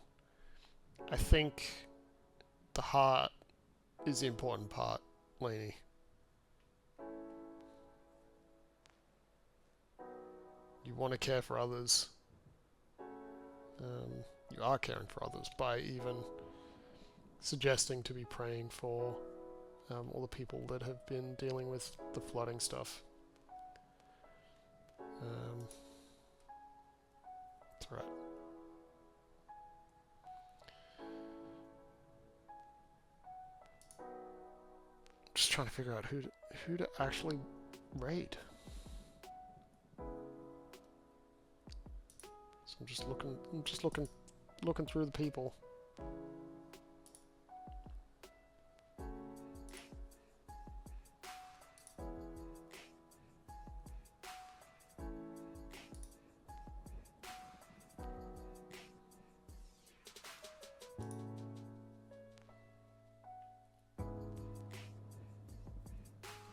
I think the heart is the important part, Lainey. You want to care for others. You are caring for others by even suggesting to be praying for all the people that have been dealing with the flooding stuff. That's right. Just trying to figure out who to actually raid. So I'm just looking through the people.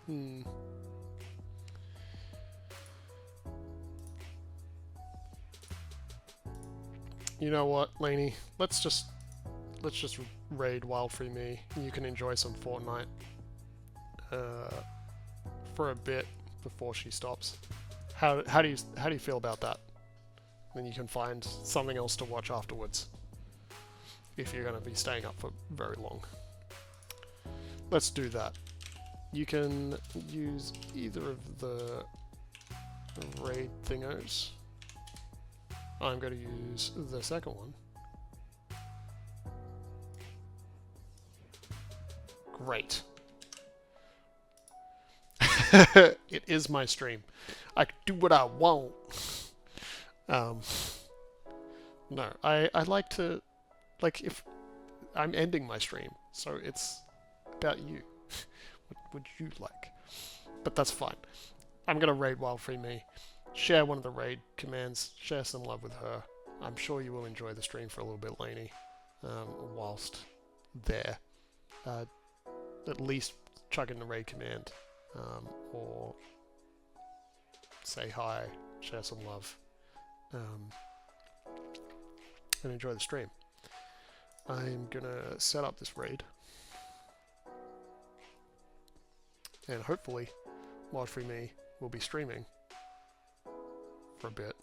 Hmm. You know what, Lainey? Let's just raid Wild Free Me. You can enjoy some Fortnite for a bit before she stops. How do you feel about that? Then you can find something else to watch afterwards if you're going to be staying up for very long. Let's do that. You can use either of the raid thingos. I'm going to use the second one. Great. It is my stream. I can do what I want. No, I like to, like, if I'm ending my stream, so it's about you. What would you like? But that's fine. I'm gonna raid Wild Free Me. Share one of the raid commands. Share some love with her. I'm sure you will enjoy the stream for a little bit, Lainey, whilst there. At least chuck in the raid command, or say hi, share some love, and enjoy the stream. I'm gonna set up this raid, and hopefully Wild Free Me will be streaming for a bit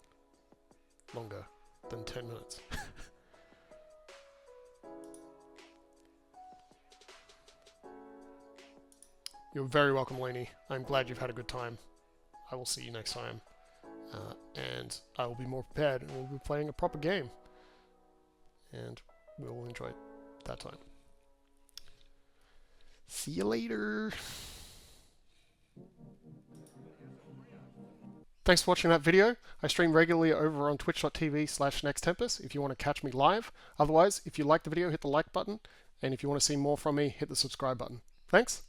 longer than 10 minutes. You're very welcome, Lainey. I'm glad you've had a good time. I will see you next time. And I will be more prepared, and we'll be playing a proper game. And we will enjoy that time. See you later. Thanks for watching that video. I stream regularly over on twitch.tv/Nextempus if you want to catch me live. Otherwise, if you like the video, hit the like button. And if you want to see more from me, hit the subscribe button. Thanks.